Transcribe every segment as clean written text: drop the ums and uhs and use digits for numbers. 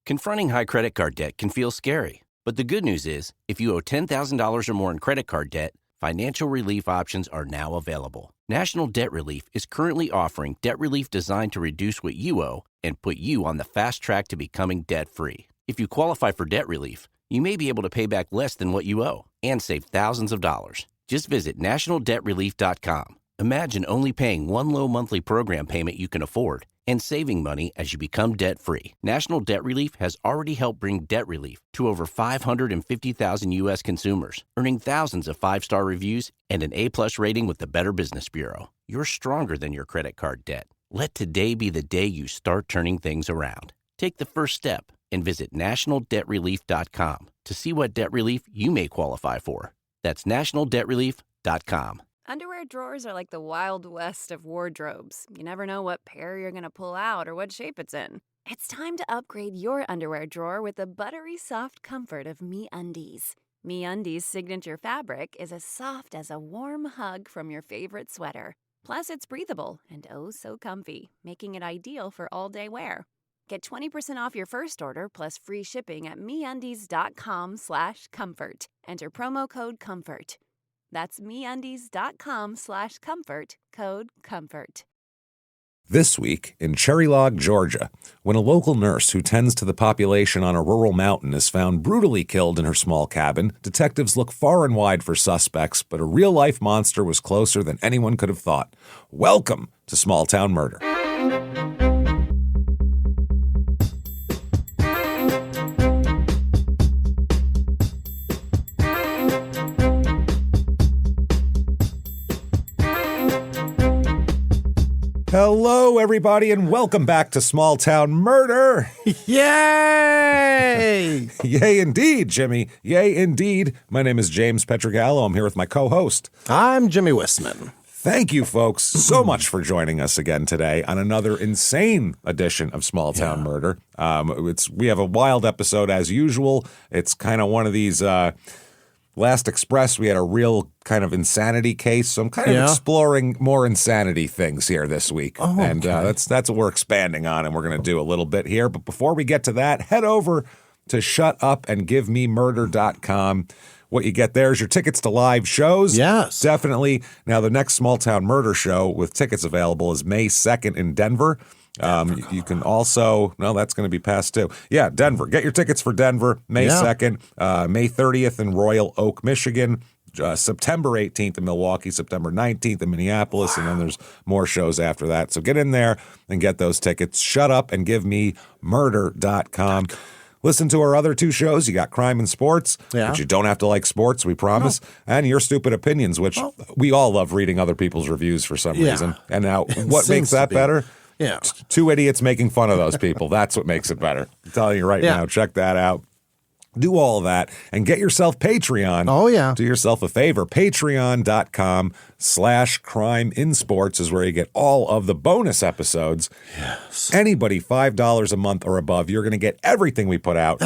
Confronting high credit card debt can feel scary, but the good news is, if you owe $10,000 or more in credit card debt, financial relief options are now available. National Debt Relief is currently offering debt relief designed to reduce what you owe and put you on the fast track to becoming debt-free. If you qualify for debt relief, you may be able to pay back less than what you owe and save thousands of dollars. Just visit nationaldebtrelief.com. Imagine only paying one low monthly program payment you can afford and saving money as you become debt-free. National Debt Relief has already helped bring debt relief to over 550,000 U.S. consumers, earning thousands of five-star reviews and an A-plus rating with the Better Business Bureau. You're stronger than your credit card debt. Let today be the day you start turning things around. Take the first step and visit nationaldebtrelief.com to see what debt relief you may qualify for. That's nationaldebtrelief.com. Underwear drawers are like the Wild West of wardrobes. You never know what pair you're going to pull out or what shape it's in. It's time to upgrade your underwear drawer with the buttery soft comfort of MeUndies. MeUndies' signature fabric is as soft as a warm hug from your favorite sweater. Plus, it's breathable and oh so comfy, making it ideal for all-day wear. Get 20% off your first order plus free shipping at MeUndies.com/comfort. Enter promo code COMFORT. That's MeUndies.com/comfort, code COMFORT. This week in Cherry Log, Georgia, when a local nurse who tends to the population on a rural mountain is found brutally killed in her small cabin, detectives look far and wide for suspects, but a real-life monster was closer than anyone could have thought. Welcome to Small Town Murder. Hello, everybody, and welcome back to Small Town Murder. Yay! Yay, indeed, Jimmy. Yay, indeed. My name is James Petrogallo. I'm here with my co-host. I'm Jimmy Wissman. Thank you, folks, so much for joining us again today on another insane edition of Small Town Murder. We have a wild episode as usual. It's kind of one of these... Last Express, we had a real kind of insanity case, so I'm kind of exploring more insanity things here this week. Oh, and that's what we're expanding on, and we're going to do a little bit here. But before we get to that, head over to shutupandgivememurder.com. What you get there is your tickets to live shows. Yes. Definitely. Now, the next Small Town Murder show with tickets available is May 2nd in Denver. You can also, no, that's going to be past too. Yeah, Denver. Get your tickets for Denver, May 2nd, May 30th in Royal Oak, Michigan, September 18th in Milwaukee, September 19th in Minneapolis, and then there's more shows after that. So get in there and get those tickets. Shutupandgivememurder.com. Listen to our other two shows. You got Crime and Sports, but you don't have to like sports, we promise, and Your Stupid Opinions, which we all love reading other people's reviews for some reason. And now, what makes that better? Yeah. Two idiots making fun of those people. That's what makes it better. I'm telling you right now, check that out. Do all of that and get yourself Patreon. Oh, yeah. Do yourself a favor. Patreon.com/crimeinsports is where you get all of the bonus episodes. Yes. Anybody $5 a month or above, you're going to get everything we put out.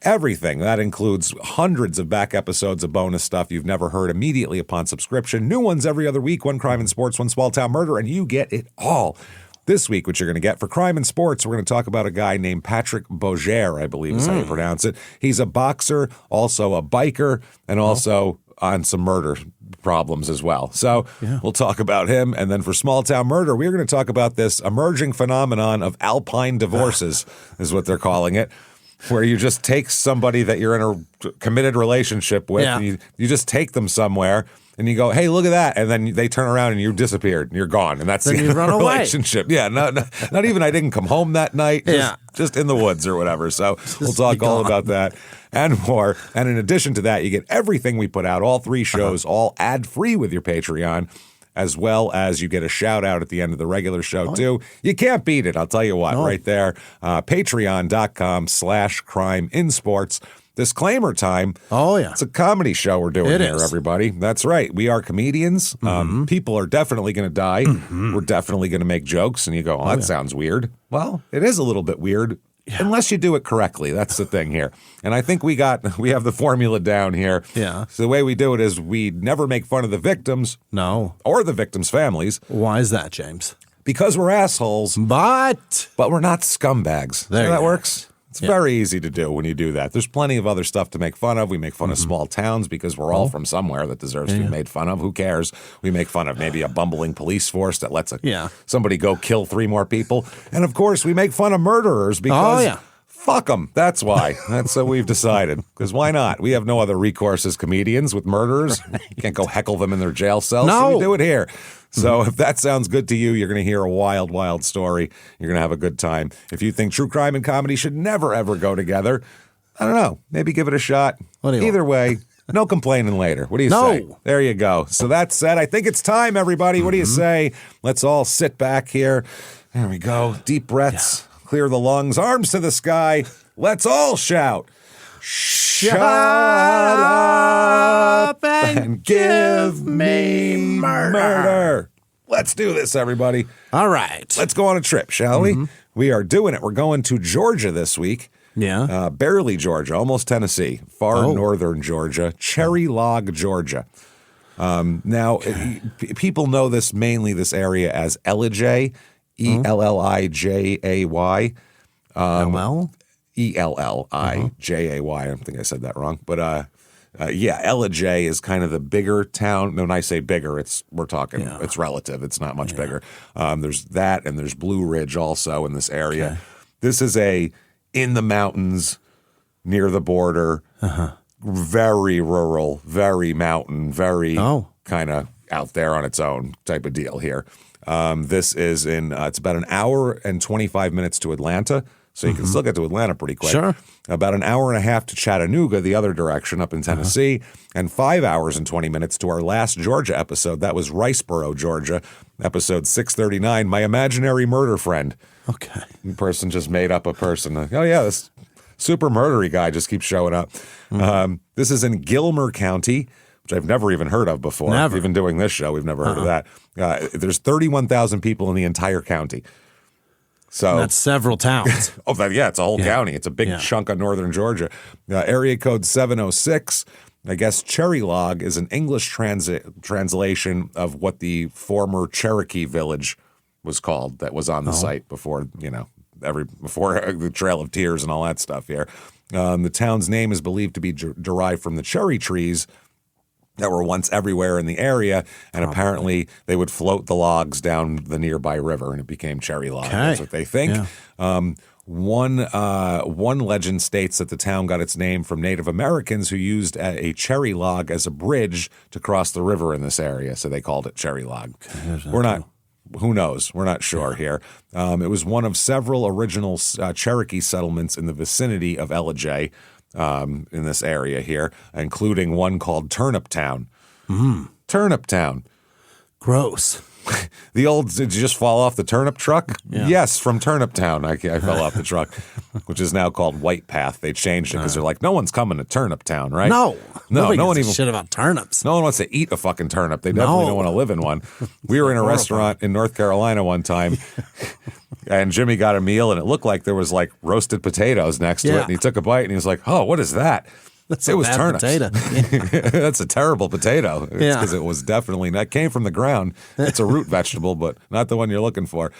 Everything. That includes hundreds of back episodes of bonus stuff you've never heard immediately upon subscription. New ones every other week, one Crime and Sports, one Small Town Murder, and you get it all. This week, what you're going to get for Crime and Sports, we're going to talk about a guy named Patrick Boger, I believe is how you pronounce it. He's a boxer, also a biker, and also on some murder problems as well. So we'll talk about him. And then for Small Town Murder, we're going to talk about this emerging phenomenon of alpine divorces, is what they're calling it, where you just take somebody that you're in a committed relationship with, and you just take them somewhere, and you go, hey, look at that. And then they turn around and you disappeared and you're gone. And that's the end of the relationship. Yeah, not even I didn't come home that night. Just in the woods or whatever. So we'll talk all about that and more. And in addition to that, you get everything we put out, all three shows, all ad-free with your Patreon, as well as you get a shout out at the end of the regular show too. You can't beat it. I'll tell you what, right there. Patreon.com/crimeinsports. Disclaimer time. Oh, yeah. It's a comedy show we're doing here, everybody. That's right. We are comedians. People are definitely going to die. We're definitely going to make jokes. And you go, that sounds weird. Well, it is a little bit weird. Unless you do it correctly. That's the thing here. And I think we have the formula down here. Yeah. So the way we do it is we never make fun of the victims. No. Or the victims' families. Why is that, James? Because we're assholes. But we're not scumbags. There that works. It's very easy to do when you do that. There's plenty of other stuff to make fun of. We make fun of small towns because we're all from somewhere that deserves to be made fun of. Who cares? We make fun of maybe a bumbling police force that lets somebody go kill 3 more people. And, of course, we make fun of murderers because fuck them. That's why. That's what we've decided. Because why not? We have no other recourse as comedians with murderers. You can't go heckle them in their jail cells. No. So we do it here. So if that sounds good to you, you're going to hear a wild, wild story. You're going to have a good time. If you think true crime and comedy should never, ever go together, I don't know. Maybe give it a shot. Either way, no complaining later. What do you say? There you go. So that said, I think it's time, everybody. What do you say? Let's all sit back here. There we go. Deep breaths. Clear the lungs. Arms to the sky. Let's all shout. Shut up and give me murder. Let's do this, everybody. All right. Let's go on a trip, shall we? We are doing it. We're going to Georgia this week. Yeah. Barely Georgia, almost Tennessee, far northern Georgia, Cherry Log, Georgia. Now, people know this mainly, this area as Ellijay, Ellijay. Ellijay. I don't think I said that wrong. But Ellijay is kind of the bigger town. When I say bigger, it's relative. It's not much bigger. There's that, and there's Blue Ridge also in this area. Okay. This is in the mountains near the border, very rural, very mountain, very kind of out there on its own type of deal here. This is it's about an hour and 25 minutes to Atlanta. So you can still get to Atlanta pretty quick. Sure. About an hour and a half to Chattanooga, the other direction up in Tennessee, and 5 hours and 20 minutes to our last Georgia episode. That was Riceboro, Georgia, episode 639, My Imaginary Murder Friend. Okay. The person just made up a person. This super murdery guy just keeps showing up. This is in Gilmer County, which I've never even heard of before. Never. Even doing this show, we've never heard of that. There's 31,000 people in the entire county. So that's several towns. It's a whole county. It's a big chunk of northern Georgia. Area code 706. I guess Cherry Log is an English translation of what the former Cherokee village was called that was on the site before, before the Trail of Tears and all that stuff here. The town's name is believed to be derived from the cherry trees that were once everywhere in the area, and apparently they would float the logs down the nearby river, and it became Cherry Log. Okay. That's what they think. Yeah. One legend states that the town got its name from Native Americans who used a cherry log as a bridge to cross the river in this area, so they called it Cherry Log. Okay, who knows? We're not sure here. It was one of several original Cherokee settlements in the vicinity of Ellijay. In this area here, including one called Turnip Town. Turnip Town. Gross. Did you just fall off the turnip truck? Yeah. Yes, from Turnip Town. I fell off the truck, which is now called White Path. They changed it because they're like, no one's coming to Turnip Town, right? No one even shit about turnips. No one wants to eat a fucking turnip. They definitely don't want to live in one. We were in a restaurant in North Carolina one time, and Jimmy got a meal, and it looked like there was like roasted potatoes next to it. And he took a bite, and he was like, "Oh, what is that?" It was turnips. Potato. Yeah. That's a terrible potato. Because it was definitely that came from the ground. It's a root vegetable, but not the one you're looking for.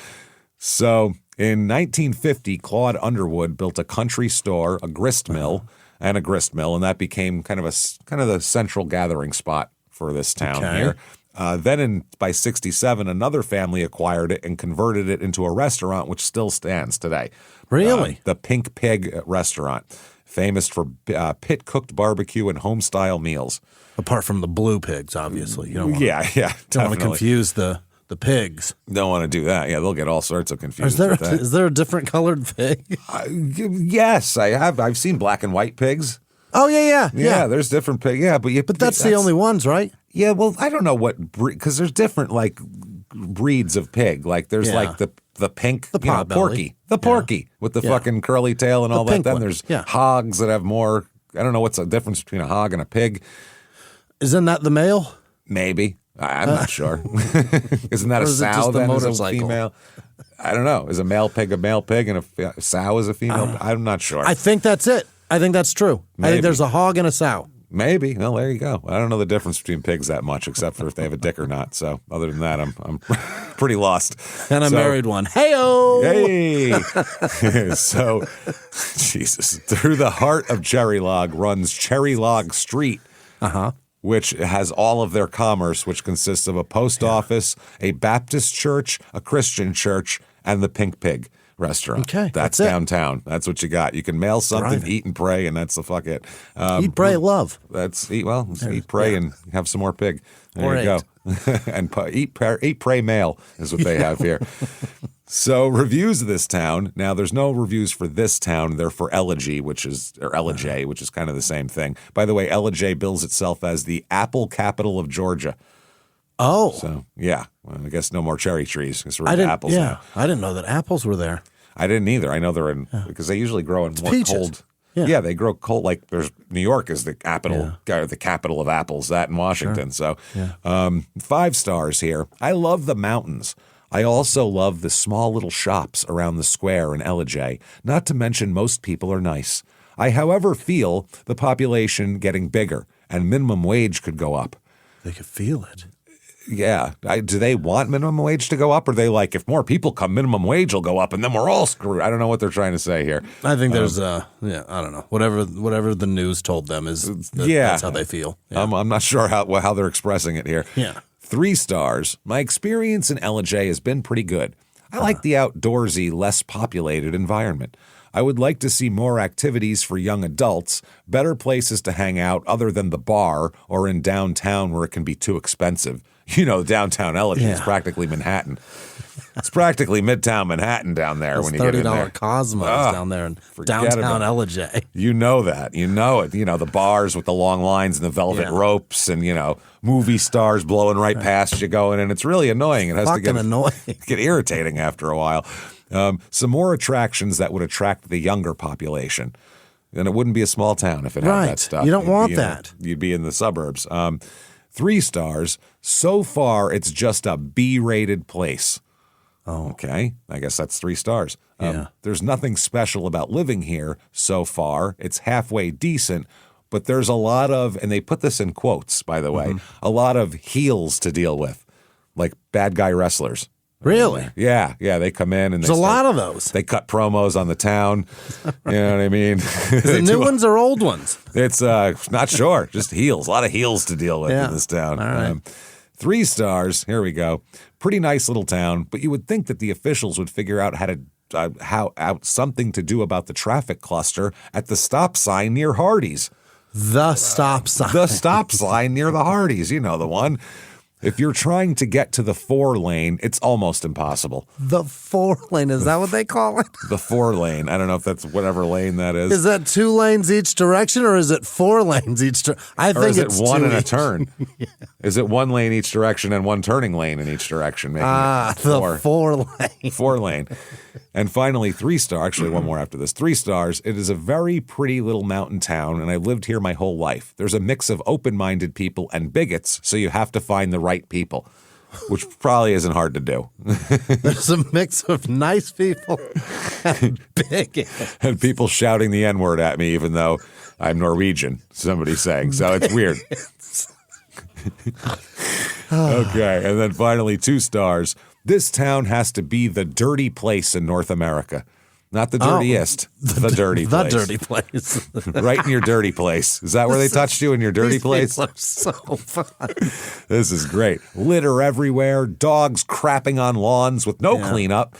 So in 1950, Claude Underwood built a country store, a grist mill, and that became kind of the central gathering spot for this town here. Then by 1967, another family acquired it and converted it into a restaurant, which still stands today. Really? The Pink Pig restaurant, famous for pit-cooked barbecue and home-style meals. Apart from the blue pigs, obviously. You don't want don't want to confuse the pigs. Don't want to do that. Yeah, there's all sorts of confusion. Is there a different colored pig? Yes, I have. I've seen black and white pigs. Oh, yeah. There's different pigs. Yeah, but that's the only ones, right? Yeah, well, I don't know because there's different like breeds of pig. Like there's like the pink, porky, porky with the fucking curly tail and all that. Then there's hogs that have more. I don't know what's the difference between a hog and a pig. Isn't that the male? Maybe. I'm not sure. Isn't that a sow then as a female? I don't know. Is a male pig and a sow is a female? I'm not sure. I think that's it. I think that's true. Maybe. I think there's a hog and a sow. Maybe. Well, there you go. I don't know the difference between pigs that much, except for if they have a dick or not. So other than that, I'm pretty lost. And I married one. Hey-o! Hey! So, Jesus. Through the heart of Cherry Log runs Cherry Log Street. Which has all of their commerce, which consists of a post office, a Baptist church, a Christian church, and the Pink Pig restaurant. Okay, that's it. Downtown. That's what you got. You can mail something, eat and pray, and that's the fuck it. Eat, pray, love. Eat, pray, and have some more pig. There Or you go. And eat, pray, mail is what they have here. So reviews of this town. Now, there's no reviews for this town. They're for Elegy, which is kind of the same thing. By the way, Elegy bills itself as the apple capital of Georgia. Oh. So, yeah. Well, I guess no more cherry trees. Because we're into apples now. I didn't know that apples were there. I didn't either. I know they're in, because they usually grow in more peaches. cold. Yeah. They grow cold. Like New York is the capital of apples, that in Washington. Sure. So 5 stars here. I love the mountains. I also love the small little shops around the square in Elegy, not to mention most people are nice. I, however, feel the population getting bigger and minimum wage could go up. They could feel it. Yeah. Do they want minimum wage to go up? Or are they like, if more people come, minimum wage will go up and then we're all screwed? I don't know what they're trying to say here. I think there's, I don't know. Whatever the news told them that's how they feel. Yeah. I'm not sure how they're expressing it here. Yeah. 3 stars. My experience in Elegy has been pretty good. I like the outdoorsy, less populated environment. I would like to see more activities for young adults, better places to hang out other than the bar or in downtown where it can be too expensive. You know, downtown Elegy is practically Manhattan. It's practically Midtown Manhattan down there when you get in there. $30 Cosmos down there in downtown Elegy. You know that. You know it. You know, the bars with the long lines and the velvet ropes and, movie stars blowing right past you going, and it's really annoying. It has to get irritating after a while. Some more attractions that would attract the younger population. And it wouldn't be a small town if it had that stuff. You don't want that. You'd be in the suburbs. 3 stars. So far, it's just a B-rated place. Oh. Okay. I guess that's 3 stars. There's nothing special about living here so far. It's halfway decent, but there's a lot of, and they put this in quotes, by the way, a lot of heels to deal with, like bad guy wrestlers. Really? Yeah. They come in and there's a lot of those. They cut promos on the town. You know what I mean? The new ones or old ones? It's not sure. Just heels. A lot of heels to deal with in this town. All right. 3 stars. Here we go. Pretty nice little town, but you would think that the officials would figure out how something to do about the traffic cluster at the stop sign near Hardee's. The stop sign. The stop sign near the Hardee's. You know the one. If you're trying to get to the 4-lane, it's almost impossible. The 4-lane, is that what they call it? The 4-lane. I don't know if that's whatever lane that is. Is that 2 lanes each direction, or is it 4 lanes each direction? I think it's 2 one and a each. turn. Is it 1 lane each direction and 1 turning lane in each direction? The 4-lane. 4-lane. And finally, 3 stars. Actually, one more after this. 3 stars. It is a very pretty little mountain town, and I lived here my whole life. There's a mix of open-minded people and bigots, so you have to find the right people, which probably isn't hard to do. There's a mix of nice people and bigots. And people shouting the N-word at me, even though I'm Norwegian, somebody's saying. So it's weird. Okay, and then finally 2 stars. This town has to be the dirty place in North America. Not the dirtiest, the dirty The place. dirty place. Right in your dirty place. Is that where they touched you, in your dirty place? These people are so fun. This is great. Litter everywhere, dogs crapping on lawns with no cleanup.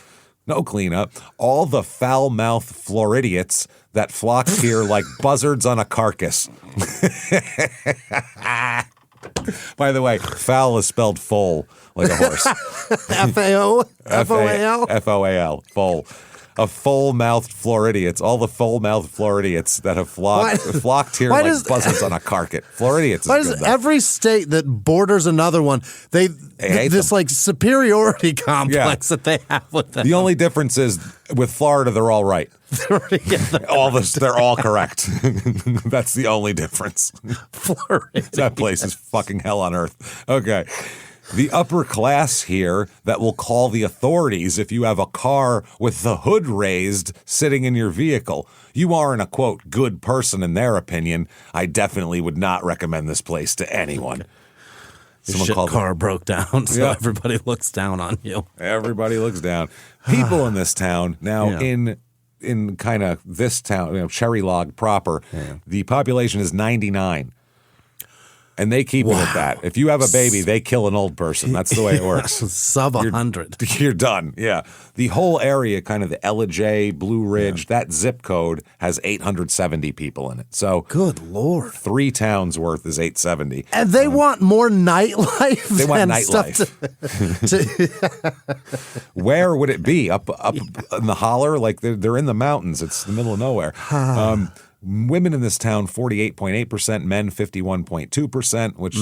No cleanup. All the foul-mouthed Floridians that flock here like buzzards on a carcass. By the way, foul is spelled foal, like a horse. F-A-O? F-O-A-L? F-O-A-L, foal. A full-mouthed Floridians, all the full-mouthed Floridians that have flocked here like buzzards on a carpet. Floridians. Why does every state that borders another one, this like superiority complex that they have with them? The only difference is with Florida, they're all right. They're all correct. That's the only difference. Florida. That place is fucking hell on earth. Okay. the upper class here that will call the authorities if you have a car with the hood raised sitting in your vehicle. You aren't a, quote, good person in their opinion. I definitely would not recommend this place to anyone. Your car broke down, so everybody looks down on you. Everybody looks down. People in this town, now in kind of this town, Cherry Log proper, the population is 99. And they keep it at that. If you have a baby, they kill an old person. That's the way it works. Sub 100. You're done. Yeah. The whole area, kind of the Ellijay, Blue Ridge, that zip code has 870 people in it. So good Lord. 3 towns worth is 870. And they want more nightlife. They want nightlife. Where would it be? Up in the holler? Like they're in the mountains. It's the middle of nowhere. Women in this town, 48.8%, men, 51.2%, which,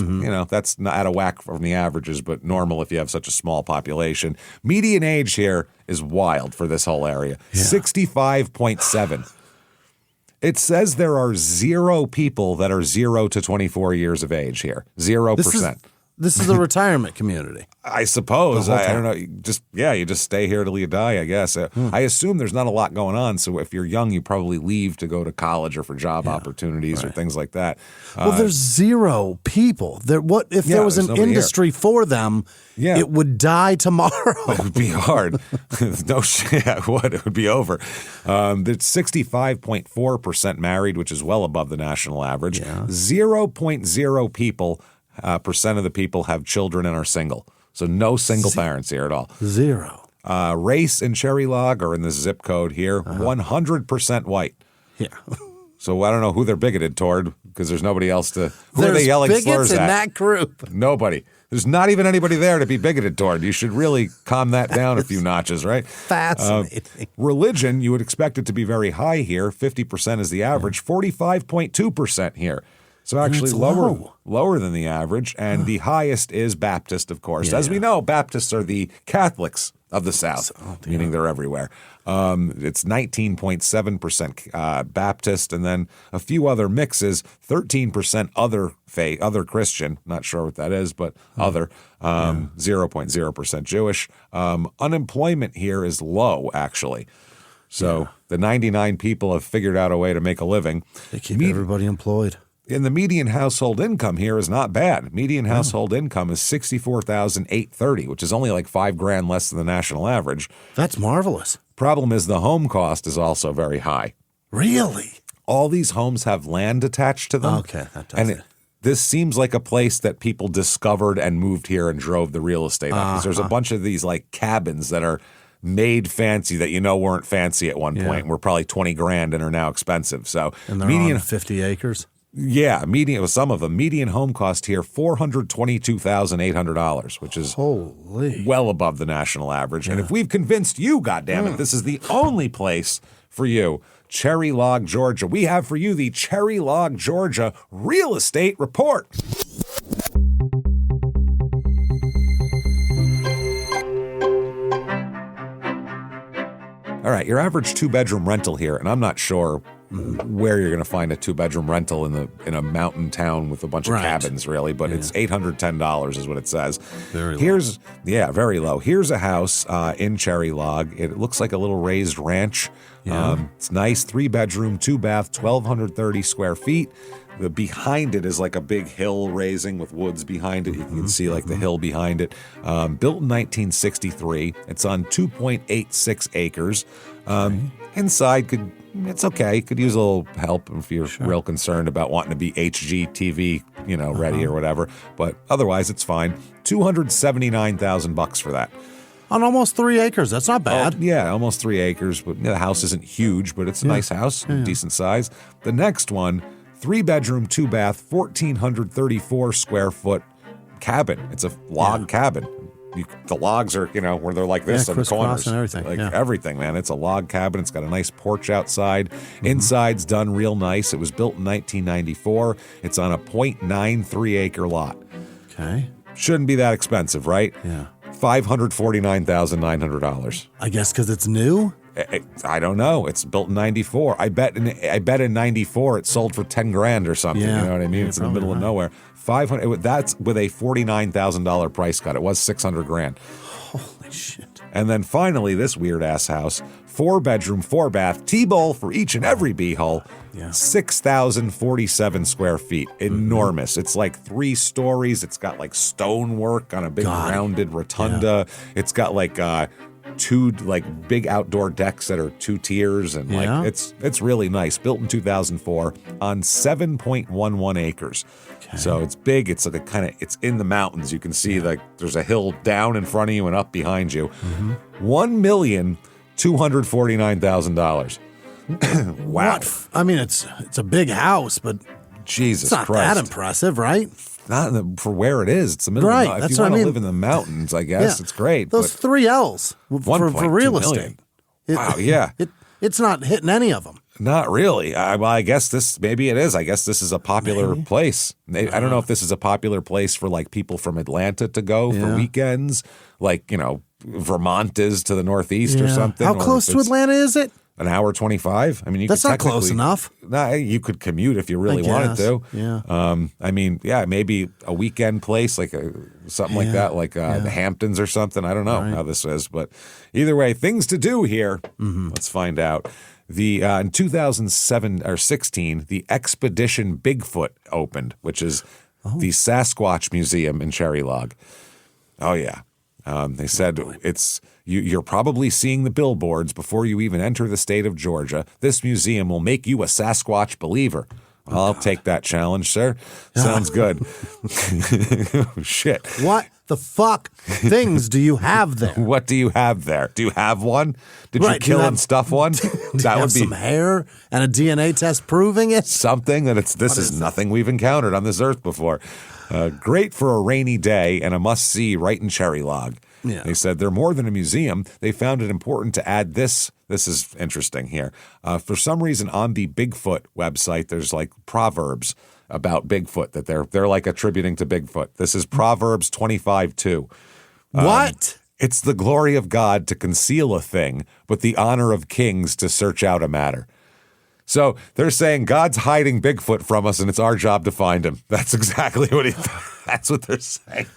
that's not out of whack from the averages, but normal if you have such a small population. Median age here is wild for this whole area, 65.7. It says there are 0 people that are 0 to 24 years of age here, 0%. This is a retirement community. I suppose. I don't know. You just stay here till you die, I guess. I assume there's not a lot going on. So if you're young, you probably leave to go to college or for job opportunities or things like that. Well, there's 0 people. What if there was an industry for them? Yeah. It would die tomorrow. It would be hard. No shit. It would. It would be over. There's 65.4% married, which is well above the national average. 0.0 people. Percent of the people have children and are single. So no single parents here at all. 0. Race and Cherry Log are in this zip code here, 100% white. Yeah. So I don't know who they're bigoted toward because there's nobody else to. Who are they yelling slurs at? There's bigots in that group. Nobody. There's not even anybody there to be bigoted toward. You should really calm that down a few notches, right? Fascinating. Religion, you would expect it to be very high here. 50% is the average. 45.2% here. So actually lower than the average, and the highest is Baptist, of course. As we know, Baptists are the Catholics of the South, meaning they're everywhere. It's 19.7% Baptist, and then a few other mixes, 13% other Christian, not sure what that is, but other, 0.0% Jewish. Unemployment here is low, actually. So the 99 people have figured out a way to make a living. They keep everybody employed. And the median household income here is not bad. Median household income is $64,830, which is only like $5,000 less than the national average. That's marvelous. Problem is the home cost is also very high. Really? All these homes have land attached to them. Okay, that does it. This seems like a place that people discovered and moved here and drove the real estate up. Because there's a bunch of these like cabins that are made fancy that weren't fancy at one point and were probably $20,000 and are now expensive. So and they're on 50 acres. Yeah, with some of them. Median home cost here, $422,800, which is well above the national average. And if we've convinced you, goddammit, this is the only place for you, Cherry Log, Georgia. We have for you the Cherry Log, Georgia Real Estate Report. All right, your average 2-bedroom rental here, and I'm not sure where you're going to find a 2-bedroom rental in a mountain town with a bunch of cabins, really, but it's $810 is what it says. Very low. Very low. Here's a house in Cherry Log. It looks like a little raised ranch. It's nice, 3-bedroom, 2-bath, 1,230 square feet. Behind it is like a big hill raising with woods behind it. You can see like the hill behind it. Built in 1963. It's on 2.86 acres. Inside it's okay. Could use a little help if you're real concerned about wanting to be HGTV, ready or whatever. But otherwise, it's fine. $279,000 for that. On almost 3 acres. That's not bad. Almost 3 acres. But the house isn't huge, but it's a nice house, decent size. The next one, 3-bedroom, 2-bath, 1,434 square foot cabin. It's a log cabin. The logs are, where they're like this on the corners. And everything. Everything, man. It's a log cabin. It's got a nice porch outside. Inside's done real nice. It was built in 1994. It's on a 0.93 acre lot. Okay. Shouldn't be that expensive, right? Yeah. $549,900. I guess because it's new? I don't know. It's built in 94. I bet in 94 it sold for $10,000 or something. Yeah. You know what I mean? It's in the middle of nowhere. 500. That's with a $49,000 price cut. It was $600,000. Holy shit. And then finally, this weird ass house, 4-bedroom, 4-bath, T-bowl for each and every b-hole, 6,047 square feet. Enormous. It's like 3 stories. It's got like stonework on a big rounded rotunda. Yeah. It's got like 2 like big outdoor decks that are 2 tiers, and like it's really nice. Built in 2004 on 7.11 acres. Okay. So it's big. It's like it's in the mountains. You can see like there's a hill down in front of you and up behind you. $1,249,000. Wow. What? I mean, it's a big house, but Jesus it's not Christ. that impressive, right? Not for where it is. It's the middle of the mountains. If you want to live in the mountains, I guess it's great. Those 3 L's for real estate. Wow, yeah. It's not hitting any of them. Not really. I guess maybe it is. I guess this is a popular place. I don't know if this is a popular place for like people from Atlanta to go for weekends, like, Vermont is to the northeast or something. How close to Atlanta is it? An hour 25. I mean, that's not close enough. Nah, you could commute if you really wanted to. Yeah. I mean, maybe a weekend place, like something like that, like the Hamptons or something. I don't know how this is, but either way, things to do here. Let's find out. In 2007 or 16, the Expedition Bigfoot opened, which is the Sasquatch Museum in Cherry Log. Oh yeah. They said you're probably seeing the billboards before you even enter the state of Georgia. This museum will make you a Sasquatch believer. I'll take that challenge, sir. Sounds good. Shit. What the fuck things do you have there? What do you have there? Do you have one? Did you kill and stuff one? That would be some hair and a DNA test proving it. Something that this is nothing we've encountered on this earth before. Great for a rainy day and a must-see right in Cherry Log. Yeah. They said they're more than a museum. They found it important to add this. This is interesting here. For some reason on the Bigfoot website, there's like proverbs about Bigfoot that they're like attributing to Bigfoot. This is Proverbs 25:2. What? It's the glory of God to conceal a thing, but the honor of kings to search out a matter. So they're saying God's hiding Bigfoot from us, and it's our job to find him. That's exactly that's what they're saying.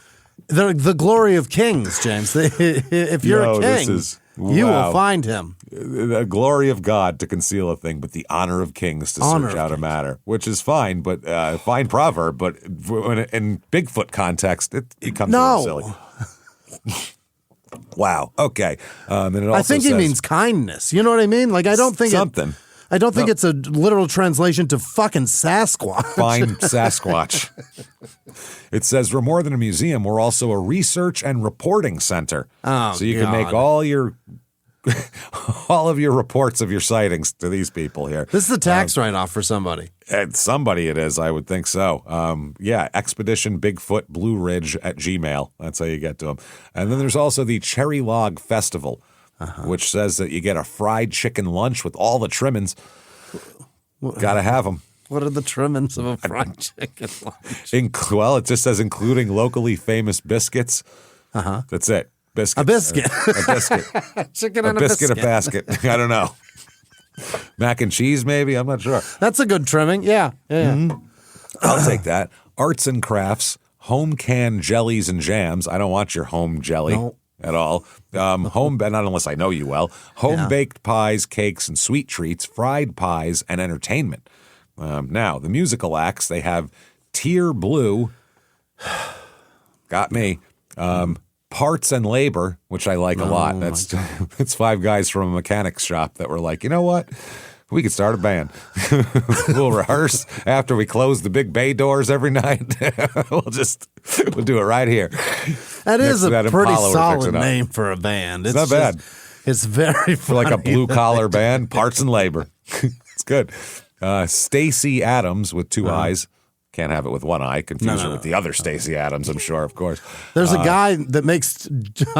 The glory of kings, James. If you're a king, you will find him. The glory of God to conceal a thing, but the honor of kings to search out a matter, which is fine, but fine proverb. But in Bigfoot context, it becomes a little silly. Wow. Okay. And it also I think he means kindness. You know what I mean? Like I don't think something. I don't think it's a literal translation to fucking Sasquatch. Fine Sasquatch. It says we're more than a museum. We're also a research and reporting center. Oh, so you can make all of your reports of your sightings to these people here. This is a tax write-off for somebody. Somebody it is, I would think so. Expedition Bigfoot Blue Ridge at Gmail. That's how you get to them. And then there's also the Cherry Log Festival. Which says that you get a fried chicken lunch with all the trimmings. Got to have them. What are the trimmings of a fried chicken lunch? It just says including locally famous biscuits. That's it. Biscuits. A biscuit. A biscuit. Chicken and a biscuit. A basket. I don't know. Mac and cheese, maybe? I'm not sure. That's a good trimming. Yeah. I'll take that. Arts and crafts, home canned jellies and jams. I don't want your home jelly. No. At all. Not unless I know you well. Home-baked pies, cakes, and sweet treats, fried pies, and entertainment. Now, the musical acts, they have Tier Blue, got me, Parts and Labor, which I like a lot. It's 5 guys from a mechanics shop that were like, you know what? We could start a band. We'll rehearse after we close the big bay doors every night. We'll do it right here. That is a pretty solid name for a band. It's not bad. It's very funny. For like a blue collar band, Parts and Labor. It's good. Stacey Adams with 2 eyes. Can't have it with 1 eye. Confuse her with the other Stacey Adams, I'm sure, of course. There's a guy that makes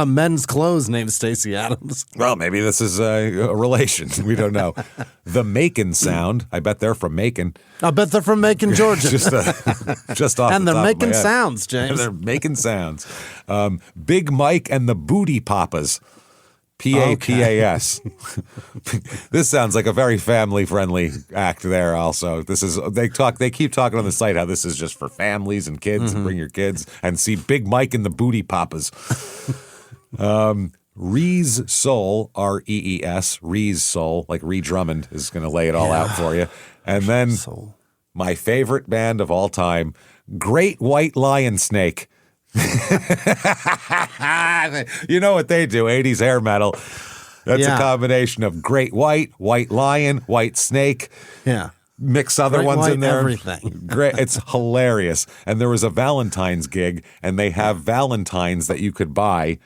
men's clothes named Stacey Adams. Well, maybe this is a relation. We don't know. The Macon Sound. I bet they're from Macon. I bet they're from Macon, Georgia. just off and the they're top making of my head. sounds, James. And they're making sounds. Big Mike and the Booty Papas. P-A-P-A-S. This sounds like a very family-friendly act there also. They keep talking on the site how this is just for families and kids and bring your kids and see Big Mike and the Booty Papas. Rees Soul, R-E-E-S, Rees Soul, like Ree Drummond is going to lay it all out for you. And then my favorite band of all time, Great White Lion Snake. You know what they do, 80s hair metal. That's a combination of Great White, White Lion, White Snake. Yeah. Mix other Great ones White in there. Everything. Great. It's hilarious. And there was a Valentine's gig, and they have Valentines that you could buy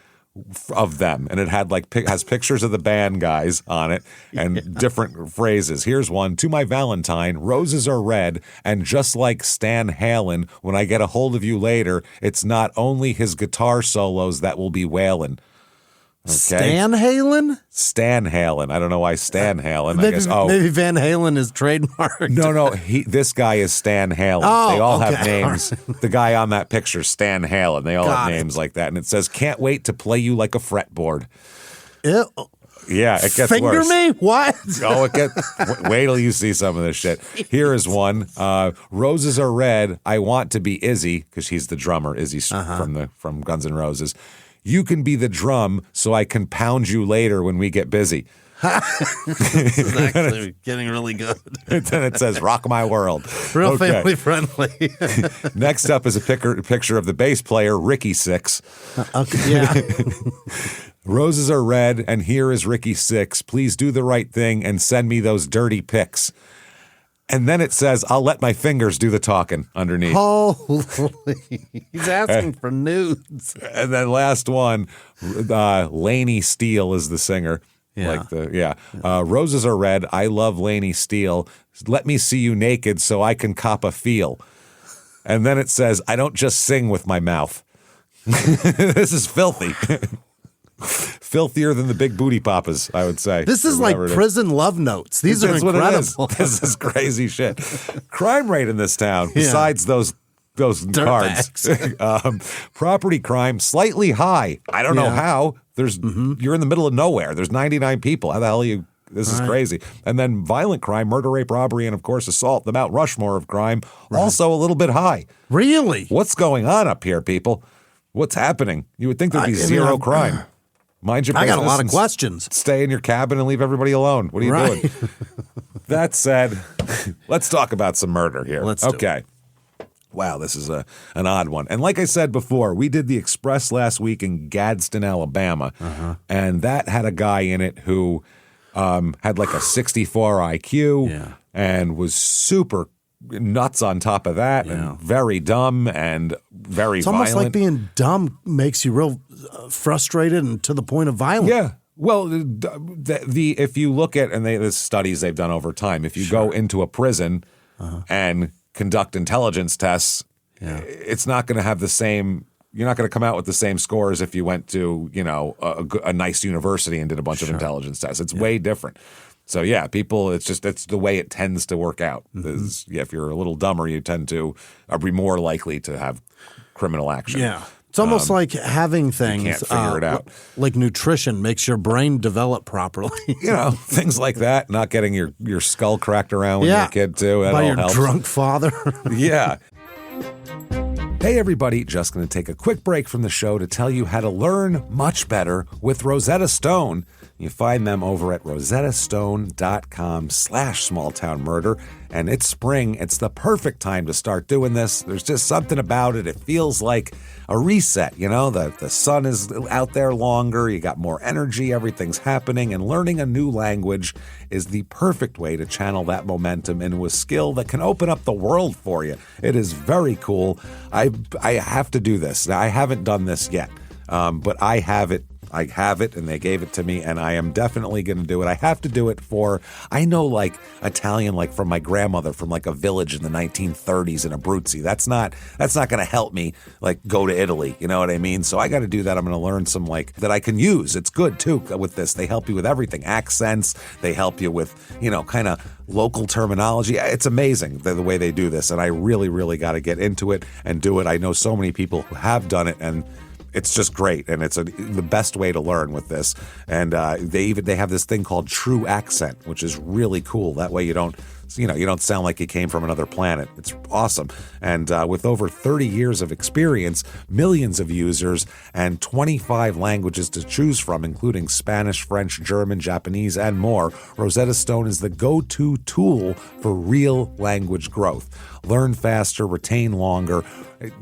of them, and it had has pictures of the band guys on it and different phrases. Here's one: to my Valentine, roses are red, and just like Stan Halen, when I get a hold of you later, it's not only his guitar solos that will be wailin'. Okay. Stan Halen? Stan Halen. I don't know why Stan Halen. Maybe, I guess. Maybe Van Halen is trademarked. No. This guy is Stan Halen. They all have names. The guy on that picture, Stan Halen. They all have names like that. And it says, "Can't wait to play you like a fretboard." Ew. Yeah, it gets Finger worse. me? What? Oh, wait till you see some of this shit. Here is one. Roses are red. I want to be Izzy, because she's the drummer. Izzy from Guns N' Roses. You can be the drum so I can pound you later when we get busy. This is actually getting really good. And then it says, "Rock my world." Real family friendly. Next up is a picture of the bass player, Ricky Six. Yeah. Roses are red, and here is Ricky Six. Please do the right thing and send me those dirty pics. And then it says, "I'll let my fingers do the talking" underneath. Holy. He's asking for nudes. And then last one, Lainey Steele is the singer. Yeah. Roses are red. I love Lainey Steele. Let me see you naked so I can cop a feel. And then it says, "I don't just sing with my mouth." This is filthy. Filthier than the Big Booty Papas, I would say. This is like prison love notes. These are incredible. This is crazy shit. Crime rate in this town, besides those cards. Property crime, slightly high. I don't know how. You're in the middle of nowhere. There's 99 people. How the hell are you? This is crazy. And then violent crime, murder, rape, robbery, and of course assault, the Mount Rushmore of crime, also a little bit high. Really? What's going on up here, people? What's happening? You would think there'd be zero crime. Mind your business. I got a lot of questions. Stay in your cabin and leave everybody alone. What are you doing? That said, let's talk about some murder here. Let's do it. Wow, this is an odd one. And like I said before, we did the Express last week in Gadsden, Alabama, and that had a guy in it who had like a 64 IQ and was super nuts on top of that and very dumb and very violent. It's almost like being dumb makes you real frustrated and to the point of violence. Yeah. Well, if you look at, and the studies they've done over time, if you go into a prison and conduct intelligence tests, it's not going to have the same. You're not going to come out with the same score as if you went to, a nice university and did a bunch of intelligence tests. It's way different. So people, it's the way it tends to work out. If you're a little dumber, you tend to be more likely to have criminal action. Yeah. It's almost like having things. You can't figure it out. Like nutrition makes your brain develop properly. Things like that. Not getting your skull cracked around when you're a kid too. That by all your helps. Drunk father. Yeah. Hey everybody, just going to take a quick break from the show to tell you how to learn much better with Rosetta Stone. You find them over at rosettastone.com/smalltownmurder. And it's spring. It's the perfect time to start doing this. There's just something about it. It feels like a reset. The sun is out there longer. You got more energy. Everything's happening. And learning a new language is the perfect way to channel that momentum into a skill that can open up the world for you. It is very cool. I have to do this. Now, I haven't done this yet, but I have it. I have it, and they gave it to me, and I am definitely going to do it. I have to do it I know Italian, from my grandmother from a village in the 1930s in Abruzzi. That's not going to help me go to Italy. You know what I mean? So I got to do that. I'm going to learn some that I can use. It's good too with this. They help you with everything, accents. They help you with kind of local terminology. It's amazing the way they do this, and I really, really got to get into it and do it. I know so many people who have done it, and It's just great, and it's the best way to learn with this. And they have this thing called True Accent, which is really cool. That way you don't sound like you came from another planet. It's awesome. And with over 30 years of experience, millions of users, and 25 languages to choose from, including Spanish, French, German, Japanese, and more, Rosetta Stone is the go-to tool for real language growth. Learn faster, retain longer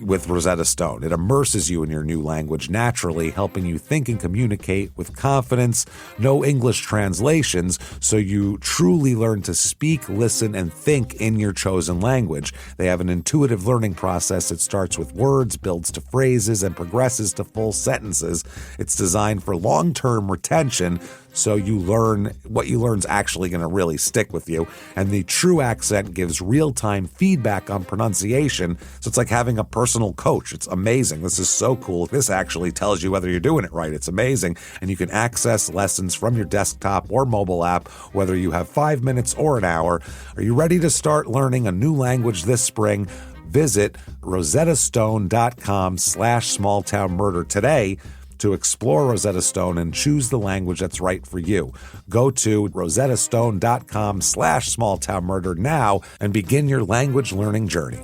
with Rosetta Stone. It immerses you in your new language naturally, helping you think and communicate with confidence. No English translations, so you truly learn to speak, listen, and think in your chosen language. They have an intuitive learning process that starts with words, builds to phrases, and progresses to full sentences. It's designed for long-term retention, so you learn what you learn is actually going to really stick with you. And the True Accent gives real-time feedback on pronunciation, so it's like having a personal coach. It's amazing. This is so cool. This actually tells you whether you're doing it right. It's amazing. And you can access lessons from your desktop or mobile app, whether you have 5 minutes or an hour. Are you ready to start learning a new language this spring? Visit rosettastone.com/smalltownmurder today to explore Rosetta Stone and choose the language that's right for you. Go to rosettastone.com/smalltownmurder now and begin your language learning journey.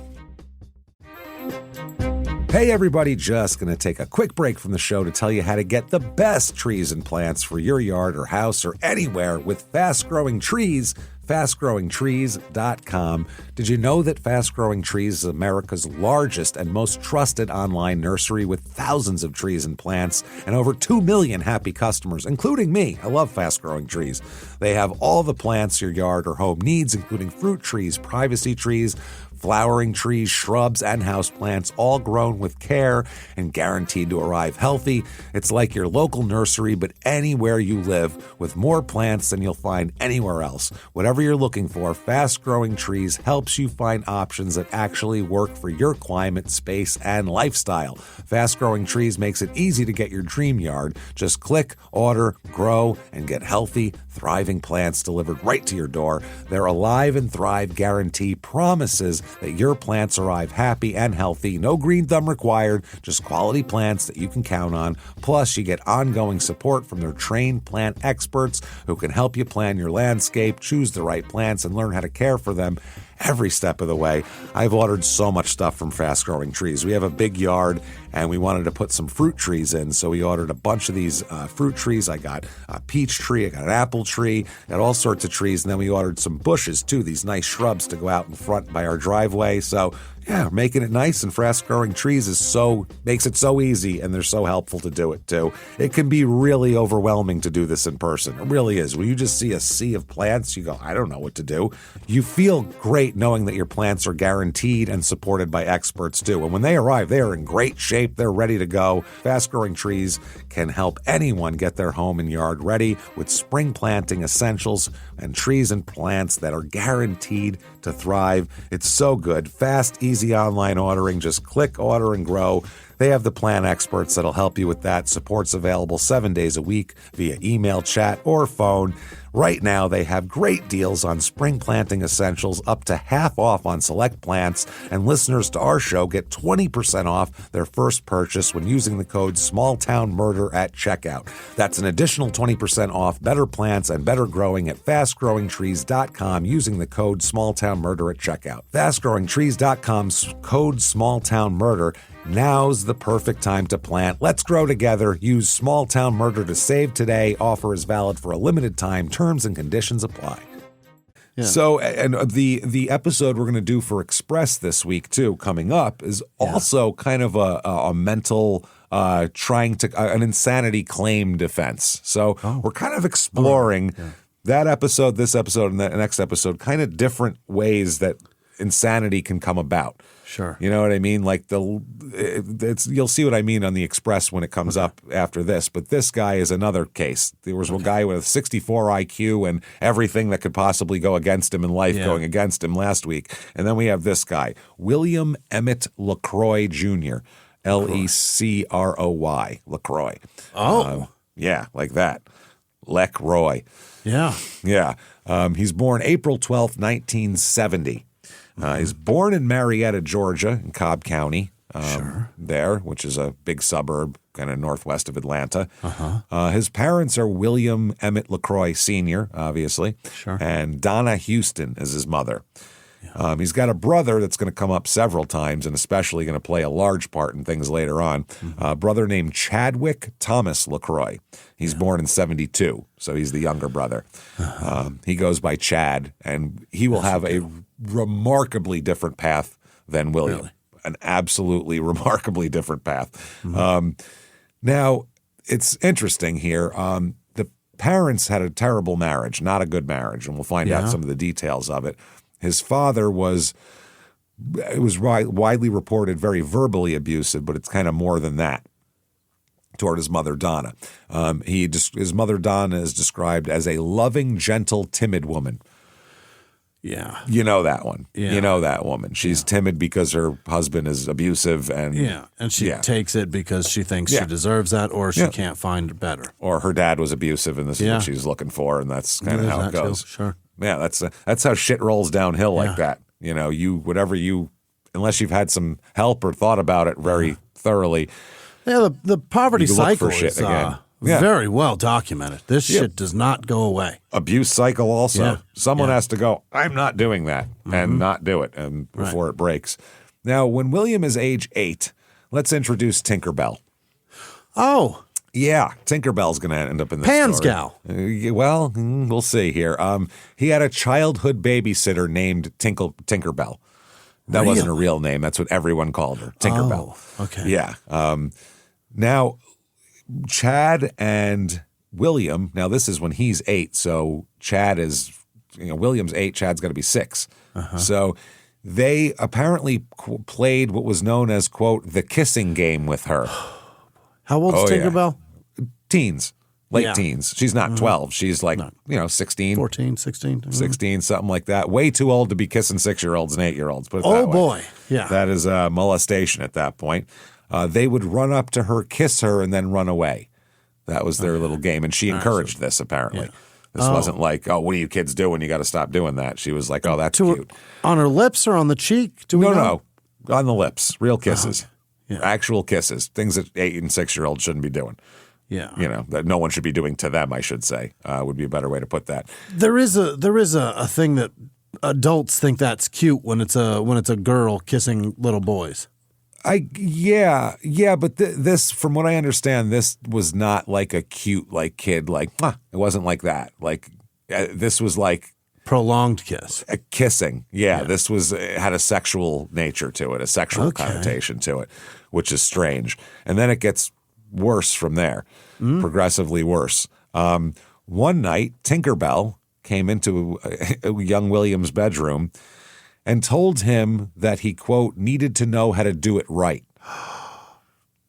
Hey everybody, just going to take a quick break from the show to tell you how to get the best trees and plants for your yard or house or anywhere with Fast Growing Trees. FastGrowingTrees.com. Did you know that Fast Growing Trees is America's largest and most trusted online nursery with thousands of trees and plants and over 2 million happy customers, including me? I love Fast Growing Trees. They have all the plants your yard or home needs, including fruit trees, privacy trees, flowering trees, shrubs, and houseplants, all grown with care and guaranteed to arrive healthy. It's like your local nursery, but anywhere you live, with more plants than you'll find anywhere else. Whatever you're looking for, Fast Growing Trees helps you find options that actually work for your climate, space, and lifestyle. Fast Growing Trees makes it easy to get your dream yard. Just click, order, grow, and get healthy, thriving plants delivered right to your door. Their Alive and Thrive guarantee promises that your plants arrive happy and healthy. No green thumb required, just quality plants that you can count on. Plus, you get ongoing support from their trained plant experts who can help you plan your landscape, choose the right plants, and learn how to care for them every step of the way. I've ordered so much stuff from Fast Growing Trees. We have a big yard, and we wanted to put some fruit trees in, so we ordered a bunch of these fruit trees. I got a peach tree, I got an apple tree, got all sorts of trees, and then we ordered some bushes, too, these nice shrubs to go out in front by our driveway. So, yeah, making it nice, and Fast Growing Trees makes it so easy, and they're so helpful to do it, too. It can be really overwhelming to do this in person. It really is. When you just see a sea of plants, you go, I don't know what to do. You feel great knowing that your plants are guaranteed and supported by experts, too. And when they arrive, they are in great shape. They're ready to go. Fast Growing Trees can help anyone get their home and yard ready with spring planting essentials and trees and plants that are guaranteed to thrive. It's so good. Fast, easy online ordering. Just click, order, and grow. They have the plant experts that'll help you with that. Support's available 7 days a week via email, chat, or phone. Right now, they have great deals on spring planting essentials, up to half off on select plants, and listeners to our show get 20% off their first purchase when using the code SmallTownMurder at checkout. That's an additional 20% off better plants and better growing at FastGrowingTrees.com using the code SmallTownMurder at checkout. FastGrowingTrees.com's code SmallTownMurder. Now's the perfect time to plant. Let's grow together. Use Small Town Murder to save today. Offer is valid for a limited time. Terms and conditions apply. Yeah. So, and the episode we're going to do for Express this week, too, coming up, is also kind of a mental an insanity claim defense. So we're kind of exploring that episode, this episode, and the next episode, kind of different ways that insanity can come about. Sure. You know what I mean? Like you'll see what I mean on the Express when it comes up after this. But this guy is another case. There was one guy with 64 IQ and everything that could possibly go against him in life going against him last week. And then we have this guy, William Emmett LaCroix Jr., LECROY, LaCroix. Oh. Yeah, like that. LaCroix. Yeah. Yeah. He's born April 12th, 1970. He's born in Marietta, Georgia, in Cobb County. there, which is a big suburb kind of northwest of Atlanta. His parents are William Emmett LaCroix Sr., obviously, and Donna Houston is his mother. He's got a brother that's going to come up several times and especially going to play a large part in things later on. A brother named Chadwick Thomas LaCroix. He's born in 1972, so he's the younger brother. He goes by Chad, and he will have a remarkably different path than William. Really? An absolutely remarkably different path. Now, it's interesting here. The parents had a terrible marriage, not a good marriage, and we'll find out some of the details of it. His father was widely reported very verbally abusive, but it's kind of more than that toward his mother, Donna. His mother, Donna, is described as a loving, gentle, timid woman. Yeah. You know that one. Yeah. You know that woman. She's timid because her husband is abusive. And she takes it because she thinks she deserves that, or she can't find better. Or her dad was abusive and this is what she's looking for, and that's kind of how it goes. Too. Sure. Yeah, that's how shit rolls downhill like that. You know, unless you've had some help or thought about it very thoroughly. Yeah, the poverty cycle is again. Very well documented. This shit does not go away. Abuse cycle also. Yeah. Someone has to go, I'm not doing that, and not do it before it breaks. Now, when William is age 8, let's introduce Tinkerbell. Oh. Yeah, Tinkerbell's going to end up in this Pan's story. gal. Well, we'll see here. He had a childhood babysitter named Tinkerbell. That wasn't a real name. That's what everyone called her, Tinkerbell. Oh, okay. Yeah. Now, Chad and William, now this is when he's 8, so Chad is, William's 8, Chad's got to be 6. So they apparently played what was known as, quote, the kissing game with her. How old's Tinkerbell? Teens, late teens. She's not 12. She's like, 16. 14, 16. 16, something like that. Way too old to be kissing 6-year-olds and 8-year-olds. Put it that way. Boy. Yeah. That is molestation at that point. They would run up to her, kiss her, and then run away. That was their little game. And she encouraged this, apparently. This wasn't like, oh, what are you kids doing? You got to stop doing that. She was like, oh, that's cute. On her lips or on the cheek? No. On the lips. Real kisses. Actual kisses. Things that 8 and 6-year-olds shouldn't be doing. Yeah. That no one should be doing to them, I should say, would be a better way to put that. There is a thing that adults think that's cute when it's a girl kissing little boys. But this, from what I understand, this was not like a cute kid. It wasn't like that. This was like prolonged kiss, a kissing. Yeah, this had a sexual nature to it, a sexual connotation to it, which is strange. And then it gets worse from there, progressively worse. One night, Tinkerbell came into young William's bedroom and told him that he, quote, needed to know how to do it right,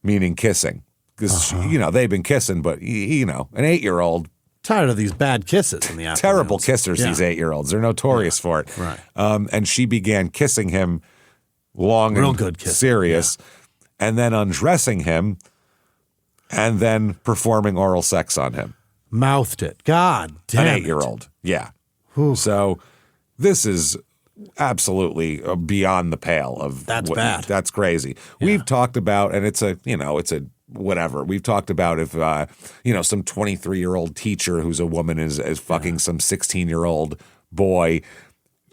meaning kissing. Because, they've been kissing, but, an 8-year-old. Tired of these bad kisses in the afternoons. Terrible kissers, these 8-year-olds. They're notorious for it. Right. And she began kissing him long Real and good kissing. serious, and then undressing him, and then performing oral sex on him. Mouthed it. God damn An 8-year-old. Yeah. Whew. So this is absolutely beyond the pale of that's bad. That's crazy. Yeah. We've talked about, and it's a whatever. We've talked about if some 23-year-old teacher who's a woman is fucking some 16-year-old boy.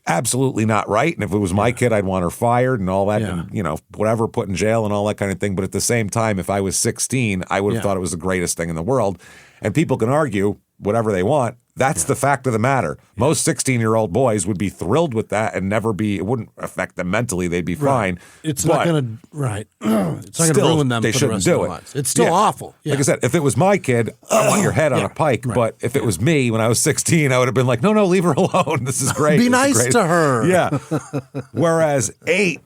Absolutely not right. And if it was my kid, I'd want her fired and all that, and, whatever, put in jail and all that kind of thing. But at the same time, if I was 16, I would have thought it was the greatest thing in the world. And people can argue whatever they want. That's the fact of the matter. Most 16-year-old boys would be thrilled with that and it wouldn't affect them mentally. They'd be fine. It's not going to, it's not going to ruin them for the rest of their lives. It's still awful. Yeah. Like I said, if it was my kid, I want your head on a pike. Right. But if it was me when I was 16, I would have been like, no, leave her alone. This is great. Be nice to her. Yeah. Whereas 8,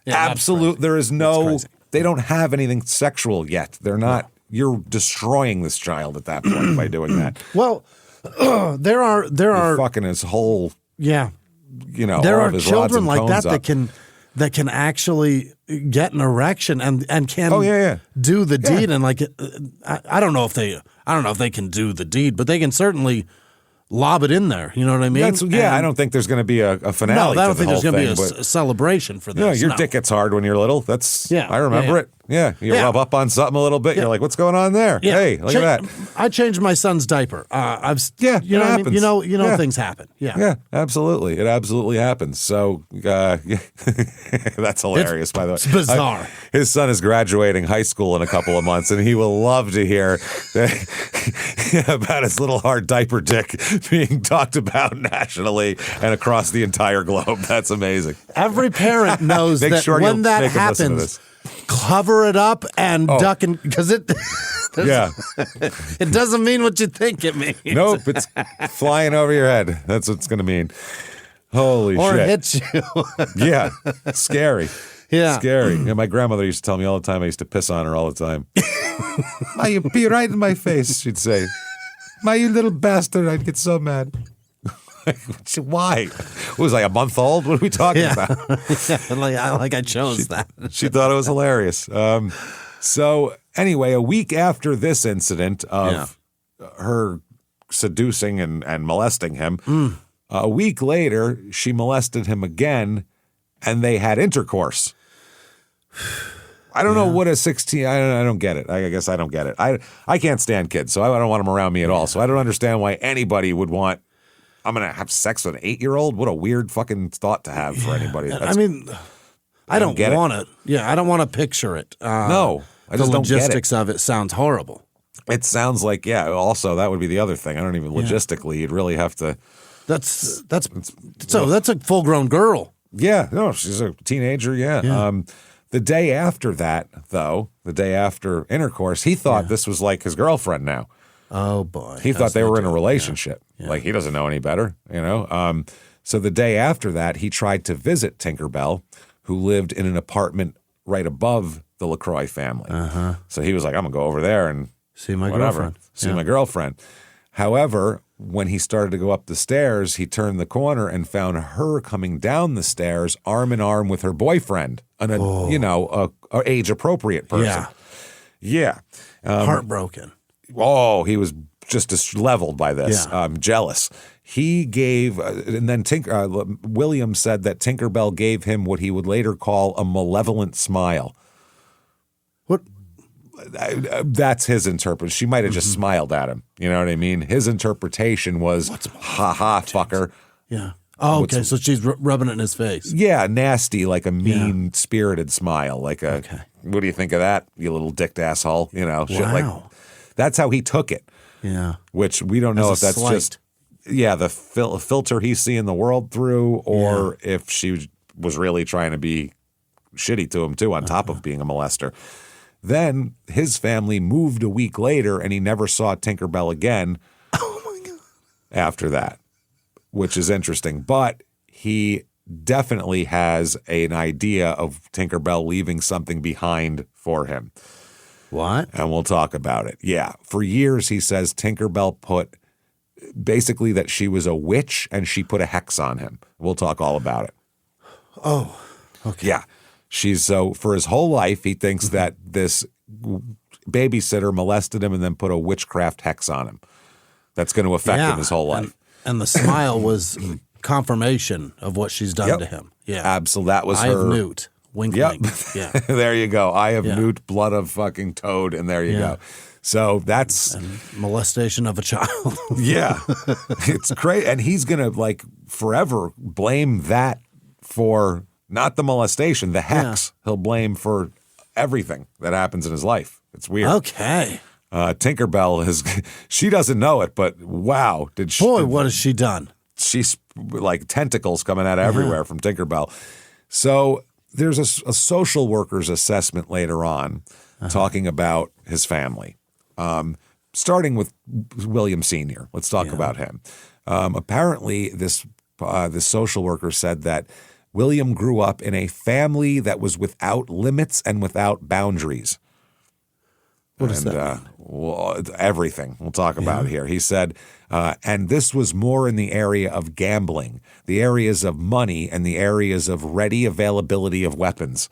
absolute, there is no, they don't have anything sexual yet. They're not, you're destroying this child at that point by doing that. Well, there are fucking his whole there all are of his children like that up. that can actually get an erection and can do the deed and I don't know if they can do the deed, but they can certainly lob it in there. You know what I mean? I don't think there's going to be a finale. No, I don't think there's going to be a celebration for this. Your dick gets hard when you're little. I remember it. Yeah, you rub up on something a little bit. You're like, what's going on there? Yeah. Hey, look at that. I changed my son's diaper. It know happens. I mean? You know things happen. Yeah, absolutely. It absolutely happens. So that's hilarious, by the way. It's bizarre. His son is graduating high school in a couple of months, and he will love to hear about his little hard diaper dick being talked about nationally and across the entire globe. That's amazing. Every parent knows that when that happens, cover it up and duck and because it doesn't mean what you think it means. Nope, it's flying over your head. That's what it's going to mean. Holy or shit. Or hits you. Yeah, scary. Yeah. Scary. My grandmother used to tell me all the time I used to piss on her all the time. You pee right in my face, she'd say. You little bastard, I'd get so mad. Why? It was like a month old? What are we talking about? I chose that. She thought it was hilarious. So anyway, a week after this incident of her seducing and molesting him, a week later, she molested him again, and they had intercourse. I don't know what a 16. I don't get it. I guess I don't get it. I can't stand kids, so I don't want them around me at all. So I don't understand why anybody would want. I'm gonna have sex with an 8-year-old. What a weird fucking thought to have for anybody. I don't want it. Yeah, I don't want to picture it. No, I just the don't get it. logistics of it sounds horrible. It sounds like also, that would be the other thing. I don't even logistically. You'd really have to. That's a full-grown girl. Yeah, no, she's a teenager. Yeah. The day after that, though, the day after intercourse, he thought this was like his girlfriend now. Oh, boy. He thought they were in a relationship. Yeah. Like, he doesn't know any better, you know? So the day after that, he tried to visit Tinkerbell, who lived in an apartment right above the LaCroix family. So he was like, I'm going to go over there and see my girlfriend. See my girlfriend. However, when he started to go up the stairs, he turned the corner and found her coming down the stairs, arm in arm with her boyfriend, a age-appropriate person. Yeah. Heartbroken. Oh, he was just leveled by this. Jealous. He gave, and then William said that Tinkerbell gave him what he would later call a malevolent smile. What? That's his interpretation. She might have just smiled at him. You know what I mean? His interpretation was, ha, fucker. Yeah. Oh, okay. So she's rubbing it in his face. Yeah, nasty, like a mean-spirited smile. Like what do you think of that, you little dicked asshole? You know, shit like. That's how he took it. Yeah. Which we don't know if that's just, the filter he's seeing the world through, or if she was really trying to be shitty to him, too, on top of being a molester. Then his family moved a week later, and he never saw Tinkerbell again. Oh, my God. After that, which is interesting. But he definitely has an idea of Tinkerbell leaving something behind for him. What? And we'll talk about it. Yeah. For years, he says Tinkerbell put basically that she was a witch and she put a hex on him. We'll talk all about it. Oh, okay. Yeah. For his whole life, he thinks that this babysitter molested him and then put a witchcraft hex on him. That's going to affect him his whole life. And the smile was confirmation of what she's done to him. Yeah. Absolutely. That was her. I have Newt. Wink, wink. Yeah. There you go. I have Newt, blood of fucking toad, and there you go. So that's and molestation of a child. Yeah. It's great. And he's going to forever blame that for not the molestation, the hex. Yeah. He'll blame for everything that happens in his life. It's weird. Okay. Tinkerbell she doesn't know it, but wow, Boy, what has she done? She's like tentacles coming out of everywhere from Tinkerbell. So there's a social worker's assessment later on talking about his family, starting with William Sr. Let's talk about him. Apparently, this social worker said that William grew up in a family that was without limits and without boundaries. What does that mean? Well, everything we'll talk about here. He said, and this was more in the area of gambling, the areas of money, and the areas of ready availability of weapons.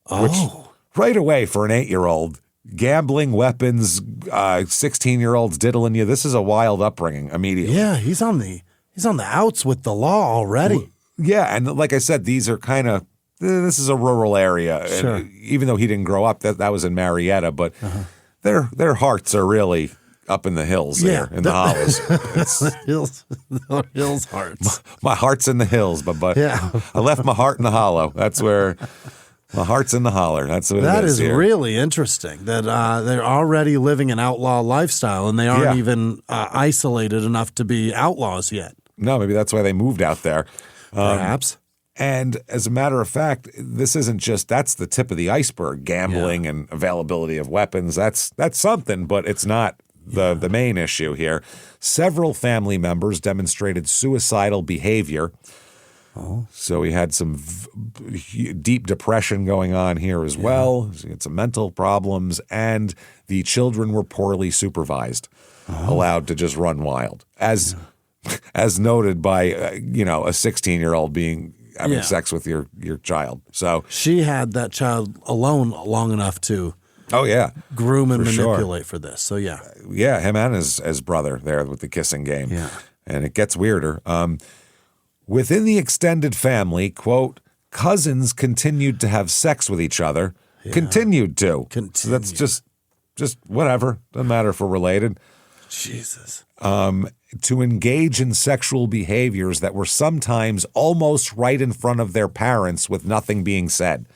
Oh. Which, right away, for an 8-year-old, gambling, weapons, 16-year-olds diddling you. This is a wild upbringing immediately. Yeah, he's on the outs with the law already. Yeah, and like I said, these are kind of, this is a rural area. Sure. And even though he didn't grow up, that was in Marietta, but their hearts are really up in the hills there, in the hollows. The hills hearts. My heart's in the hills, but yeah. I left my heart in the hollow. That's where my heart's in the holler. That's what that it is is here. really interesting that they're already living an outlaw lifestyle and they aren't even isolated enough to be outlaws yet. No, maybe that's why they moved out there. Perhaps. And as a matter of fact, this isn't just, that's the tip of the iceberg, gambling and availability of weapons. That's something, but it's not the main issue here. Several family members demonstrated suicidal behavior. Oh. So he had some deep depression going on here as well. He had some mental problems, and the children were poorly supervised, allowed to just run wild, as noted by a 16-year-old having sex with your child. So she had that child alone long enough to groom and manipulate for this. So yeah, him and his brother there with the kissing game. Yeah, and it gets weirder. Within the extended family, quote, cousins continued to have sex with each other. Yeah. Continued to. So that's just whatever. Doesn't matter if we're related. Jesus. To engage in sexual behaviors that were sometimes almost right in front of their parents with nothing being said.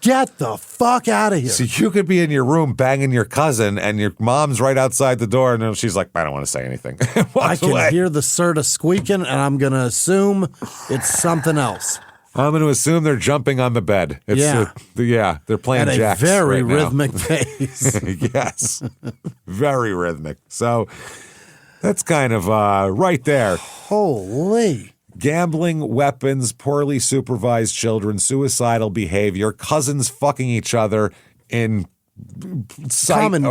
Get the fuck out of here. So you could be in your room banging your cousin and your mom's right outside the door and then she's like, I don't want to say anything. I can hear the Serta squeaking and I'm going to assume it's something else. I'm going to assume they're jumping on the bed. They're playing at jacks a very right rhythmic pace. Yes, very rhythmic. So that's kind of right there. Holy. Gambling, weapons, poorly supervised children, suicidal behavior, cousins fucking each other in common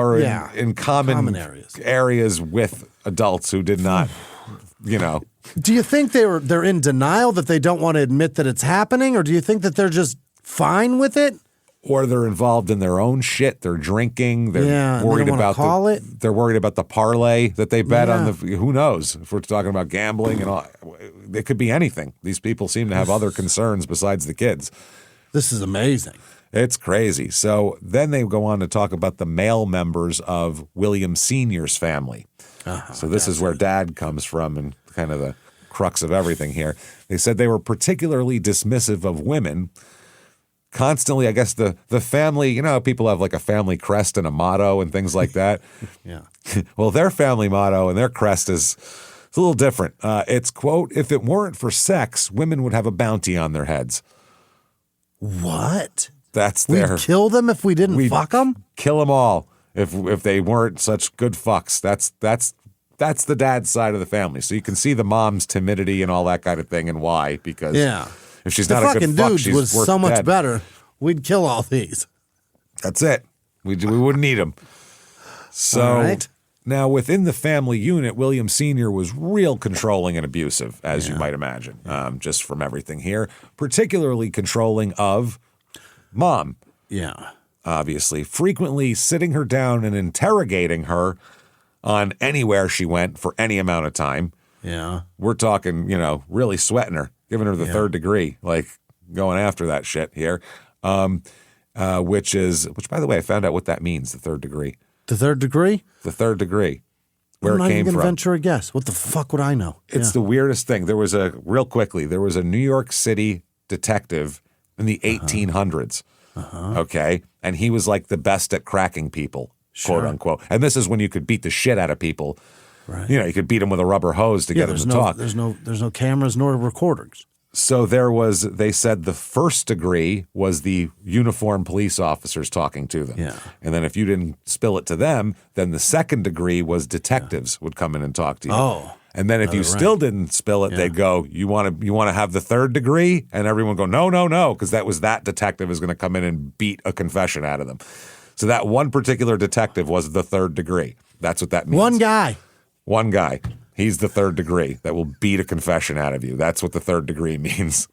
areas with adults who did not, Do you think they're in denial that they don't want to admit that it's happening, or do you think that they're just fine with it? Or they're involved in their own shit. They're drinking. They're worried about They're worried about the parlay that they bet on the. Who knows? If we're talking about gambling and all, it could be anything. These people seem to have other concerns besides the kids. This is amazing. It's crazy. So then they go on to talk about the male members of William Sr.'s family. So this is where Dad comes from and kind of the crux of everything here. They said they were particularly dismissive of women. Constantly, I guess the family, people have like a family crest and a motto and things like that. Yeah. Well, their family motto and their crest is a little different. It's, quote, if it weren't for sex, women would have a bounty on their heads. What? We'd kill them if we didn't fuck them? Kill them all if they weren't such good fucks. That's the dad's side of the family. So you can see the mom's timidity and all that kind of thing and why, because if she's not a good fuck, she's worth was so much dead. better. We'd kill all these. That's it. We wouldn't need them. So now within the family unit, William Sr. was real controlling and abusive, as you might imagine, just from everything here, particularly controlling of Mom. Yeah. Obviously, frequently sitting her down and interrogating her on anywhere she went for any amount of time. Yeah. We're talking, really sweating her, giving her the third degree, like going after that shit here. Which by the way, I found out what that means, the third degree. The third degree? The third degree. Where I'm not it came even from. Gonna venture a guess. What the fuck would I know? It's the weirdest thing. There was a New York City detective in the 1800s. Okay. And he was like the best at cracking people, quote unquote. And this is when you could beat the shit out of people. Right. You could beat them with a rubber hose to get them to talk. There's no cameras nor recorders. So they said the first degree was the uniformed police officers talking to them. Yeah. And then if you didn't spill it to them, then the second degree was detectives would come in and talk to you. Oh. And then if you still didn't spill it, they'd go, you want to have the third degree? And everyone would go, no, because that detective is going to come in and beat a confession out of them. So that one particular detective was the third degree. That's what that means. One guy. He's the third degree that will beat a confession out of you. That's what the third degree means.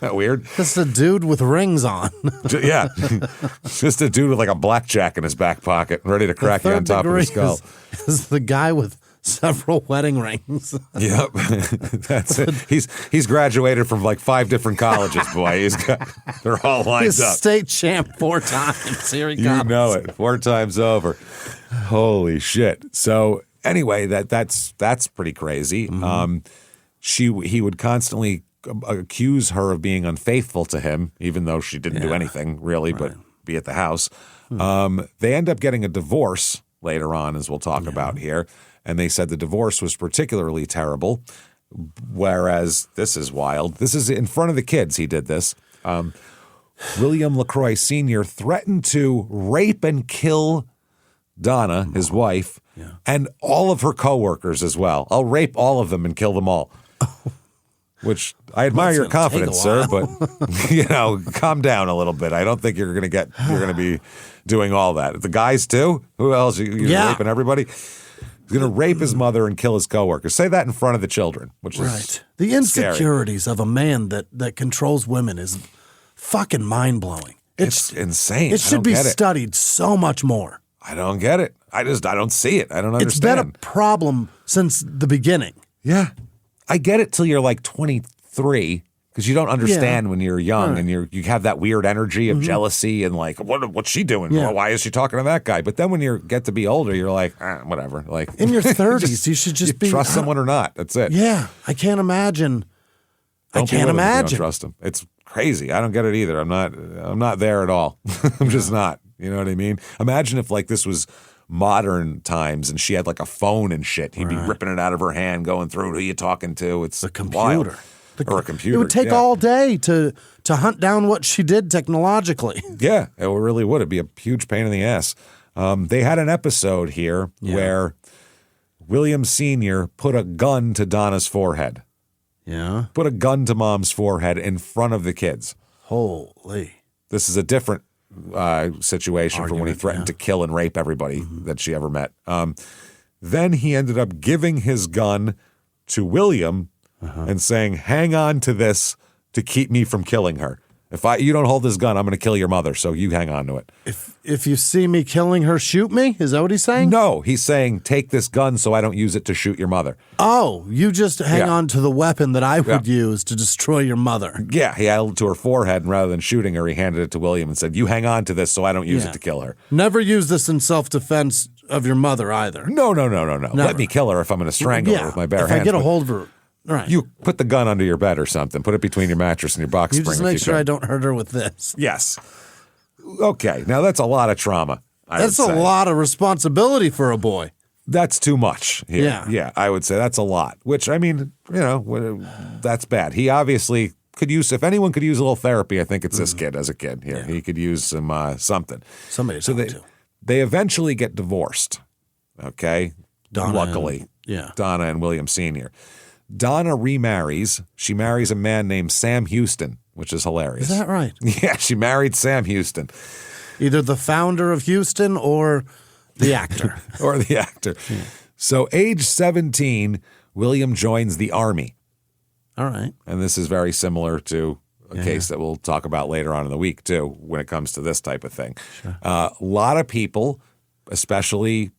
that weird? Just a dude with rings on. Yeah. Just a dude with like a blackjack in his back pocket, ready to crack you on top of his skull. Is the guy with several wedding rings. Yep. That's it. He's graduated from like 5 different colleges, boy. They're all lined He's up. state champ 4 times. Here he comes. You know it. 4 times over. Holy shit. So anyway, that's pretty crazy. He would constantly accuse her of being unfaithful to him, even though she didn't do anything really, but be at the house. They end up getting a divorce later on, as we'll talk about here. And they said the divorce was particularly terrible, whereas this is wild. This is in front of the kids he did this. William LaCroix Sr. threatened to rape and kill Donna, his wife, and all of her coworkers as well. I'll rape all of them and kill them all. Which I admire your confidence, sir, but calm down a little bit. I don't think you're going to be doing all that. The guys too? Who else? You're raping everybody? He's going to rape his mother and kill his coworkers. Say that in front of the children, which is the insecurities scary. of a man that controls women is fucking mind-blowing. It's insane. It should be studied so much more. I don't get it. I don't see it. I don't understand. It's been a problem since the beginning. Yeah. I get it till you're like 23 because you don't understand when you're young and you have that weird energy of jealousy and like, what's she doing? Yeah. Well, why is she talking to that guy? But then when you get to be older, you're like, whatever. Like in your 30s, you should just trust someone or not. That's it. Yeah. I can't imagine. Don't trust him. It's crazy. I don't get it either. I'm not there at all. I'm just not. You know what I mean? Imagine if like this was modern times and she had like a phone and shit. He'd be ripping it out of her hand, going through. Who are you talking to? It's the computer. Wild. Or a computer. It would take all day to hunt down what she did technologically. Yeah, it really would. It'd be a huge pain in the ass. They had an episode here where William Sr. put a gun to Donna's forehead. Yeah. Put a gun to Mom's forehead in front of the kids. Holy. This is a different situation from when he threatened to kill and rape everybody that she ever met. Then he ended up giving his gun to William and saying, hang on to this to keep me from killing her. If you don't hold this gun, I'm going to kill your mother, so you hang on to it. If you see me killing her, shoot me? Is that what he's saying? No, he's saying, take this gun so I don't use it to shoot your mother. Oh, you just hang on to the weapon that I would use to destroy your mother. Yeah, he held it to her forehead, and rather than shooting her, he handed it to William and said, you hang on to this so I don't use it to kill her. Never use this in self-defense of your mother either. No. Let me kill her if I'm going to strangle her with my bare hands. If I get a hold of her. Right. You put the gun under your bed or something. Put it between your mattress and your box spring. You just make sure I don't hurt her with this. Yes. Okay. Now that's a lot of trauma. That's a lot of responsibility for a boy. That's too much. Here. Yeah. I would say that's a lot. Which I mean, that's bad. He obviously could use. If anyone could use a little therapy, I think it's this kid. As a kid, here he could use some something. Somebody to talk to. They eventually get divorced. Okay. Luckily, Donna and William Sr. Donna remarries. She marries a man named Sam Houston, which is hilarious. Is that right? Yeah, she married Sam Houston. Either the founder of Houston or the actor. Or the actor. Yeah. So age 17, William joins the Army. All right. And this is very similar to a case that we'll talk about later on in the week, too, when it comes to this type of thing. Sure. A lot of people, especially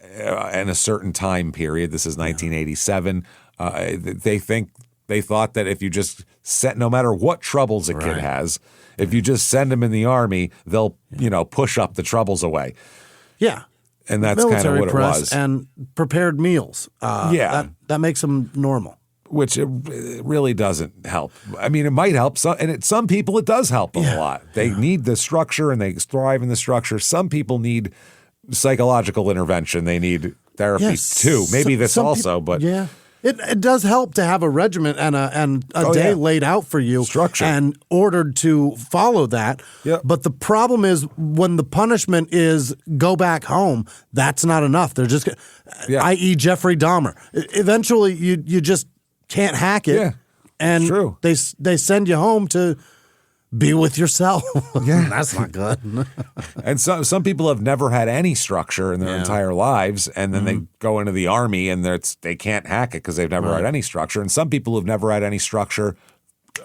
in a certain time period, this is 1987, they thought that if you just no matter what troubles a kid has, if you just send them in the Army, they'll push up the troubles away. Yeah, and that's kind of what it was. And prepared meals. That makes them normal. Which it really doesn't help. I mean, it might help some people. It does help them a lot. They need the structure and they thrive in the structure. Some people need psychological intervention. They need therapy too. Maybe this also, but It does help to have a regiment and a day laid out for you, structure, and ordered to follow that. Yep. But the problem is when the punishment is go back home, that's not enough. They're just, i.e. Jeffrey Dahmer. Eventually, you just can't hack it. Yeah, and true. They send you home to be with yourself. Yeah, that's not good. And some people have never had any structure in their entire lives, and then they go into the Army and they can't hack it because they've never had any structure. And some people have never had any structure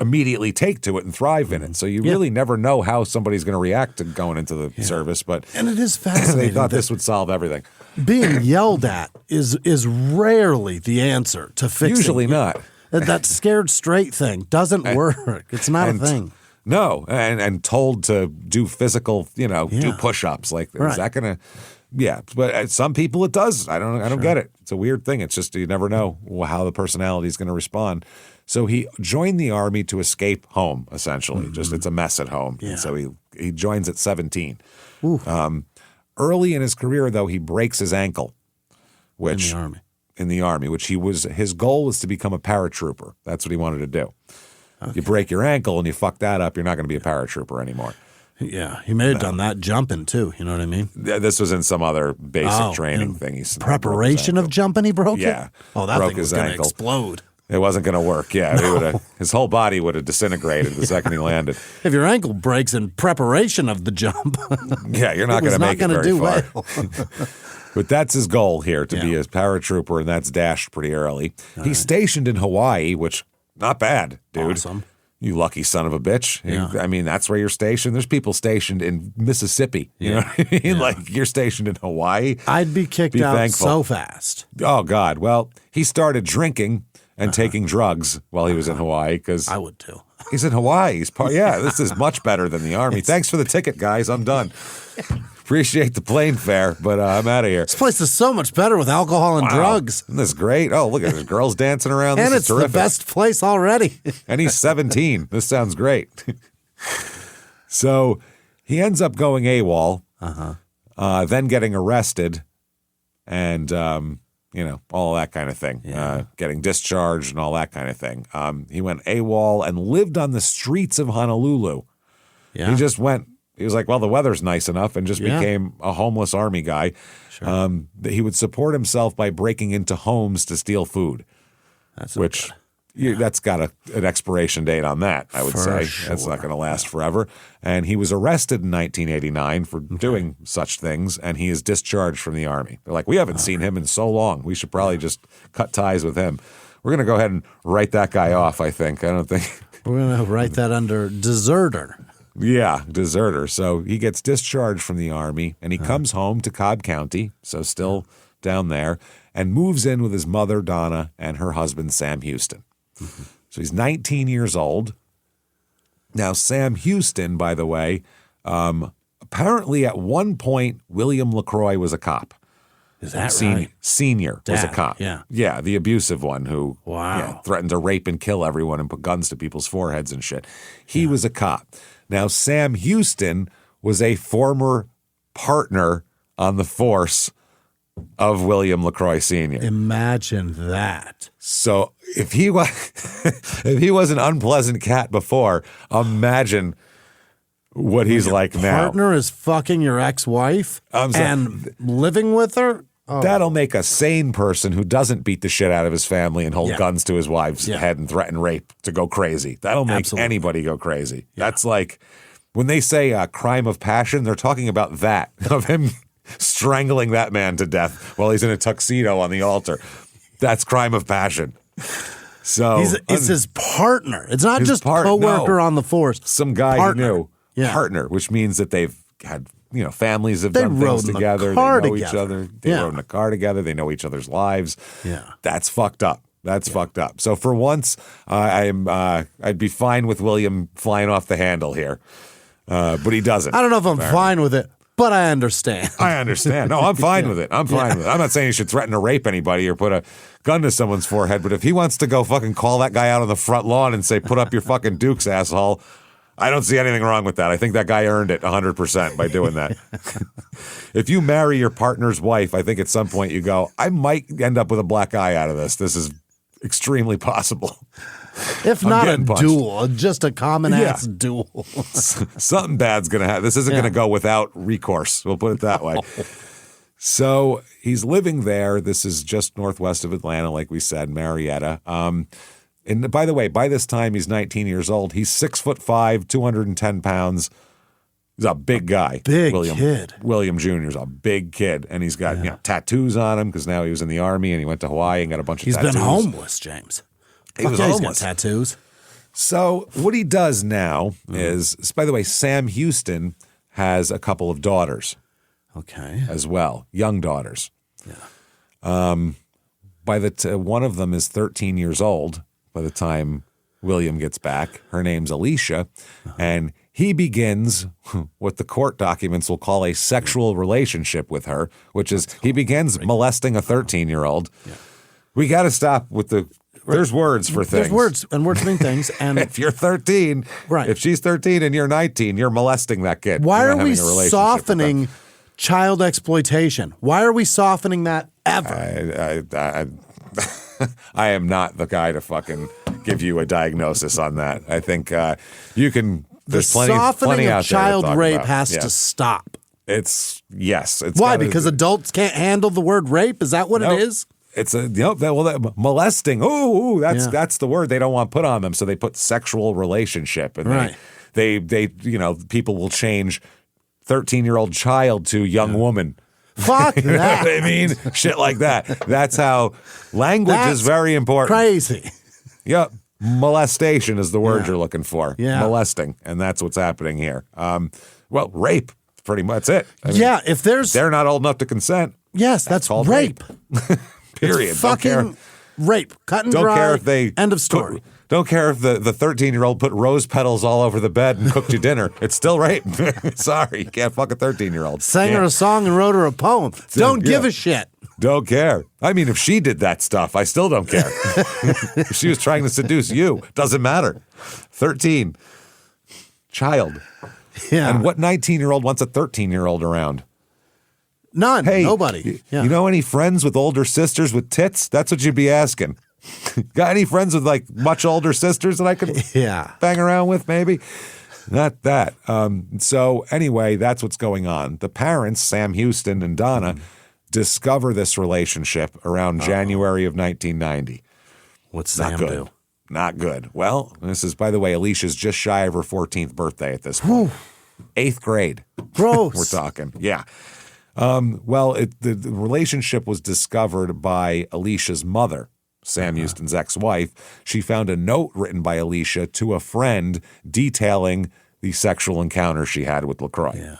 immediately take to it and thrive in it. So you really never know how somebody's going to react to going into the service. And it is fascinating. They thought this would solve everything. Being yelled at is rarely the answer to fixing. Usually not. That scared straight thing doesn't work. It's not a thing. No, and told to do physical, do push-ups. Like, is that going to... Yeah, but some people it does. I don't get it. It's a weird thing. It's just you never know how the personality is going to respond. So he joined the army to escape home, essentially. Just it's a mess at home. Yeah. And so he joins at 17. Early in his career, though, he breaks his ankle, which in the army, which his goal was to become a paratrooper. That's what he wanted to do. Okay. You break your ankle and you fuck that up, you're not going to be a paratrooper anymore. Yeah, he may have done that jumping too. You know what I mean? This was in some other basic training thing. He preparation of jumping, he broke it? Yeah. Oh, that thing was going to explode. It wasn't going to work. Yeah, his whole body would have disintegrated the second he landed. If your ankle breaks in preparation of the jump, yeah, you're not going to make it very far. Well. But that's his goal here, to be a paratrooper, and that's dashed pretty early. He's stationed in Hawaii, which, not bad, dude. Awesome. You lucky son of a bitch. Yeah. I mean, that's where you're stationed. There's people stationed in Mississippi. You know what I mean? Yeah. Like, you're stationed in Hawaii. I'd be kicked out so fast. Oh, God. Well, he started drinking and taking drugs while he was in Hawaii because I would too. He's in Hawaii. This is much better than the Army. Thanks for the ticket, guys. I'm done. Appreciate the plane fare, but I'm out of here. This place is so much better with alcohol and drugs. Isn't this great? Oh, look at there's girls dancing around. And this it's is terrific. The best place already. And he's 17. This sounds great. So he ends up going AWOL, then getting arrested, and all that kind of thing. Getting discharged and all that kind of thing. He went AWOL and lived on the streets of Honolulu. Yeah. He just went. He was like, well, the weather's nice enough, and just became a homeless army guy. Sure. He would support himself by breaking into homes to steal food, that's got an expiration date on that, I would say. Sure. That's not going to last forever. And he was arrested in 1989 for doing such things, and he is discharged from the Army. They're like, we haven't seen him in so long. We should probably just cut ties with him. We're going to go ahead and write that guy off, I think. I don't think. We're going to write that under deserter. Yeah, deserter. So he gets discharged from the Army, and he comes home to Cobb County, so still down there, and moves in with his mother, Donna, and her husband, Sam Houston. Mm-hmm. So he's 19 years old. Now, Sam Houston, by the way, apparently at one point, William LaCroix was a cop. Is that right? Senior was a cop. Yeah. Yeah, the abusive one who threatened to rape and kill everyone and put guns to people's foreheads and shit. He was a cop. Now, Sam Houston was a former partner on the force of William LaCroix Sr. Imagine that. So if he was an unpleasant cat before, imagine what he's like now. Partner is fucking your ex-wife and living with her? Oh. That'll make a sane person who doesn't beat the shit out of his family and hold guns to his wife's head and threaten rape to go crazy. That'll make anybody go crazy. Yeah. That's like when they say a crime of passion, they're talking about that, of him strangling that man to death while he's in a tuxedo on the altar. That's crime of passion. So it's his partner. It's not just co-worker on the force. Some guy he knew. Yeah. Partner, which means that they've had families have done things together. They know each other. They rode in a car together. They know each other's lives. Yeah, that's fucked up. That's fucked up. So for once, I'd be fine with William flying off the handle here, but he doesn't. I don't know if I'm fine with it, but I understand. I understand. No, I'm fine with it. I'm fine with it. I'm not saying you should threaten to rape anybody or put a gun to someone's forehead, but if he wants to go fucking call that guy out on the front lawn and say, "Put up your fucking dukes, asshole," I don't see anything wrong with that. I think that guy earned it 100% by doing that. If you marry your partner's wife, I think at some point you go, I might end up with a black eye out of this. This is extremely possible. If not a duel, just a common-ass duel. Something bad's going to happen. This isn't going to go without recourse. We'll put it that way. So he's living there. This is just northwest of Atlanta, like we said, Marietta. And by the way, by this time, he's 19 years old. He's 6'5", 210 pounds. He's a big guy. Kid. William Jr. is a big kid. And he's got tattoos on him because now he was in the Army and he went to Hawaii and got a bunch of tattoos. He's been homeless, James. He was homeless. He's got tattoos. So what he does now is, by the way, Sam Houston has a couple of daughters. Okay. As well, young daughters. Yeah. One of them is 13 years old by the time William gets back. Her name's Alicia, and he begins what the court documents will call a sexual relationship with her, which is he begins molesting a 13-year-old. Yeah. We got to stop with the. There's words for things. There's words, and words mean things. And if you're 13, if she's 13 and you're 19, you're molesting that kid. Why are we softening child exploitation? Why are we softening that ever? I am not the guy to fucking give you a diagnosis on that. I think you can. There's plenty out there to talk about. Child rape has to stop. It's why? Because adults can't handle the word rape. Is that what it is? It's molesting. That's the word they don't want put on them. So they put sexual relationship, and they people will change 13-year-old child to young woman. Fuck that. You know what I mean? Shit like that. That's how language is very important. Crazy. Yep. Molestation is the word you're looking for. Yeah. Molesting. And that's what's happening here. Rape. Pretty much that's it. If they're not old enough to consent. Yes, that's called rape. Period. It's fucking rape. Cut and dry. Don't care if they end of story. Don't care if the 13-year-old put rose petals all over the bed and cooked you dinner. It's still rape. Sorry, you can't fuck a 13-year-old. Sang her a song and wrote her a poem. Don't give a shit. Don't care. I mean, if she did that stuff, I still don't care. If she was trying to seduce you, doesn't matter. 13. Child. Yeah. And what 19-year-old wants a 13-year-old around? None. Hey, nobody. You know any friends with older sisters with tits? That's what you'd be asking. Got any friends with like much older sisters that I could bang around with? Maybe not that. So anyway, that's what's going on. The parents, Sam Houston and Donna, discover this relationship around January of 1990. What's Sam do? Not good. Well, this is, by the way, Alicia's just shy of her 14th birthday at this point. 8th grade. Gross. We're talking. Yeah. The relationship was discovered by Alicia's mother, Sam Houston's ex-wife. She found a note written by Alicia to a friend detailing the sexual encounter she had with LaCroix. Yeah.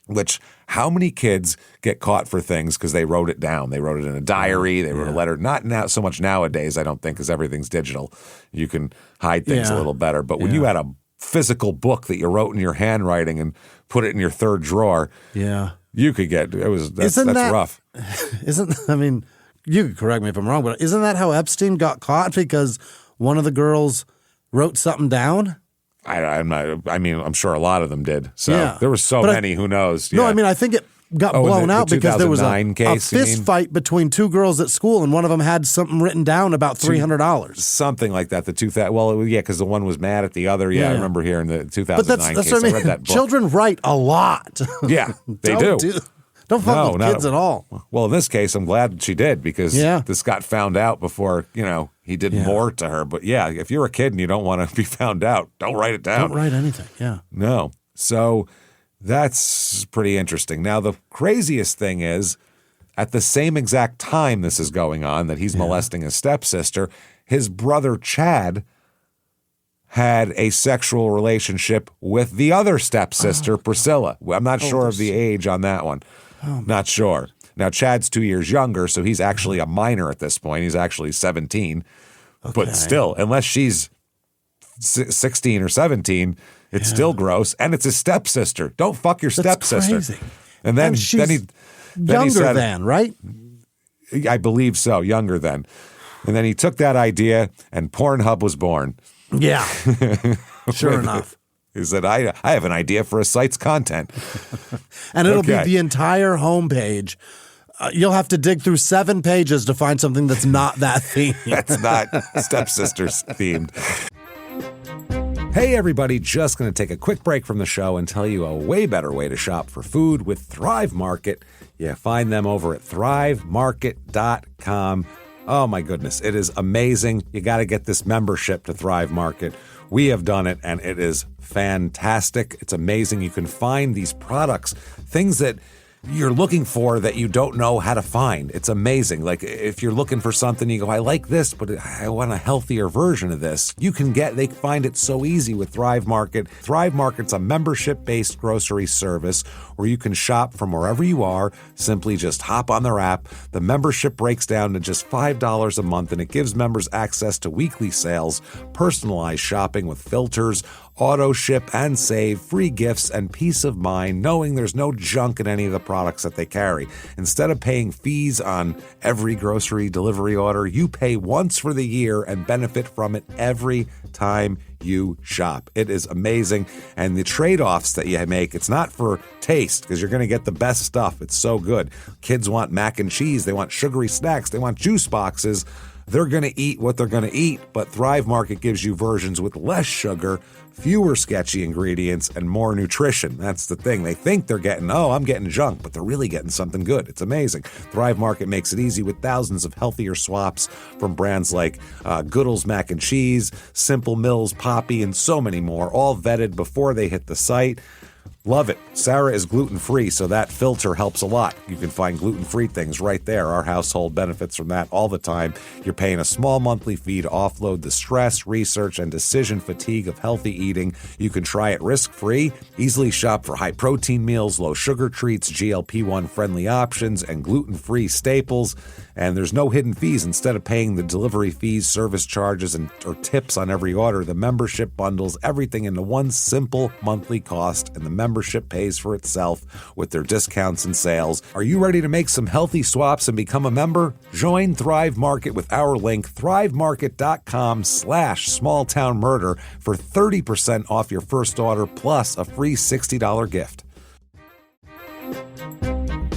Which, how many kids get caught for things because they wrote it down? They wrote it in a diary. They wrote a letter. Not now so much nowadays, I don't think, because everything's digital. You can hide things a little better. But when you had a physical book that you wrote in your handwriting and put it in your third drawer, you could get that's rough. You could correct me if I'm wrong, but isn't that how Epstein got caught? Because one of the girls wrote something down? I'm sure a lot of them did. So there were so many, who knows? No, I think it got blown out because there was a fist fight between two girls at school, and one of them had something written down about $300. Something like that. Because the one was mad at the other. I remember hearing the 2009 that's case. What I mean. read that book. Children write a lot. Yeah, they do. Don't fuck with kids at all. Well, in this case, I'm glad she did because this got found out before, he did more to her. But if you're a kid and you don't want to be found out, don't write it down. Don't write anything, No. So that's pretty interesting. Now, the craziest thing is at the same exact time this is going on, that he's molesting his stepsister, his brother Chad had a sexual relationship with the other stepsister, Priscilla. I'm not sure of the age on that one. Not sure. Now, Chad's 2 years younger, so he's actually a minor at this point. He's actually 17. Okay. But still, unless she's 16 or 17, it's still gross. And it's his stepsister. Don't fuck your stepsister. That's crazy. And then, she's then he said, right? I believe so, younger than. And then he took that idea, and Pornhub was born. Yeah. Sure enough. He said, I have an idea for a site's content. And it'll be the entire homepage. You'll have to dig through 7 pages to find something that's not that theme. That's not stepsisters themed. Hey, everybody, just going to take a quick break from the show and tell you a way better way to shop for food with Thrive Market. You find them over at thrivemarket.com. Oh, my goodness. It is amazing. You got to get this membership to Thrive Market. We have done it, and it is fantastic. It's amazing. You can find these products, things that you're looking for that you don't know how to find. It's amazing. Like if you're looking for something, you go, I like this, but I want a healthier version of this. They find it so easy with Thrive Market. Thrive Market's a membership-based grocery service where you can shop from wherever you are. Simply just hop on their app. The membership breaks down to just $5 a month, and it gives members access to weekly sales, personalized shopping with filters, auto ship and save, free gifts, and peace of mind knowing there's no junk in any of the products that they carry. Instead of paying fees on every grocery delivery order, you pay once for the year and benefit from it every time you shop. It is amazing. And the trade-offs that you make, it's not for taste because you're going to get the best stuff. It's so good. Kids want mac and cheese. They want sugary snacks. They want juice boxes. They're going to eat what they're going to eat, but Thrive Market gives you versions with less sugar, fewer sketchy ingredients, and more nutrition. That's the thing. They think they're getting, I'm getting junk, but they're really getting something good. It's amazing. Thrive Market makes it easy with thousands of healthier swaps from brands like Goodall's Mac and Cheese, Simple Mills, Poppy, and so many more, all vetted before they hit the site. Love it. Sarah is gluten-free, so that filter helps a lot. You can find gluten-free things right there. Our household benefits from that all the time. You're paying a small monthly fee to offload the stress, research, and decision fatigue of healthy eating. You can try it risk-free. Easily shop for high-protein meals, low-sugar treats, GLP-1 friendly options, and gluten-free staples. And there's no hidden fees. Instead of paying the delivery fees, service charges, or tips on every order, the membership bundles everything into one simple monthly cost, and the membership pays for itself with their discounts and sales. Are you ready to make some healthy swaps and become a member? Join Thrive Market with our link, thrivemarket.com/smalltownmurder for 30% off your first order plus a free $60 gift.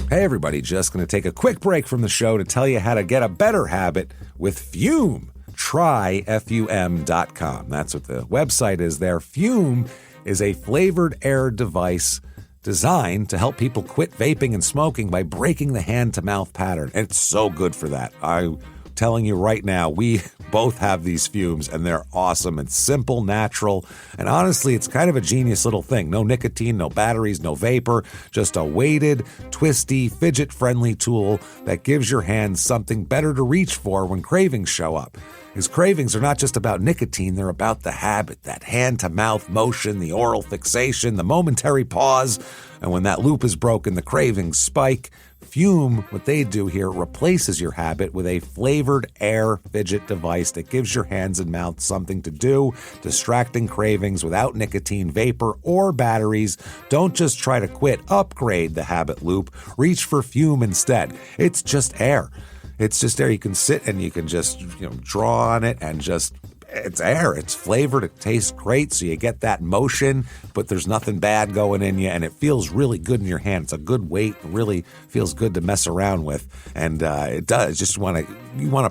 Hey everybody, just going to take a quick break from the show to tell you how to get a better habit with Fume. Try FUM.com. That's what the website is there. Fume is a flavored air device designed to help people quit vaping and smoking by breaking the hand-to-mouth pattern. And it's so good for that. I'm telling you right now, we both have these fumes, and they're awesome. It's simple, natural, and honestly, it's kind of a genius little thing. No nicotine, no batteries, no vapor, just a weighted, twisty, fidget-friendly tool that gives your hands something better to reach for when cravings show up. His cravings are not just about nicotine, they're about the habit, that hand-to-mouth motion, the oral fixation, the momentary pause, and when that loop is broken, the cravings spike. Fume, what they do here, replaces your habit with a flavored air fidget device that gives your hands and mouth something to do, distracting cravings without nicotine, vapor, or batteries. Don't just try to quit, upgrade the habit loop. Reach for Fume instead. It's just air. It's just air. You can sit and you can just draw on it and just, it's air. It's flavored. It tastes great. So you get that motion, but there's nothing bad going in you, and it feels really good in your hand. It's a good weight. It really feels good to mess around with, and it does. You want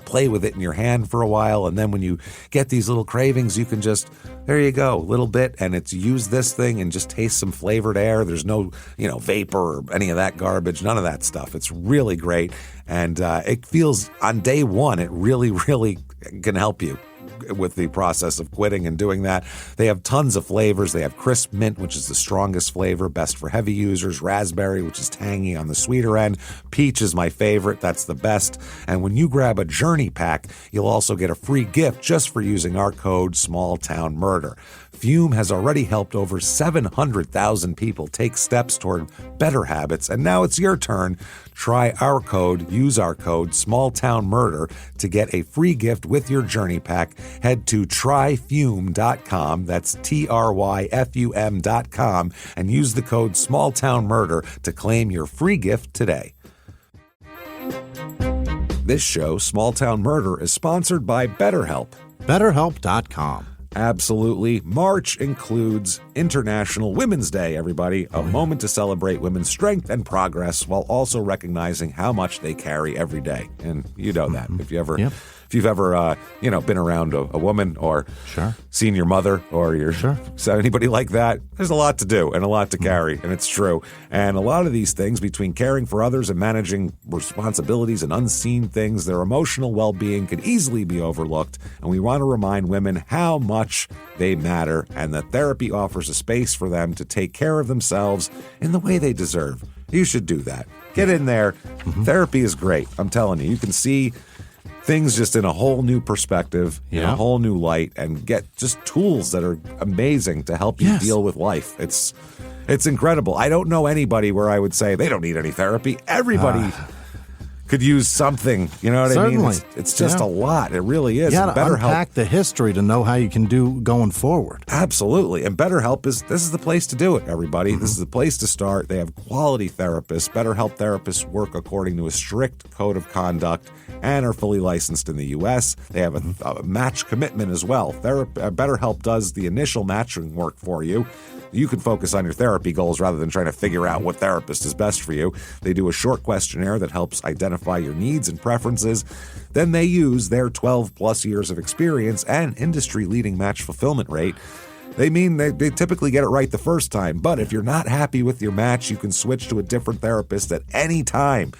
to play with it in your hand for a while, and then when you get these little cravings, you can just, there you go, a little bit, and it's use this thing and just taste some flavored air. There's no vapor or any of that garbage. None of that stuff. It's really great, and it feels on day one. It really, really can help you with the process of quitting and doing that. They have tons of flavors. They have crisp mint, which is the strongest flavor, best for heavy users, raspberry, which is tangy on the sweeter end, peach is my favorite, that's the best. And when you grab a Journey pack, you'll also get a free gift just for using our code SmallTownMurder. Fume has already helped over 700,000 people take steps toward better habits, and now it's your turn. Try our code, use our code SmallTownMurder to get a free gift with your Journey pack. Head to tryfume.com, that's TRYFUM.com, and use the code SmallTownMurder to claim your free gift today. This show, Small Town Murder, is sponsored by BetterHelp. BetterHelp.com. Absolutely. March includes International Women's Day, everybody. A moment to celebrate women's strength and progress while also recognizing how much they carry every day. And you know that. If you if you've ever, been around a woman or seen your mother or anybody like that, there's a lot to do and a lot to carry, and it's true. And a lot of these things, between caring for others and managing responsibilities and unseen things, their emotional well-being could easily be overlooked. And we want to remind women how much they matter and that therapy offers a space for them to take care of themselves in the way they deserve. You should do that. Get in there. Therapy is great. I'm telling you. You can see things just in a whole new perspective, in a whole new light, and get just tools that are amazing to help you deal with life. It's incredible. I don't know anybody where I would say they don't need any therapy. Everybody could use something. You know what I mean? It's just a lot. It really is. You got to unpack the history to know how you can do going forward. Absolutely. And BetterHelp this is the place to do it, everybody. This is the place to start. They have quality therapists. BetterHelp therapists work according to a strict code of conduct and are fully licensed in the U.S. They have a match commitment as well. BetterHelp does the initial matching work for you. You can focus on your therapy goals rather than trying to figure out what therapist is best for you. They do a short questionnaire that helps identify your needs and preferences. Then they use their 12-plus years of experience and industry-leading match fulfillment rate. They typically get it right the first time, but if you're not happy with your match, you can switch to a different therapist at any time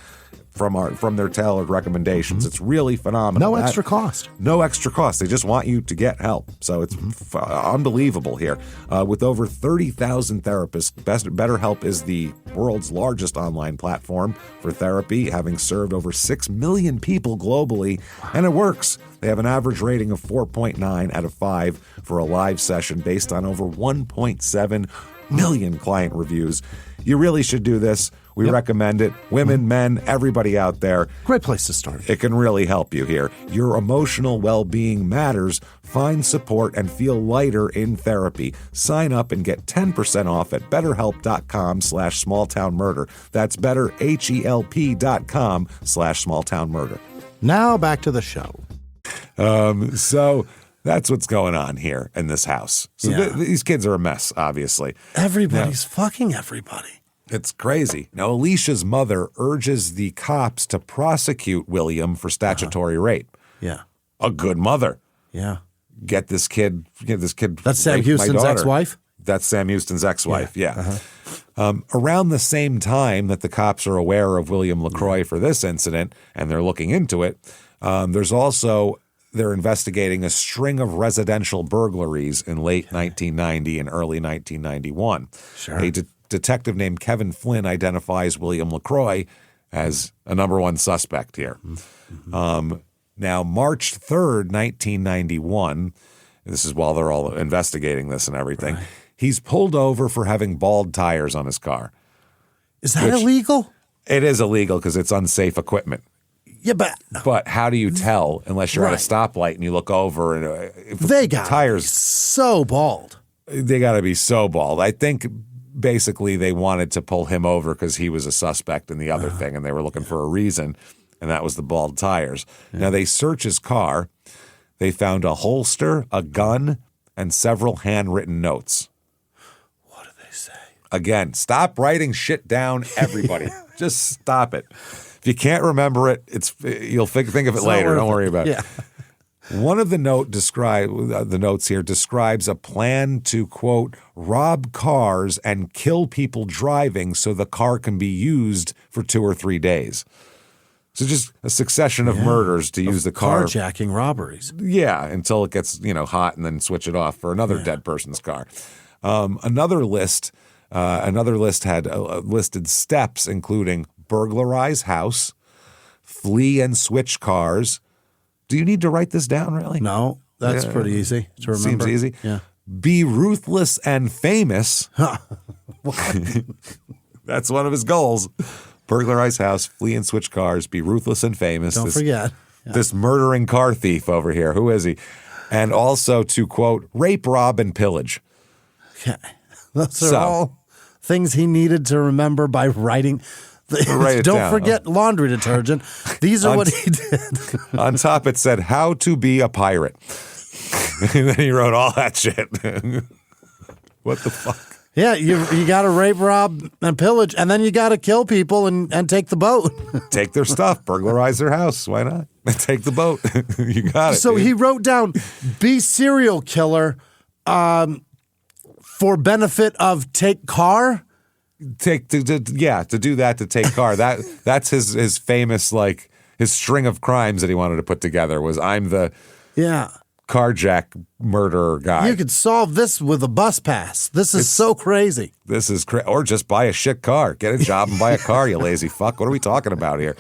from their tailored recommendations. It's really phenomenal. No extra cost. No extra cost. They just want you to get help. So it's unbelievable here. With over 30,000 therapists, BetterHelp is the world's largest online platform for therapy, having served over 6 million people globally, and it works. They have an average rating of 4.9 out of 5 for a live session based on over 1.7 million client reviews. You really should do this. We recommend it. Women, men, everybody out there. Great place to start. It can really help you here. Your emotional well-being matters. Find support and feel lighter in therapy. Sign up and get 10% off at betterhelp.com/smalltownmurder. That's betterhelp.com/smalltownmurder. Now back to the show. So that's what's going on here in this house. So these kids are a mess, obviously. Everybody's fucking everybody. It's crazy. Now, Alicia's mother urges the cops to prosecute William for statutory rape. Yeah. A good mother. Yeah. Get this kid. That's Sam Houston's ex-wife? That's Sam Houston's ex-wife, around the same time that the cops are aware of William LaCroix for this incident, and they're looking into it, they're investigating a string of residential burglaries in late 1990 and early 1991. Sure. A detective named Kevin Flynn identifies William LaCroix as a number one suspect here. Now, March 3rd, 1991, this is while they're all investigating this and everything, he's pulled over for having bald tires on his car. Is that illegal? It is illegal because it's unsafe equipment. Yeah, but how do you tell unless you're at a stoplight and you look over and if they got tires so bald? They got to be so bald. I think basically they wanted to pull him over because he was a suspect in the other thing, and they were looking for a reason, and that was the bald tires. Now they search his car. They found a holster, a gun, and several handwritten notes. What do they say? Again, stop writing shit down, everybody. Just stop it. If you can't remember it, you'll think of it later. Don't worry about it. One of the notes here describes a plan to, quote, rob cars and kill people driving so the car can be used for 2 or 3 days. So just a succession of murders to use the car. Carjacking robberies. Yeah, until it gets, hot and then switch it off for another dead person's car. Another list had listed steps including burglarize house, flee and switch cars. Do you need to write this down, really? No, that's pretty easy to remember. Seems easy. Yeah. Be ruthless and famous. That's one of his goals. Burglarize house, flee and switch cars, be ruthless and famous. Don't forget. This murdering car thief over here. Who is he? And also to, quote, rape, rob, and pillage. Okay. Those are all things he needed to remember by writing. Don't forget laundry detergent. These are what he did. On top it said, how to be a pirate. And then he wrote all that shit. What the fuck? Yeah, you got to rape, rob, and pillage, and then you got to kill people and take the boat. Take their stuff, burglarize their house. Why not? Take the boat. You got it. So dude. he wrote down, be serial killer for benefit of take car. To do that, to take car. That's his famous, like, his string of crimes that he wanted to put together was, I'm the carjack murderer guy. You could solve this with a bus pass. This is so crazy. This is or just buy a shit car. Get a job and buy a car, you lazy fuck. What are we talking about here?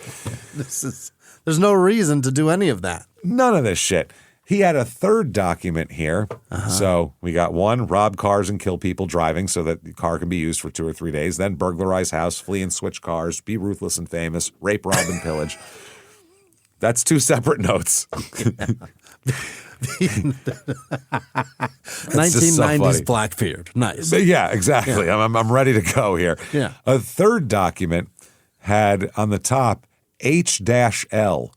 There's no reason to do any of that. None of this shit. He had a third document here. So we got one, rob cars and kill people driving so that the car can be used for 2 or 3 days. Then burglarize house, flee and switch cars, be ruthless and famous, rape, rob, and pillage. That's 2 separate notes. 1990s so Blackbeard. Nice. But yeah, exactly. Yeah. I'm ready to go here. Yeah. A third document had on the top H-L,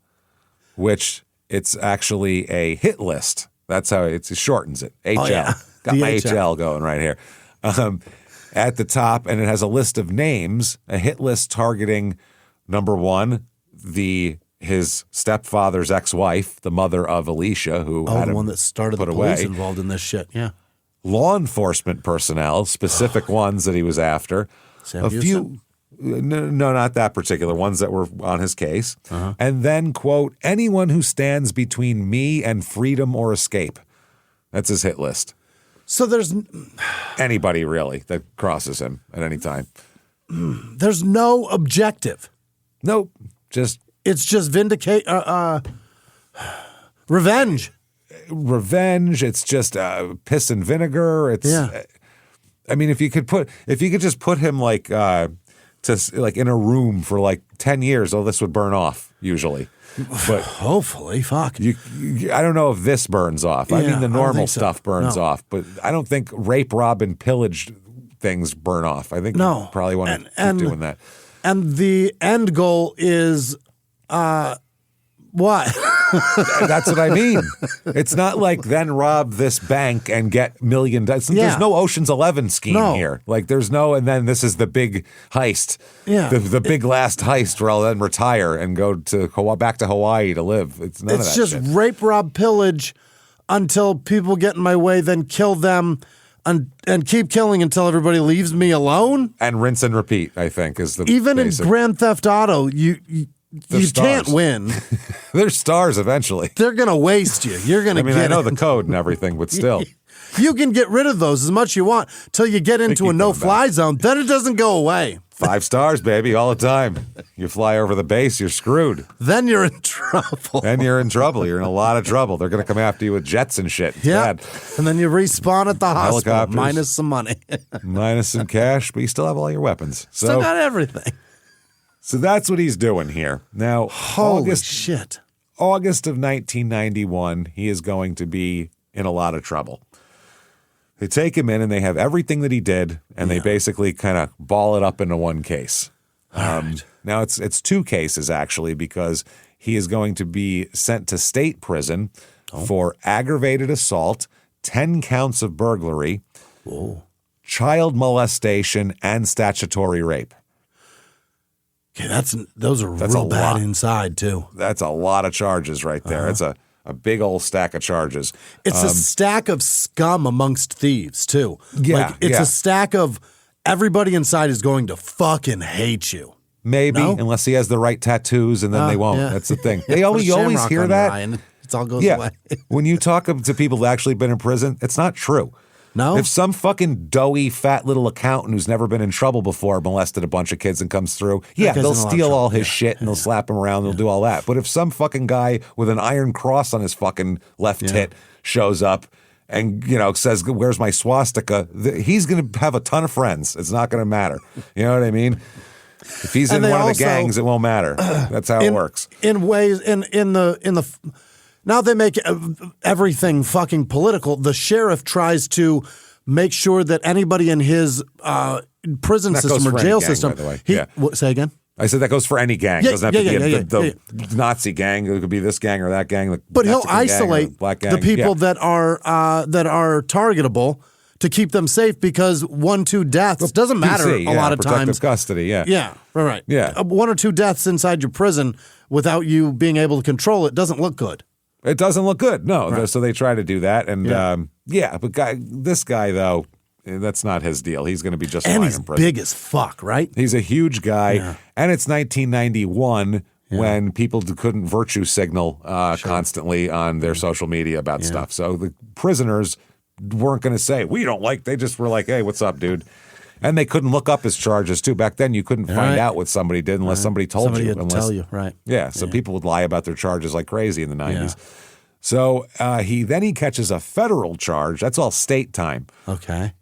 which it's actually a hit list. That's how it shortens it. HL. Oh, yeah. Got my HL going right here. At the top, and it has a list of names, a hit list targeting, number 1, his stepfather's ex-wife, the mother of Alicia, who had the him one that started put the police away. involved in this shit. Yeah. Law enforcement personnel, specific ones that he was after. Sam a Houston? few, no, not that particular, ones that were on his case. And then, quote, anyone who stands between me and freedom or escape. That's his hit list. So there's Anybody, really, that crosses him at any time. there's no objective. Nope. It's just revenge. Revenge. It's just piss and vinegar. It's. I mean, if you could just put him like in a room for like 10 years, this would burn off usually. But hopefully, fuck. I don't know if this burns off. I mean, the normal stuff burns off, but I don't think rape, rob, and pillage things burn off. I think you probably want to keep doing that. And the end goal is what? That's what I mean. It's not like then rob this bank and get $1 million. There's no Ocean's 11 scheme here. Like there's no, and then this is the big heist. Yeah. The big last heist where I'll then retire and go to back to Hawaii to live. It's none of that just shit. Rape, rob, pillage until people get in my way, then kill them and keep killing until everybody leaves me alone. And rinse and repeat, I think, is the Even basic. in Grand Theft Auto, you can't win. They're stars eventually. They're going to waste you. You're going to get I know the code and everything, but still. You can get rid of those as much as you want till you get into a no-fly zone. Then it doesn't go away. 5 stars, baby, all the time. You fly over the base, you're screwed. Then you're in trouble. You're in a lot of trouble. They're going to come after you with jets and shit. It's bad. And then you respawn at the hospital, Helicopters. minus some money. Minus some cash, but you still have all your weapons. Still got everything. So that's what he's doing here. Now, Holy shit. August of 1991, he is going to be in a lot of trouble. They take him in and they have everything that he did, and they basically kind of ball it up into one case. Right. Now, it's 2 cases, actually, because he is going to be sent to state prison for aggravated assault, 10 counts of burglary, child molestation, and statutory rape. Okay, those are real bad inside, too. That's a lot of charges right there. It's a big old stack of charges. It's a stack of scum amongst thieves, too. Yeah, it's a stack of everybody inside is going to fucking hate you. Maybe, unless he has the right tattoos, and then they won't. Yeah. That's the thing. You always hear that. It all goes away. When you talk to people who've actually been in prison, it's not true. No? If some fucking doughy, fat little accountant who's never been in trouble before molested a bunch of kids and comes through, they'll steal all his shit and they'll slap him around, they'll do all that. But if some fucking guy with an iron cross on his fucking left tit shows up and, says, where's my swastika, he's going to have a ton of friends. It's not going to matter. You know what I mean? If he's in one of the gangs, it won't matter. That's how it works. In ways, now they make everything fucking political. The sheriff tries to make sure that anybody in his prison system or jail system. By the way. Say again? I said that goes for any gang. It doesn't have to be the Nazi gang. It could be this gang or that gang. But he'll isolate the people that are targetable to keep them safe because 1-2 deaths doesn't matter a lot of protective times. Custody, yeah. Yeah, right. Yeah. 1 or 2 deaths inside your prison without you being able to control it doesn't look good. It doesn't look good, no. Right. So they try to do that. And, but this guy, though, that's not his deal. He's going to be just fine in prison. And he's big as fuck, right? He's a huge guy. And it's 1991 when people couldn't virtue signal constantly on their social media about stuff. So the prisoners weren't going to say, we don't like, they just were like, hey, what's up, dude? And they couldn't look up his charges, too. Back then, you couldn't find out what somebody did unless somebody told you. Somebody had to tell you, right. Yeah, so people would lie about their charges like crazy in the 90s. Yeah. So he catches a federal charge. That's all state time. Okay.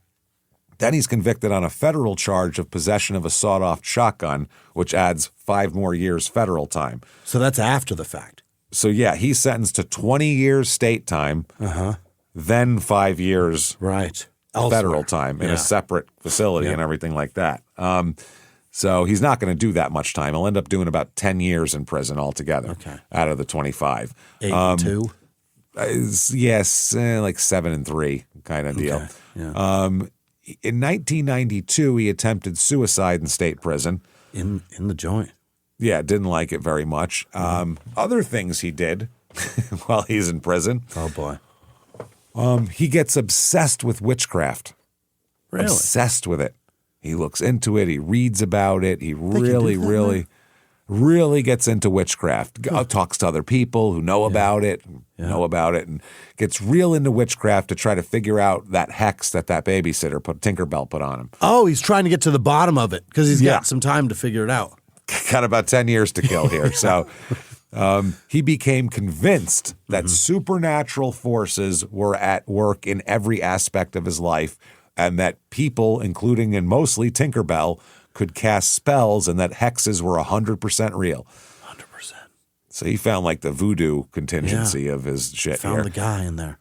Then he's convicted on a federal charge of possession of a sawed-off shotgun, which adds 5 more years federal time. So that's after the fact. So, yeah, he's sentenced to 20 years state time, then 5 years federal time in a separate facility and everything like that. So he's not going to do that much time. He'll end up doing about 10 years in prison altogether out of the 25. 8 and 2? Yes, like 7 and 3 kind of deal. Okay. Yeah. In 1992, he attempted suicide in state prison. In the joint. Yeah, didn't like it very much. Other things he did while he's in prison. Oh, boy. He gets obsessed with witchcraft. Really? Obsessed with it. He looks into it. He reads about it. He really gets into witchcraft. Talks to other people who know about it, and gets real into witchcraft to try to figure out that hex that babysitter Tinkerbell put on him. Oh, he's trying to get to the bottom of it because he's got some time to figure it out. Got about 10 years to kill here. So he became convinced that supernatural forces were at work in every aspect of his life and that people, including and mostly Tinkerbell, could cast spells and that hexes were 100% real. 100%. So he found like the voodoo contingency of his shit Found here. the guy in there.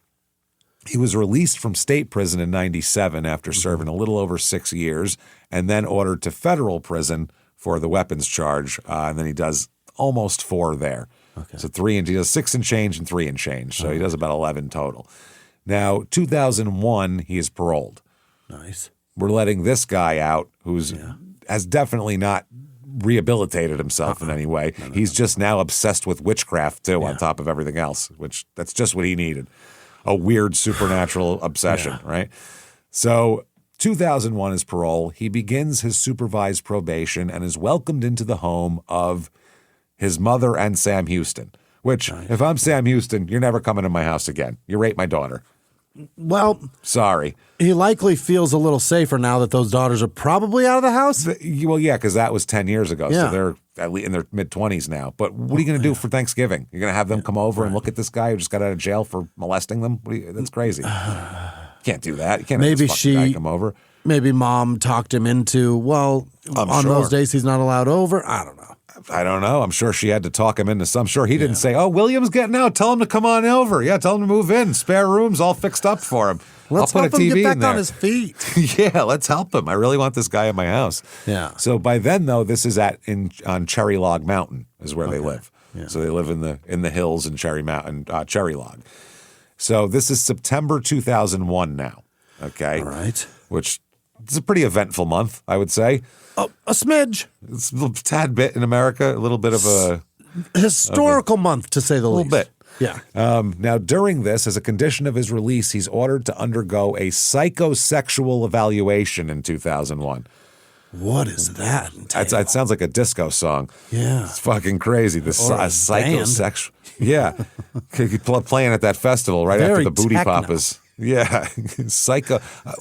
He was released from state prison in 97 after serving a little over 6 years and then ordered to federal prison for the weapons charge. And then he does almost 4 there. Okay. So he does 6 and change and 3 and change. So he does about 11 total. Now, 2001, he is paroled. Nice. We're letting this guy out who's has definitely not rehabilitated himself in any way. He's just now obsessed with witchcraft, too, on top of everything else, which that's just what he needed. A weird supernatural obsession, right? So 2001 is parole. He begins his supervised probation and is welcomed into the home of his mother and Sam Houston, which if I'm Sam Houston, you're never coming to my house again. You raped my daughter. Well, sorry. He likely feels a little safer now that those daughters are probably out of the house. Well, yeah, because that was 10 years ago. So they're at least in their mid-20s now. But what are you going to do for Thanksgiving? You're going to have them come over and look at this guy who just got out of jail for molesting them? That's crazy. You can't do that. You can't have this fucking guy come over. Maybe mom talked him into, on those days he's not allowed over. I don't know. I don't know. I'm sure she had to talk him into some. I'm sure he didn't say, oh, William's getting out. Tell him to come on over. Yeah, tell him to move in. Spare rooms all fixed up for him. Let's I'll help put a him TV get in back there. on his feet. Yeah, let's help him. I really want this guy in my house. Yeah. So by then, though, this is on Cherry Log Mountain is where they live. Yeah. So they live in the hills in Cherry Log. So this is September 2001 now. Okay. All right. Which is a pretty eventful month, I would say. Oh, a smidge. It's a tad bit in America, a little bit of a historical month, to say the least. A little bit. Yeah. Now, during this, as a condition of his release, he's ordered to undergo a psychosexual evaluation in 2001. What is that? It sounds like a disco song. Yeah. It's fucking crazy. The psychosexual. Yeah. Playing at that festival right after the Booty Papas. Yeah,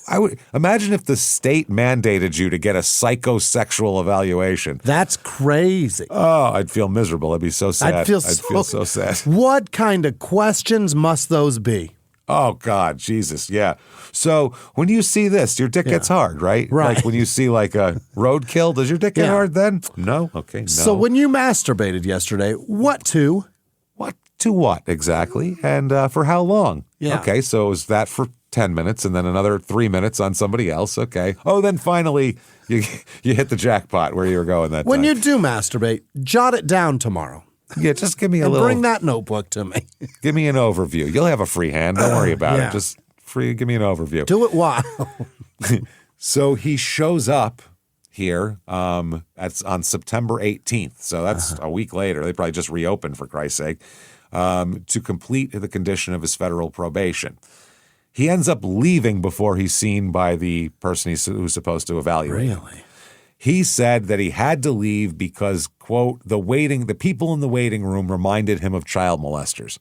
I would imagine if the state mandated you to get a psychosexual evaluation. That's crazy. Oh, I'd feel miserable. I'd be so sad. I'd feel so sad. What kind of questions must those be? Oh, God, Jesus, yeah. So when you see this, your dick gets hard, right? Right. Like when you see like a roadkill, does your dick get hard then? No? Okay, no. So when you masturbated yesterday, what to? What to what exactly? And for how long? Yeah. Okay, so it was that for 10 minutes and then another 3 minutes on somebody else. Okay. Oh, then finally you hit the jackpot where you were going that When time. you do masturbate, jot it down tomorrow. Yeah, just give me a and little. bring that notebook to me. Give me an overview. You'll have a free hand. Don't worry about it. Just Give me an overview. Do it wild. So he shows up here on September 18th. So that's a week later. They probably just reopened, for Christ's sake, to complete the condition of his federal probation. He ends up leaving before he's seen by the person who's supposed to evaluate him. Really? He said that he had to leave because, quote, the people in the waiting room reminded him of child molesters.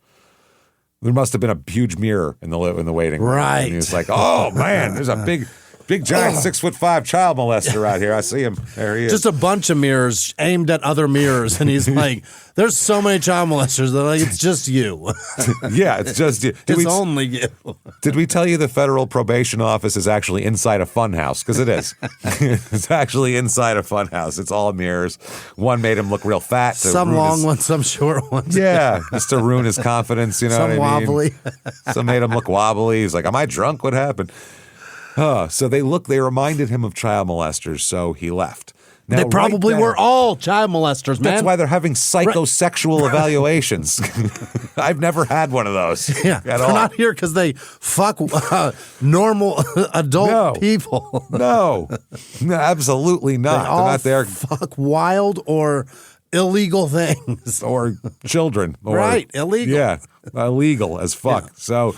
There must have been a huge mirror in the waiting room. Right. And he was like, oh, man, there's a big giant 6'5" child molester out here. I see him. There he is. Just a bunch of mirrors aimed at other mirrors. And he's like, there's so many child molesters. They're like, it's just you. Yeah, it's just you. It's only you. Did we tell you the federal probation office is actually inside a funhouse? Because it is. It's actually inside a funhouse. It's all mirrors. One made him look real fat. Some long ones, some short ones. Yeah, just to ruin his confidence, you know some what I mean? wobbly. Some made him look wobbly. He's like, am I drunk? What happened? So they reminded him of child molesters, so he left. Now, They probably were all child molesters, man. That's why they're having psychosexual evaluations. I've never had one of those. Yeah, at they're all. not here because they fuck normal adult people. No, absolutely not. They all They're not there. Fuck wild or illegal things. Or children. Or, Right, illegal. Yeah, illegal as fuck. Yeah. So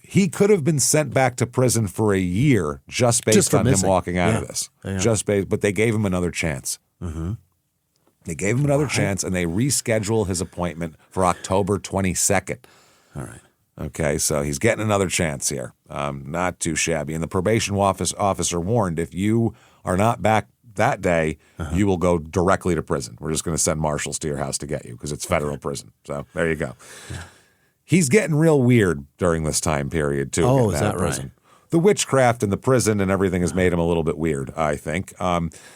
he could have been sent back to prison for a year just based on missing. him walking out of this. Yeah. But they gave him another chance. Mm-hmm. They gave him another chance, and they rescheduled his appointment for October 22nd. All right. Okay, so he's getting another chance here. Not too shabby. And the probation officer warned, if you are not back that day, you will go directly to prison. We're just going to send marshals to your house to get you because it's federal prison. So there you go. Yeah. He's getting real weird during this time period, too. Oh, is that right? The witchcraft in the prison and everything has made him a little bit weird, I think.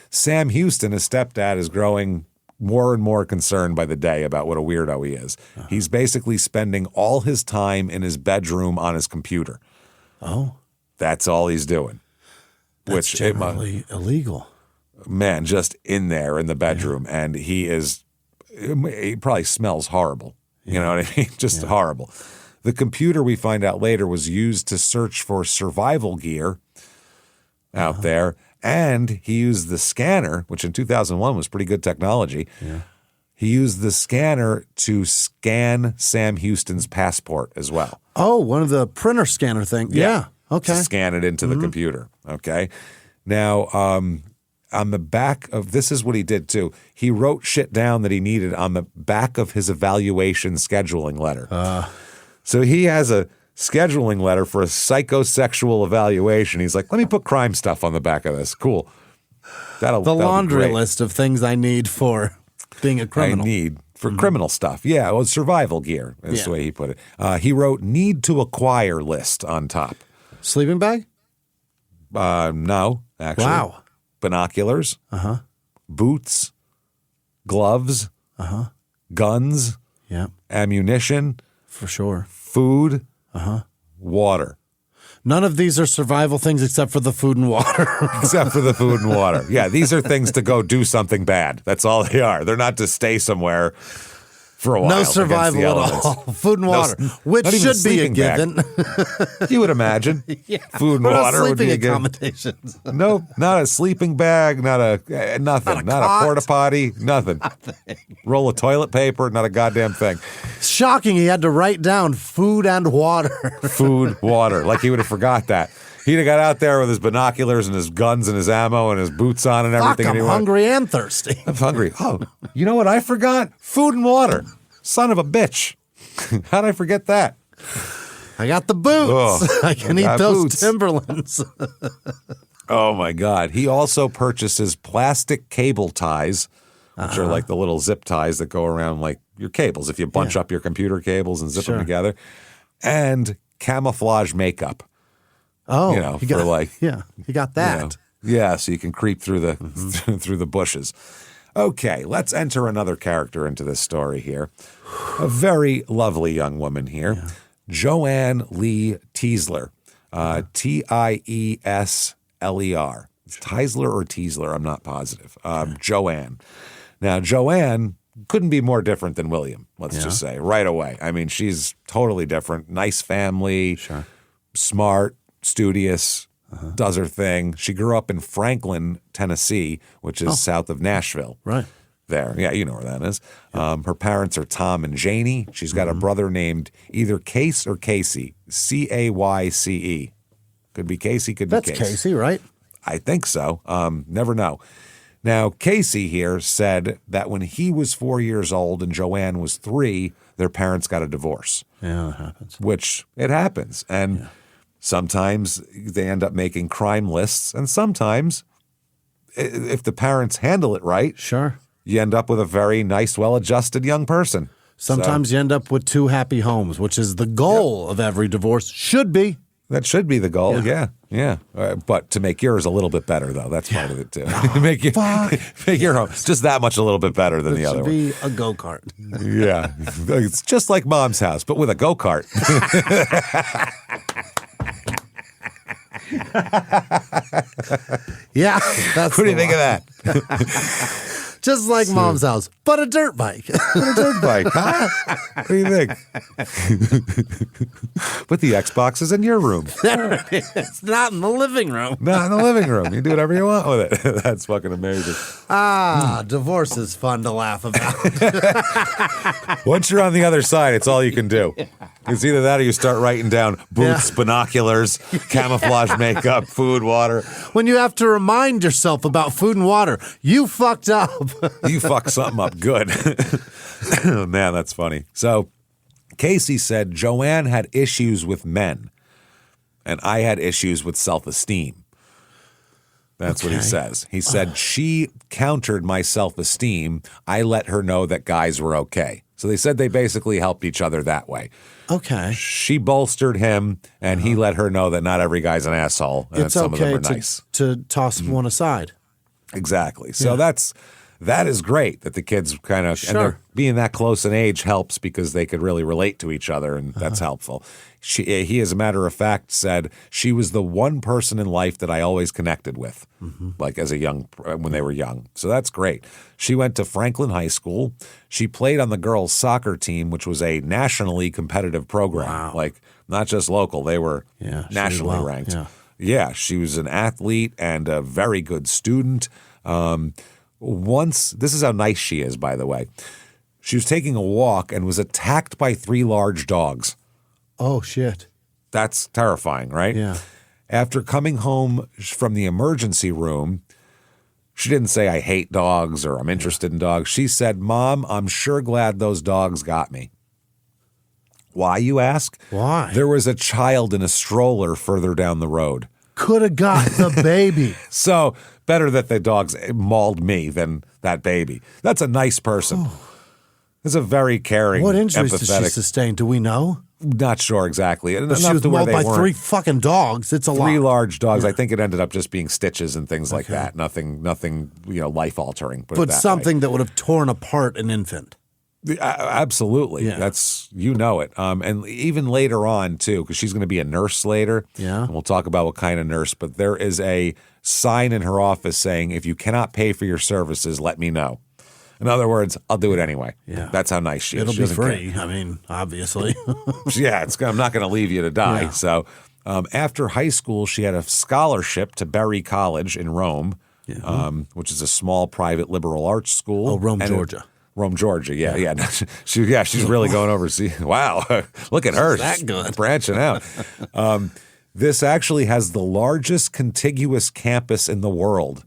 Sam Houston, his stepdad, is growing more and more concerned by the day about what a weirdo he is. He's basically spending all his time in his bedroom on his computer. Oh. That's all he's doing. That's generally illegal. Man, just in there in the bedroom. Yeah. And he probably smells horrible. Yeah. You know what I mean? Just horrible. The computer, we find out later, was used to search for survival gear out there. And he used the scanner, which in 2001 was pretty good technology. Yeah. He used the scanner to scan Sam Houston's passport as well. Oh, one of the printer scanner thing. Yeah. Okay. To scan it into the computer. Okay. Now, on the back of, this is what he did too. He wrote shit down that he needed on the back of his evaluation scheduling letter. So he has a scheduling letter for a psychosexual evaluation. He's like, let me put crime stuff on the back of this. Cool. That'll laundry list of things I need for being a criminal. I need for criminal stuff. Yeah, well, survival gear is the way he put it. He wrote need to acquire list on top. Sleeping bag? No, actually. Wow. Binoculars. Boots. Gloves. Guns. Yeah. Ammunition. For sure. Food. Water. None of these are survival things except for the food and water. Except for the food and water. Yeah, these are things to go do something bad. That's all they are. They're not to stay somewhere for a while. No survival at all. Food and water, which should be a given. You would imagine. Food and water would be a given. Accommodations. No, not a sleeping bag, not a nothing, not a porta potty, nothing. Roll of toilet paper, not a goddamn thing. Shocking, he had to write down food and water. Food, water, like he would have forgot that. He'd have got out there with his binoculars and his guns and his ammo and his boots on and everything. Fuck, I'm hungry and thirsty. I'm hungry. Oh, you know what I forgot? Food and water. Son of a bitch. How did I forget that? I got the boots. Oh, I can eat those boots. Timberlands. Oh, my God. He also purchases plastic cable ties, which are like the little zip ties that go around like your cables. If you bunch up your computer cables and zip them together. And camouflage makeup. Oh, you know, he got that. Yeah, so you can creep through the through the bushes. Okay, let's enter another character into this story here. A very lovely young woman here, Joanne Lee Teisler, Tiesler. Teisler or Teisler, I'm not positive. Joanne. Now, Joanne couldn't be more different than William, let's just say, right away. I mean, she's totally different. Nice family. Sure. smart, studious, does her thing. She grew up in Franklin, Tennessee, which is south of Nashville. Right. There. Yeah, you know where that is. Her parents are Tom and Janie. She's got a brother named either Case or Casey. Cayce. Could be Casey, could be That's Case. Casey, right? I think so. Never know. Now, Casey here said that when he was 4 years old and Joanne was 3, their parents got a divorce. Yeah, that happens. Which it happens. And sometimes they end up making crime lists. And sometimes, if the parents handle it right, Sure. you end up with a very nice, well-adjusted young person. Sometimes you end up with 2 happy homes, which is the goal of every divorce. Should be. That should be the goal, yeah. But to make yours a little bit better, though, that's part of it, too. make your home just that much a little bit better than the other one. It should be a go-kart. Yeah. It's just like Mom's house, but with a go-kart. Yeah. That's What do you think of that? Just like Mom's house, but a dirt bike. A dirt bike, huh? What do you think? But the Xbox is in your room. It's not in the living room. Not in the living room. You do whatever you want with it. That's fucking amazing. Divorce is fun to laugh about. Once you're on the other side, it's all you can do. It's either that or you start writing down boots, binoculars, camouflage makeup, food, water. When you have to remind yourself about food and water, you fucked up. You fucked something up good. Man, that's funny. So Casey said Joanne had issues with men, and I had issues with self-esteem. That's what he says. He said she countered my self-esteem. I let her know that guys were okay. So they said they basically helped each other that way. Okay. She bolstered him, and he let her know that not every guy's an asshole, and It's some of them okay are nice. to toss one aside. Exactly. So that is great that the kids kind of and they're being that close in age helps because they could really relate to each other, and that's helpful. He, as a matter of fact, said she was the one person in life that I always connected with, like as a when they were young. So that's great. She went to Franklin High School. She played on the girls' soccer team, which was a nationally competitive program, like not just local. They were nationally ranked. Yeah, she was an athlete and a very good student. This is how nice she is, by the way. She was taking a walk and was attacked by 3 large dogs. Oh, shit. That's terrifying, right? Yeah. After coming home from the emergency room, she didn't say, I hate dogs or I'm interested in dogs. She said, Mom, I'm sure glad those dogs got me. Why, you ask? Why? There was a child in a stroller further down the road. Could have got the baby. So better that the dogs mauled me than that baby. That's a nice person. That's a very caring, What injuries did she empathetic. sustain? Do we know? Not sure exactly. But she was mauled by 3 fucking dogs. It's a lot. 3 large dogs. I think it ended up just being stitches and things like that. Nothing, life altering. But something that would have torn apart an infant. Absolutely. Yeah. That's, you know it. And even later on, too, because she's going to be a nurse later. Yeah. And we'll talk about what kind of nurse. But there is a sign in her office saying, if you cannot pay for your services, let me know. In other words, I'll do it anyway. Yeah. That's how nice she is. It'll She be doesn't free. care. I mean, obviously. Yeah, I'm not going to leave you to die. Yeah. So after high school, she had a scholarship to Berry College in Rome, which is a small private liberal arts school. Oh, Rome, Georgia. Rome, Georgia. Yeah. She's really going overseas. Wow. Look at her. That good. Branching out. This actually has the largest contiguous campus in the world.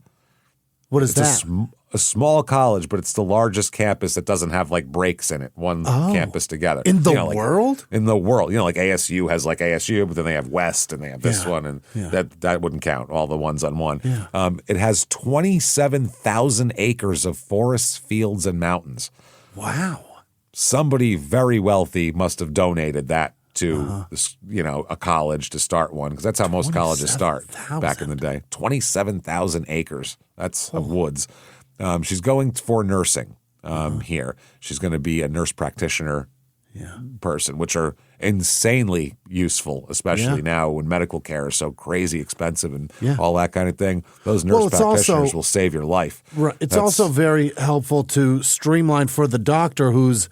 What is It's that? a small college, but it's the largest campus that doesn't have like breaks in it. One campus together. In the world? In the world. Like ASU has like ASU, but then they have West and they have this one, and that wouldn't count, all the ones on one. Yeah. It has 27,000 acres of forests, fields, and mountains. Wow. Somebody very wealthy must have donated that to a college to start one, because that's how most colleges start back in the day. 27,000 acres. That's of woods. She's going for nursing here. She's going to be a nurse practitioner person, which are insanely useful, especially now when medical care is so crazy expensive and all that kind of thing. Those nurse practitioners will save your life. Right. It's also very helpful to streamline for the doctor who's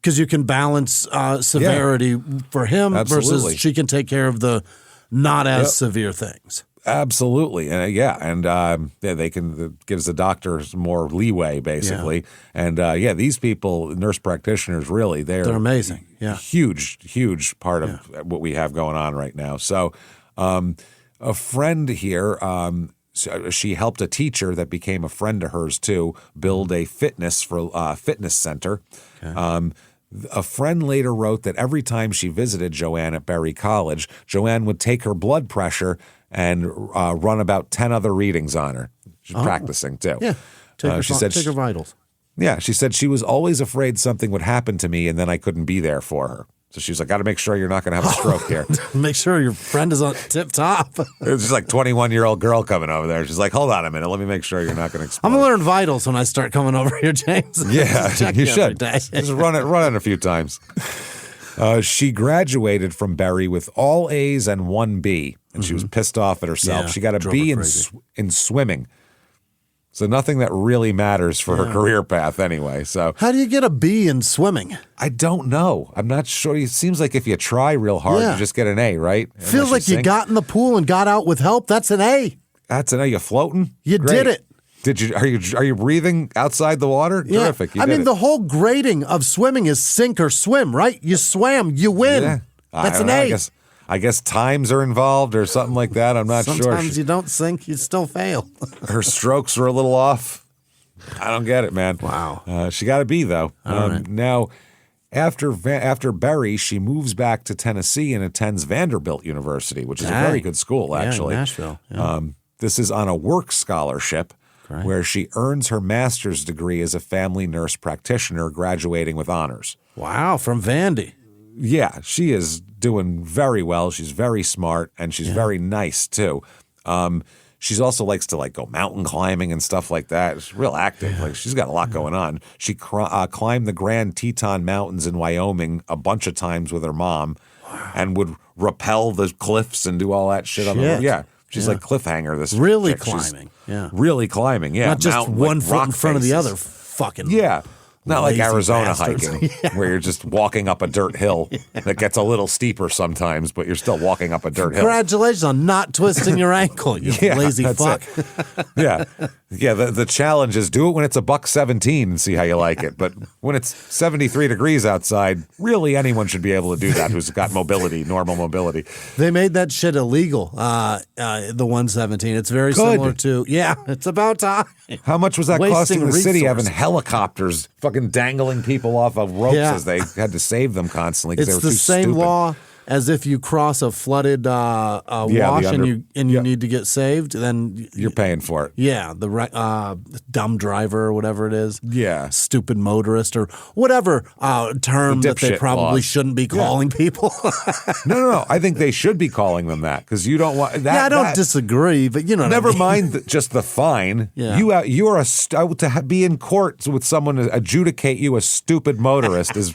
because you can balance severity for him versus she can take care of the not as severe things. Absolutely. And they can gives the doctors more leeway, basically. And these people, nurse practitioners, really, they're amazing. Yeah. Huge part of what we have going on right now. So a friend here, she helped a teacher that became a friend of hers too build a fitness center. Okay. A friend later wrote that every time she visited Joanne at Berry College, Joanne would take her blood pressure and run about 10 other readings on her. She's practicing too. Yeah, take her vitals. Yeah, she said she was always afraid something would happen to me and then I couldn't be there for her. So she's like, got to make sure you're not going to have a stroke here. Make sure your friend is on tip top. It's just like 21-year-old girl coming over there. She's like, hold on a minute. Let me make sure you're not going to explode. I'm going to learn vitals when I start coming over here, James. Yeah, you should. Just run it a few times. She graduated from Berry with all A's and 1 B, and she was pissed off at herself. She got a B in swimming. So nothing that really matters for her career path anyway. So how do you get a B in swimming? I don't know. I'm not sure. It seems like if you try real hard, you just get an A, right? Feels like you got in the pool and got out with help. That's an A. That's an A. You floating? You did it. Did you? Are you breathing outside the water? Yeah. Terrific. I mean, the whole grading of swimming is sink or swim, right? You swam, you win. Yeah. That's an A. I guess times are involved or something like that. I'm not sure. Sometimes you don't sink, you still fail. Her strokes were a little off. I don't get it, man. Wow. She got a B, though. All right. Now, after Berry, she moves back to Tennessee and attends Vanderbilt University, which is a very good school, actually. Yeah, Nashville. Yeah. This is on a work scholarship where she earns her master's degree as a family nurse practitioner, graduating with honors. Wow, from Vandy. Yeah, she is doing very well. She's very smart, and she's very nice, too. She's also likes to go mountain climbing and stuff like that. She's real active. Like she's got a lot going on. She climbed the Grand Teton Mountains in Wyoming a bunch of times with her mom and would rappel the cliffs and do all that shit. On the Yeah. She's like cliffhanger. This really chick. climbing. She's really climbing. Yeah. Not just one foot in front of the other. Fucking Not like Arizona bastards. hiking, where you're just walking up a dirt hill that gets a little steeper sometimes, but you're still walking up a dirt hill. Congratulations on not twisting your ankle, you lazy fuck. The challenge is do it when it's $1.17 and see how you like it. But when it's 73 degrees outside, really anyone should be able to do that who's got mobility, normal mobility. They made that shit illegal, the 117. It's very similar to, it's about time. How much was that costing the city having helicopters fucking dangling people off of ropes as they had to save them constantly because they were too stupid? It's the same law as if you cross a flooded wash and you need to get saved, then you're paying for it. Yeah, the dumb driver or whatever it is. Yeah, stupid motorist or whatever term that they probably shouldn't be calling people. No. I think they should be calling them that because you don't want that. Yeah, I don't disagree, but you know, never what I mean. mind just the fine. Yeah. You are to be in court with someone to adjudicate you a stupid motorist is.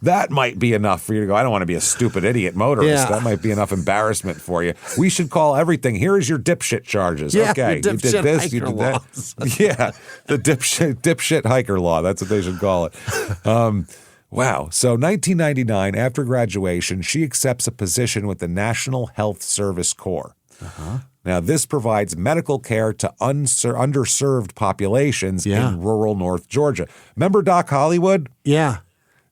That might be enough for you to go, I don't want to be a stupid idiot motorist. Yeah. That might be enough embarrassment for you. We should call everything. Here is your dipshit charges. Okay, you did this, you did that. Yeah, the dipshit hiker law. That's what they should call it. Wow. So 1999, after graduation, she accepts a position with the National Health Service Corps. Uh-huh. Now, this provides medical care to underserved populations in rural North Georgia. Remember Doc Hollywood? Yeah.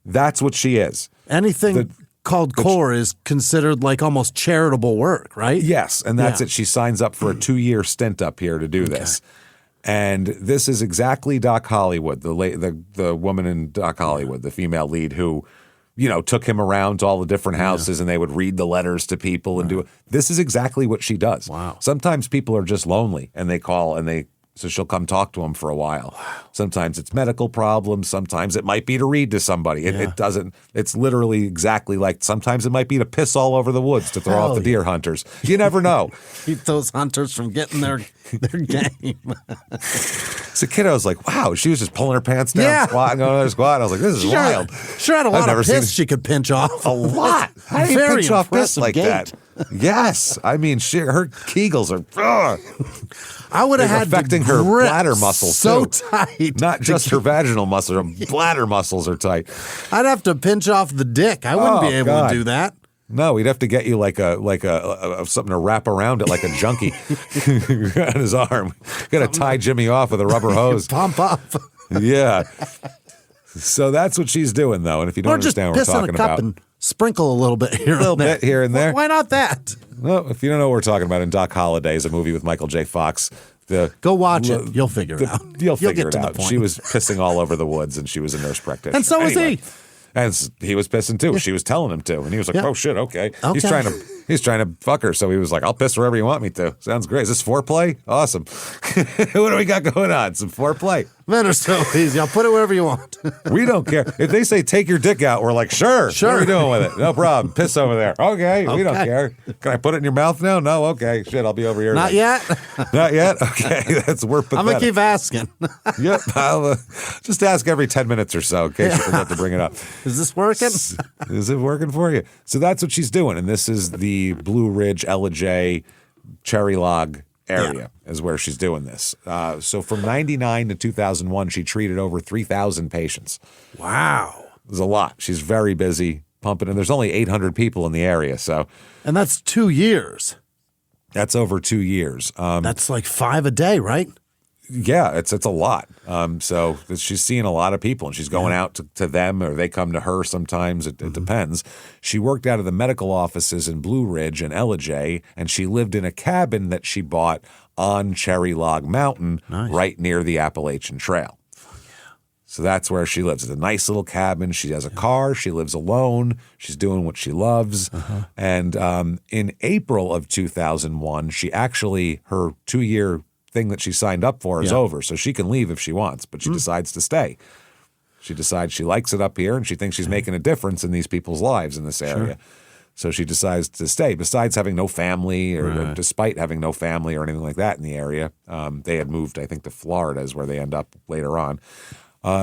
That's what she is. Anything called core is considered like almost charitable work, right? Yes, and that's it. She signs up for a 2-year stint up here to do this. And this is exactly Doc Hollywood, the woman in Doc Hollywood, the female lead who, took him around to all the different houses and they would read the letters to people and do it. This is exactly what she does. Wow. Sometimes people are just lonely and they call so she'll come talk to them for a while. Wow. Sometimes it's medical problems. Sometimes it might be to read to somebody. It doesn't. It's literally exactly like sometimes it might be to piss all over the woods to throw off the deer hunters. You never know. Keep those hunters from getting their game. As a kid, I was like, wow, she was just pulling her pants down, squatting on her squat. I was like, this is wild. Sure had a lot of piss she could pinch off. A lot. How do you pinch off piss like that? Yes. I mean, her Kegels are I would have had affecting her bladder muscles so too. tight. Not just her vaginal muscles, her bladder muscles are tight. I'd have to pinch off the dick. I wouldn't be able to do that. No, we'd have to get you like a something to wrap around it like a junkie on his arm. Got to tie Jimmy off with a rubber hose. Pump up. Yeah. So that's what she's doing, though. And if you don't understand what we're talking in a cup about, and sprinkle a little bit here, and there. Why not that? Well, if you don't know what we're talking about, in Doc Holliday's a movie with Michael J. Fox. Go watch it. You'll figure it out. You'll figure get it to out. the point. She was pissing all over the woods, and she was a nurse practitioner. And so was he. And he was pissing too. She was telling him to, and he was like, "Oh shit, okay." He's trying to fuck her, so he was like, "I'll piss wherever you want me to." Sounds great. Is this foreplay? Awesome. What do we got going on? Some foreplay. Men are so easy. I'll put it wherever you want. We don't care if they say take your dick out. We're like, sure. What are you doing with it? No problem. Piss over there. Okay. We don't care. Can I put it in your mouth now? No. Okay. Shit. I'll be over here. Not yet. Not yet. Okay. We're pathetic. I'm gonna keep asking. Yep. I'll just ask every 10 minutes or so in case you forget to bring it up. Is this working? Is it working for you? So that's what she's doing, and this is the Blue Ridge, Ella J, Cherry Log area is where she's doing this. So from 99 to 2001, she treated over 3,000 patients. Wow. There's a lot. She's very busy pumping, and there's only 800 people in the area. So, and that's 2 years. That's over 2 years. That's like 5 a day, right? Yeah, it's a lot. So she's seeing a lot of people, and she's going out to them, or they come to her sometimes. It depends. She worked out of the medical offices in Blue Ridge and Ella J, and she lived in a cabin that she bought on Cherry Log Mountain, right near the Appalachian Trail. So that's where she lives. It's a nice little cabin. She has a car. She lives alone. She's doing what she loves. And in April of 2001, she actually, her 2-year thing that she signed up for is over, so she can leave if she wants, but she decides to stay. She decides she likes it up here, and she thinks she's making a difference in these people's lives in this area. So she decides to stay. Besides having no family, or despite having no family or anything like that in the area, they had moved, I think, to Florida is where they end up later on.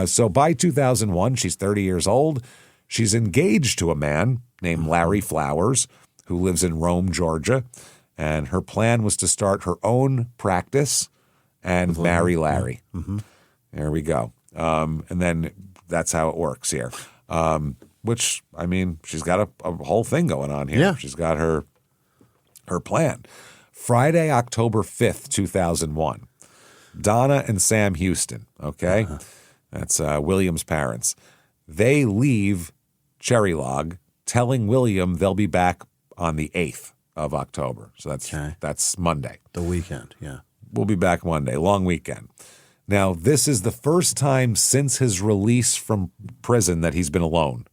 So by 2001, she's 30 years old. She's engaged to a man named Larry Flowers, who lives in Rome, Georgia. And her plan was to start her own practice and marry Larry. There we go. And then that's how it works here. Which, I mean, she's got a whole thing going on here. Yeah. She's got her plan. Friday, October 5th, 2001. Donna and Sam Houston, okay? That's William's parents. They leave Cherry Log, telling William they'll be back on the 8th. Of October. So that's Monday. The weekend, We'll be back Monday, long weekend. Now, this is the first time since his release from prison that he's been alone.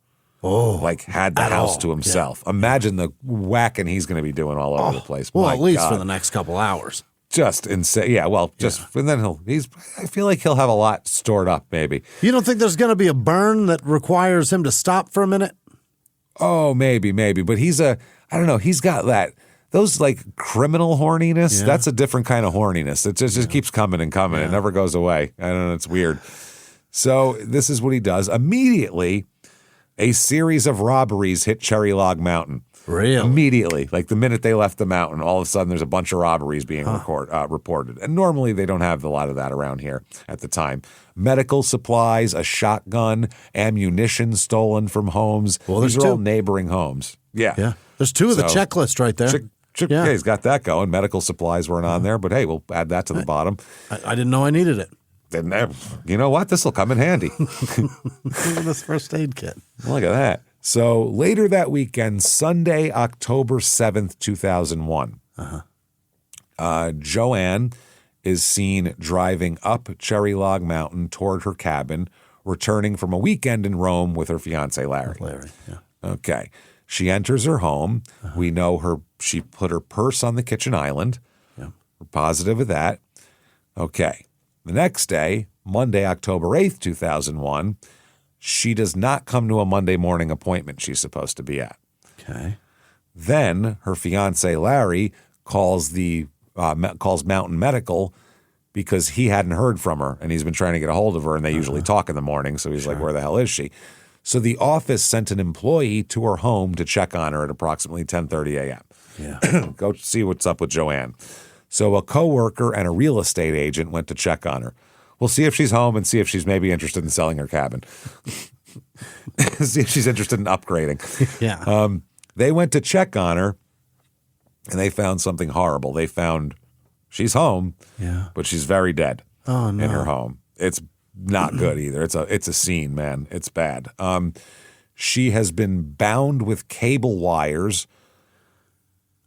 Like had the house to himself. Imagine the whacking he's going to be doing all over the place. Well, My at least God. for the next couple hours. Just insane. Yeah, well, and then I feel like he'll have a lot stored up, maybe. You don't think there's going to be a burn that requires him to stop for a minute? Oh, maybe. But I don't know. He's got those like criminal horniness. That's a different kind of horniness. It just keeps coming and coming. It never goes away. I don't know. It's weird. So this is what he does. Immediately, a series of robberies hit Cherry Log Mountain. Really? Immediately. Like the minute they left the mountain, all of a sudden there's a bunch of robberies being reported. And normally they don't have a lot of that around here at the time. Medical supplies, a shotgun, ammunition stolen from homes. Well, these are all neighboring homes. Yeah. There's two of the checklist right there. Yeah, he's got that going. Medical supplies weren't on there, but hey, we'll add that to the bottom. I didn't know I needed it. Then you know what? This will come in handy. This first aid kit. Look at that. So later that weekend, Sunday, October 7th, 2001, Joanne is seen driving up Cherry Log Mountain toward her cabin, returning from a weekend in Rome with her fiance, Larry. Okay. She enters her home. We know she put her purse on the kitchen island. We're positive of that. Okay. The next day, Monday, October 8th, 2001, she does not come to a Monday morning appointment she's supposed to be at. Okay. Then her fiance, Larry, calls Mountain Medical because he hadn't heard from her, and he's been trying to get a hold of her, and they usually talk in the morning, so he's like, where the hell is she? So the office sent an employee to her home to check on her at approximately 10:30 a.m. Yeah. Go see what's up with Joanne. So a coworker and a real estate agent went to check on her. We'll see if she's home and see if she's maybe interested in selling her cabin. See if she's interested in upgrading. Yeah. They went to check on her, and they found something horrible. They found she's home, but she's very dead in her home. It's not good either. It's a scene, man. It's bad. She has been bound with cable wires,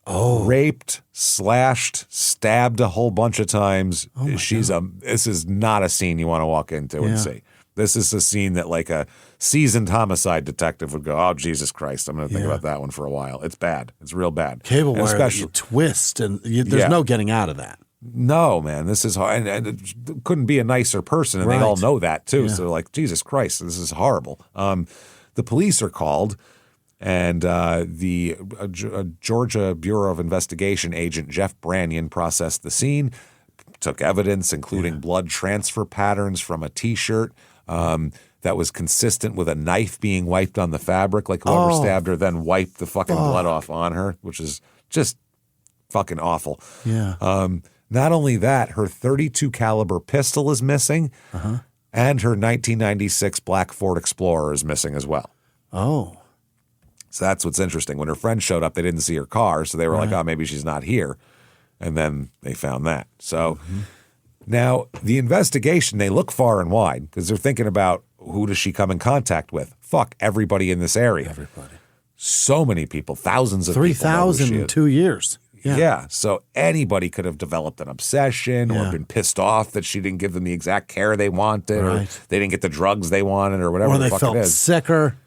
raped, slashed, stabbed a whole bunch of times. This is not a scene you want to walk into and see. This is a scene that like a seasoned homicide detective would go, oh, Jesus Christ, I'm going to think about that one for a while. It's bad. It's real bad. Cable wire that you twist, and there's no getting out of that. No, man, this is hard. And it couldn't be a nicer person, and they all know that, too. So they're like, Jesus Christ, this is horrible. The police are called, and the Georgia Bureau of Investigation agent Jeff Brannion processed the scene, took evidence, including blood transfer patterns from a T-shirt that was consistent with a knife being wiped on the fabric, like whoever stabbed her then wiped the fucking blood off on her, which is just fucking awful. Yeah. Not only that, her .32 caliber pistol is missing, and her 1996 black Ford Explorer is missing as well. Oh. So that's what's interesting. When her friends showed up, they didn't see her car, so they were like, oh, maybe she's not here. And then they found that. So now the investigation, they look far and wide because they're thinking about who does she come in contact with? Fuck, everybody in this area. Everybody. So many people, thousands of people. 3,000 in 2 years. Yeah. So anybody could have developed an obsession or been pissed off that she didn't give them the exact care they wanted or they didn't get the drugs they wanted or whatever the fuck it is. Or they felt sicker.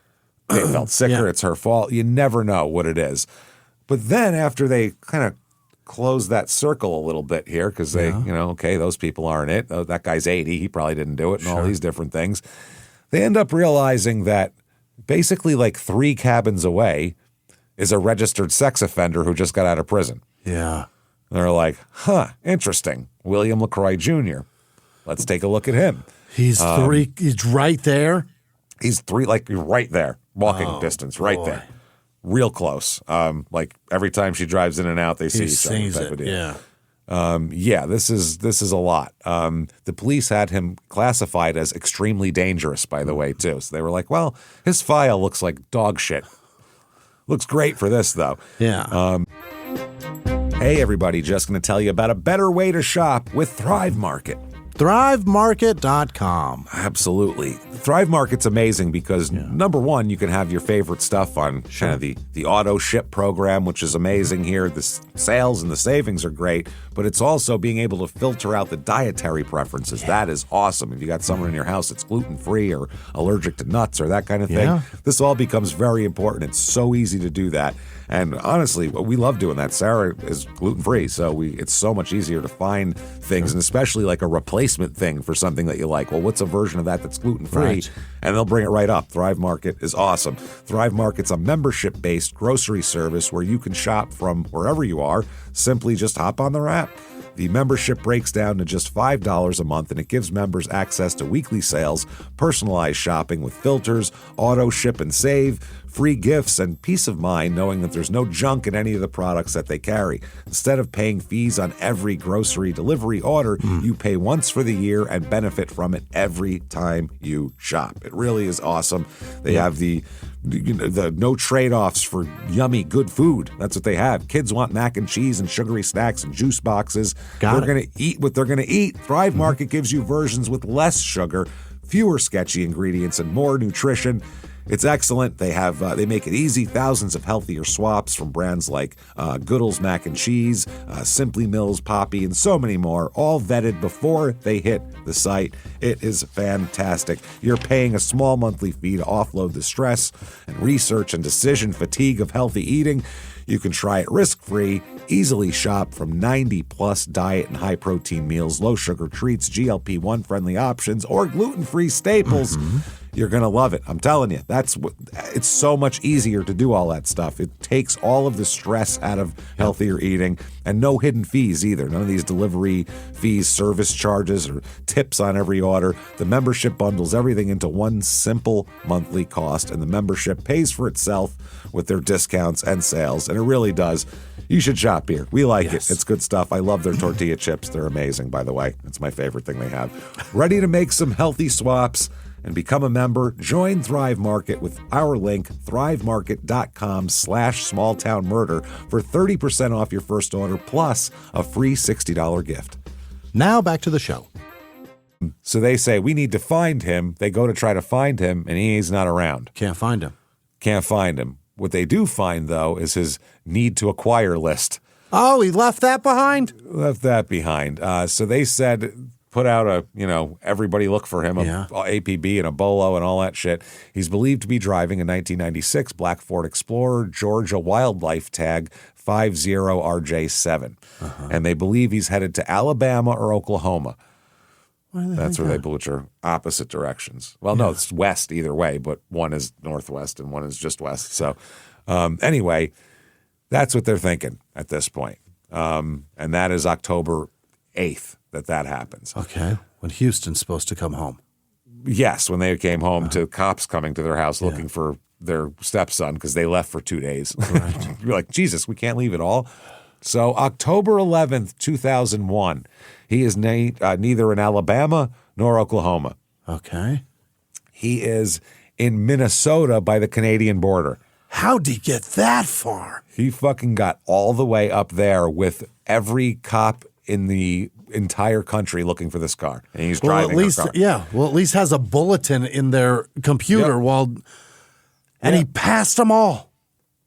They felt sicker. It's her fault. You never know what it is. But then after they kind of close that circle a little bit here because they, okay, those people aren't it. Oh, that guy's 80. He probably didn't do it and all these different things. They end up realizing that basically like 3 cabins away is a registered sex offender who just got out of prison. Yeah. They're like, interesting. William LaCroix Jr. Let's take a look at him. He's he's right there. He's 3, like right there, walking distance, right there. Real close. Like every time she drives in and out, they see each other type of deal. Yeah. This is a lot. The police had him classified as extremely dangerous, by the way, too. So they were like, well, his file looks like dog shit. Looks great for this, though. Yeah. Hey, everybody, just going to tell you about a better way to shop with Thrive Market. ThriveMarket.com. Absolutely. Thrive Market's amazing because, number one, you can have your favorite stuff on kind of the auto ship program, which is amazing here. The sales and the savings are great, but it's also being able to filter out the dietary preferences. That is awesome. If you got someone in your house that's gluten-free or allergic to nuts or that kind of thing, this all becomes very important. It's so easy to do that. And honestly, we love doing that. Sarah is gluten-free, so it's so much easier to find things, and especially like a replacement thing for something that you like. Well, what's a version of that that's gluten-free? Right. And they'll bring it right up. Thrive Market is awesome. Thrive Market's a membership-based grocery service where you can shop from wherever you are. Simply just hop on their app. The membership breaks down to just $5 a month, and it gives members access to weekly sales, personalized shopping with filters, auto ship and save, free gifts, and peace of mind knowing that there's no junk in any of the products that they carry. Instead of paying fees on every grocery delivery order, you pay once for the year and benefit from it every time you shop. It really is awesome. They have the no trade-offs for yummy, good food. That's what they have. Kids want mac and cheese and sugary snacks and juice boxes. They're going to eat what they're going to eat. Thrive Market gives you versions with less sugar, fewer sketchy ingredients, and more nutrition. It's excellent. They make it easy. Thousands of healthier swaps from brands like Goodall's Mac and Cheese, Simply Mills Poppy, and so many more, all vetted before they hit the site. It is fantastic. You're paying a small monthly fee to offload the stress and research and decision fatigue of healthy eating. You can try it risk-free, easily shop from 90-plus diet and high-protein meals, low-sugar treats, GLP-1 friendly options, or gluten-free staples. You're going to love it. I'm telling you. It's so much easier to do all that stuff. It takes all of the stress out of healthier eating, and no hidden fees either. None of these delivery fees, service charges, or tips on every order. The membership bundles everything into one simple monthly cost, and the membership pays for itself with their discounts and sales, and it really does. You should shop here. We like it. It's good stuff. I love their tortilla chips. They're amazing, by the way. It's my favorite thing they have. Ready to make some healthy swaps and become a member? Join Thrive Market with our link, thrivemarket.com/smalltownmurder for 30% off your first order plus a free $60 gift. Now back to the show. So they say, we need to find him. They go to try to find him, and he's not around. Can't find him. Can't find him. What they do find, though, is his need to acquire list. Oh, he left that behind? Left that behind. So they said, put out everybody look for him, APB and a bolo and all that shit. He's believed to be driving a 1996 black Ford Explorer, Georgia wildlife tag 50RJ7. And they believe he's headed to Alabama or Oklahoma. That's where which are opposite directions. Well, no, it's west either way, but one is northwest and one is just west. So anyway, that's what they're thinking at this point. And that is October 8th that happens. Okay. When Houston's supposed to come home. Yes, when they came home to cops coming to their house looking for their stepson because they left for 2 days. Right. You're like, Jesus, we can't leave it all. So October 11th, 2001, he is neither in Alabama nor Oklahoma. Okay. He is in Minnesota by the Canadian border. How'd he get that far? He fucking got all the way up there with every cop in the entire country looking for this car. And he's driving her car. Yeah, well, at least has a bulletin in their computer and he passed them all.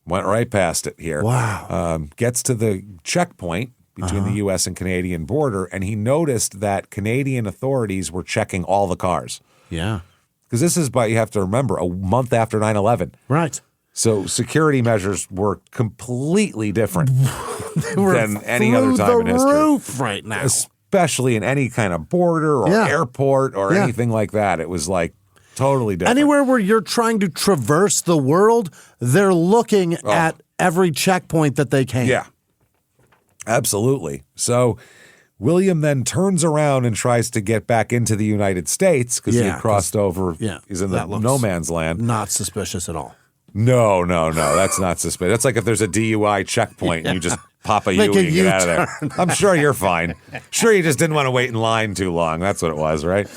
Went right past it here. Wow. Gets to the checkpoint between the U.S. and Canadian border, and he noticed that Canadian authorities were checking all the cars. Yeah. Because this is, you have to remember, a month after 9/11. Right. So security measures were completely different than any other time in history. Roof right now. Especially in any kind of border or airport or anything like that. It was like totally different. Anywhere where you're trying to traverse the world, they're looking at every checkpoint that they can. Yeah, absolutely. So William then turns around and tries to get back into the United States because he had crossed over. Yeah, he's in the no man's land. Not suspicious at all. No. That's not suspicious. That's like if there's a DUI checkpoint and you just pop a U and you get out of there. I'm sure you're fine. Sure, you just didn't want to wait in line too long. That's what it was, right?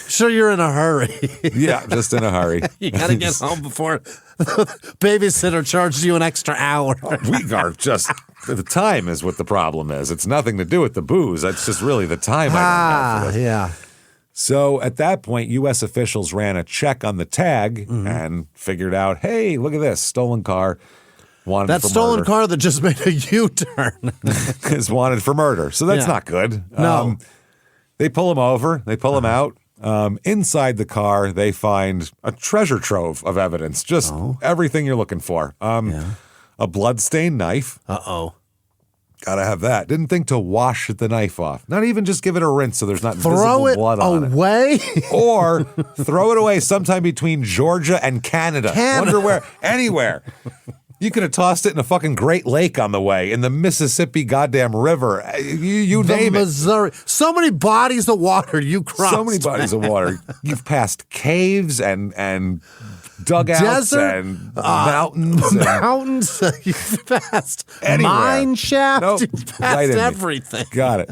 Sure, you're in a hurry. Yeah, just in a hurry. You got to get home before the babysitter charges you an extra hour. We are just, the time is what the problem is. It's nothing to do with the booze. It's just really the time I don't have for this. Yeah. So at that point, U.S. officials ran a check on the tag and figured out, hey, look at this, stolen car. That stolen car that just made a U-turn is wanted for murder. So that's not good. No. They pull him over. They pull him out. Inside the car, they find a treasure trove of evidence. Just everything you're looking for. A bloodstained knife. Uh-oh. Gotta have that. Didn't think to wash the knife off. Not even just give it a rinse so there's not visible blood on it. Throw it away? Or throw it away sometime between Georgia and Canada. Wonder where. Anywhere. You could have tossed it in a fucking Great Lake on the way, in the Mississippi goddamn river. You name Missouri. So many bodies of water you crossed. So many bodies of water. You've passed caves and dugouts desert, and mountains. Mountains. You've passed anywhere. Mine shaft. Nope. You've passed everything. Got it.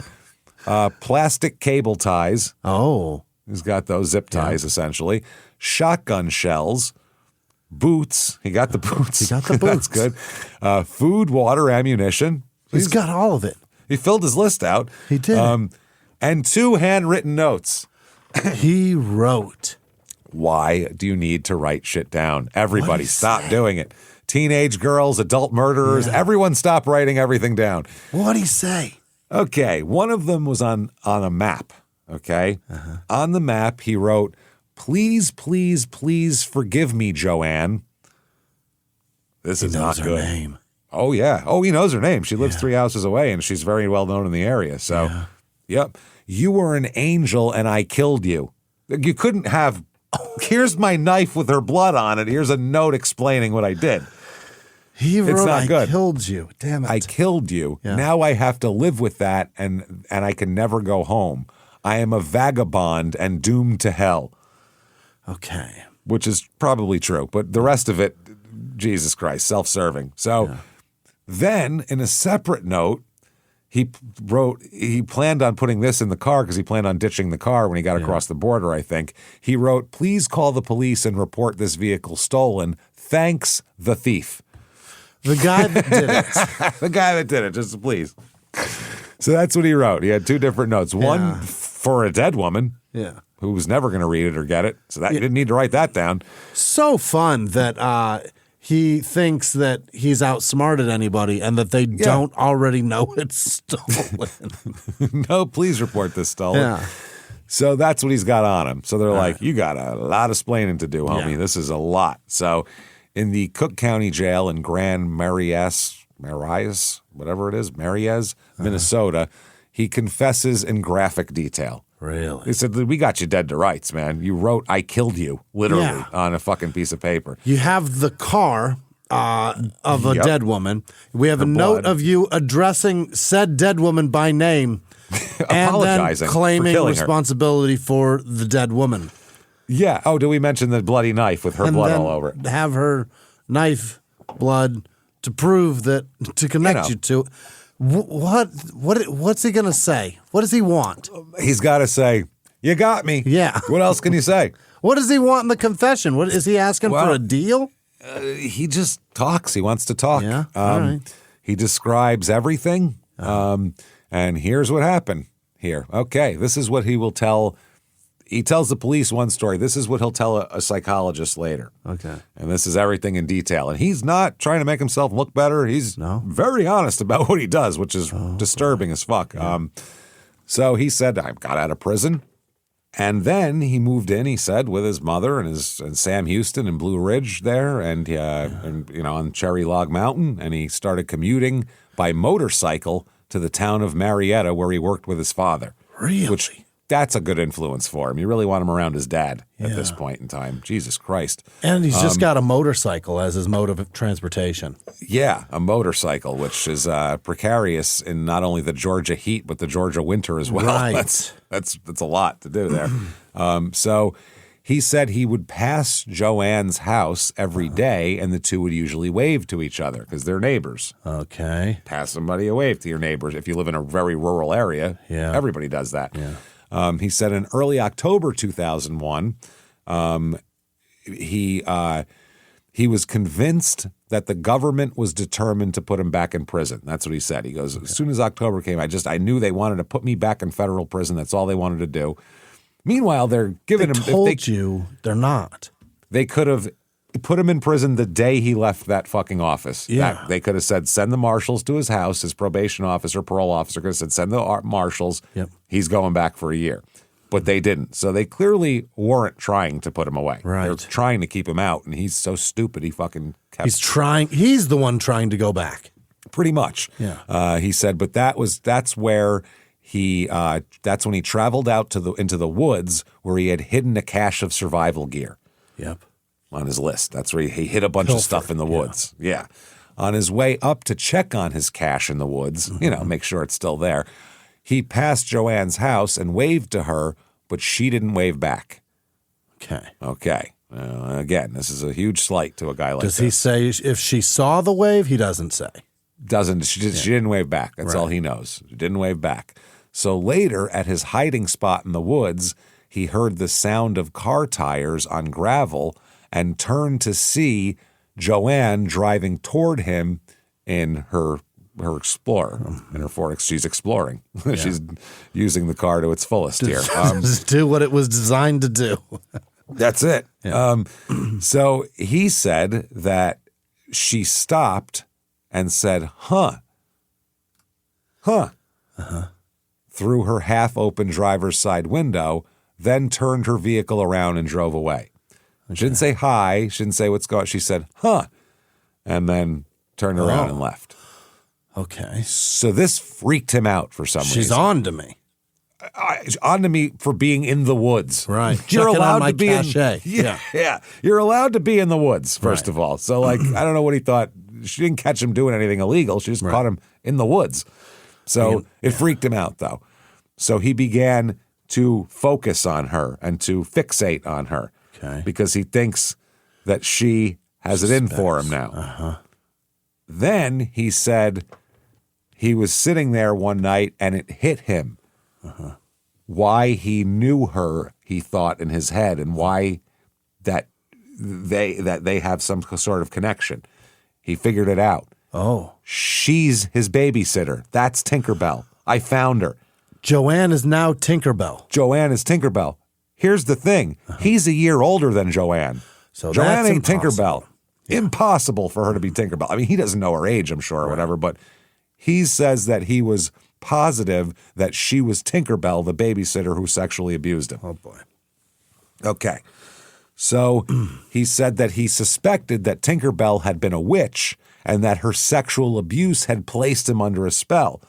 Plastic cable ties. Oh. He's got those zip ties, essentially. Shotgun shells. Boots. He got the boots. He got the boots. That's good. Food, water, ammunition. He's got all of it. He filled his list out. He did. And 2 handwritten notes. He wrote. Why do you need to write shit down? Everybody stop doing it. Teenage girls, adult murderers, everyone stop writing everything down. What'd he say? Okay. One of them was on a map. Okay. On the map, he wrote, please, please, please forgive me, Joanne. This is not good. He knows her name. Oh, yeah. Oh, he knows her name. She lives 3 houses away, and she's very well known in the area. So, yep. You were an angel, and I killed you. You couldn't have Here's my knife with her blood on it. Here's a note explaining what I did. He wrote, not I good. killed you. Damn it. I killed you. Yeah. Now I have to live with that, and I can never go home. I am a vagabond and doomed to hell. Okay. Which is probably true, but the rest of it, Jesus Christ, self-serving. So then, in a separate note, he planned on putting this in the car because he planned on ditching the car when he got across the border, I think. He wrote, "Please call the police and report this vehicle stolen. Thanks, the thief." The guy that did it. The guy that did it, just please. So that's what he wrote. He had two different notes. One for a dead woman. Yeah. Who was never going to read it or get it. So that you didn't need to write that down. So fun that he thinks that he's outsmarted anybody and that they don't already know it's stolen. No, please report this stolen. Yeah. So that's what he's got on him. So they're like, you got a lot of splaining to do, homie. Yeah. This is a lot. So in the Cook County Jail in Grand Marias, whatever it is, Minnesota, he confesses in graphic detail. Really? He said, we got you dead to rights, man. You wrote, I killed you, literally, on a fucking piece of paper. You have the car of a dead woman. We have a note of you addressing said dead woman by name and apologizing then claiming for killing responsibility for the dead woman. Yeah. Oh, did we mention the bloody knife with her blood all over it? Have her knife blood to prove that, to connect you to. What's he going to say? What does he want? He's got to say, you got me. Yeah. What else can you say? What does he want in the confession? What is he asking for a deal? He just talks. He wants to talk. Yeah. All right. He describes everything. And here's what happened here. Okay. This is what he will tell. He tells the police one story. This is what he'll tell a psychologist later. Okay. And this is everything in detail. And he's not trying to make himself look better. He's very honest about what he does, which is disturbing as fuck. Yeah. So he said, I got out of prison. And then he moved in, he said, with his mother and Sam Houston in Blue Ridge there and on Cherry Log Mountain. And he started commuting by motorcycle to the town of Marietta where he worked with his father. Really? Which that's a good influence for him. You really want him around his dad at this point in time. Jesus Christ. And he's just got a motorcycle as his mode of transportation. Yeah, a motorcycle, which is precarious in not only the Georgia heat, but the Georgia winter as well. Right. That's a lot to do there. So he said he would pass Joanne's house every day, and the two would usually wave to each other because they're neighbors. Okay. Pass somebody a wave to your neighbors. If you live in a very rural area, everybody does that. Yeah. He said in early October 2001, he was convinced that the government was determined to put him back in prison. That's what he said. He goes, as soon as October came, I knew they wanted to put me back in federal prison. That's all they wanted to do. Meanwhile, they're giving him. They're not. They could have put him in prison the day he left that fucking office. Yeah. They could have said, send the marshals to his house. His probation officer, parole officer could have said, send the marshals. Yep. He's going back for a year. But they didn't. So they clearly weren't trying to put him away. Right. They're trying to keep him out. And he's so stupid he fucking kept. He's the one trying to go back. Pretty much. Yeah. He said, but that's where that's when he traveled out into the woods where he had hidden a cache of survival gear. Yep. On his list. That's where he hid a bunch of stuff in the woods. Yeah. On his way up to check on his cache in the woods, make sure it's still there, he passed Joanne's house and waved to her, but she didn't wave back. Okay. Again, this is a huge slight to a guy like this. Does he say if she saw the wave? He doesn't say. She didn't wave back. That's all he knows. She didn't wave back. So later, at his hiding spot in the woods, he heard the sound of car tires on gravel and turned to see Joanne driving toward him in her Explorer, in her Ford. She's exploring. Yeah. She's using the car to its fullest here. Do what it was designed to do. That's it. Yeah. So he said that she stopped and said, huh, through her half-open driver's side window, then turned her vehicle around and drove away. She didn't say hi. She didn't say what's going on. She said, huh, and then turned around and left. Okay. So this freaked him out for some reason. She's on to me. onto me for being in the woods. Right. You're Checking allowed on my to be cachet. Yeah. You're allowed to be in the woods, first of all. So, like, I don't know what he thought. She didn't catch him doing anything illegal. She just caught him in the woods. So it freaked him out, though. So he began to focus on her and to fixate on her because he thinks that she has it in for him now. Then he said he was sitting there one night and it hit him why he knew her, he thought in his head, and why that they have some sort of connection. He figured it out. Oh. She's his babysitter. That's Tinkerbell. I found her. Joanne is now Tinkerbell. Joanne is Tinkerbell. Here's the thing. He's a year older than Joanne. So Joanne that's ain't impossible. Tinkerbell. Impossible for her to be Tinkerbell. I mean, he doesn't know her age, I'm sure, or whatever, but he says that he was positive that she was Tinkerbell, the babysitter who sexually abused him. Oh, boy. Okay. So he said that he suspected that Tinkerbell had been a witch and that her sexual abuse had placed him under a spell.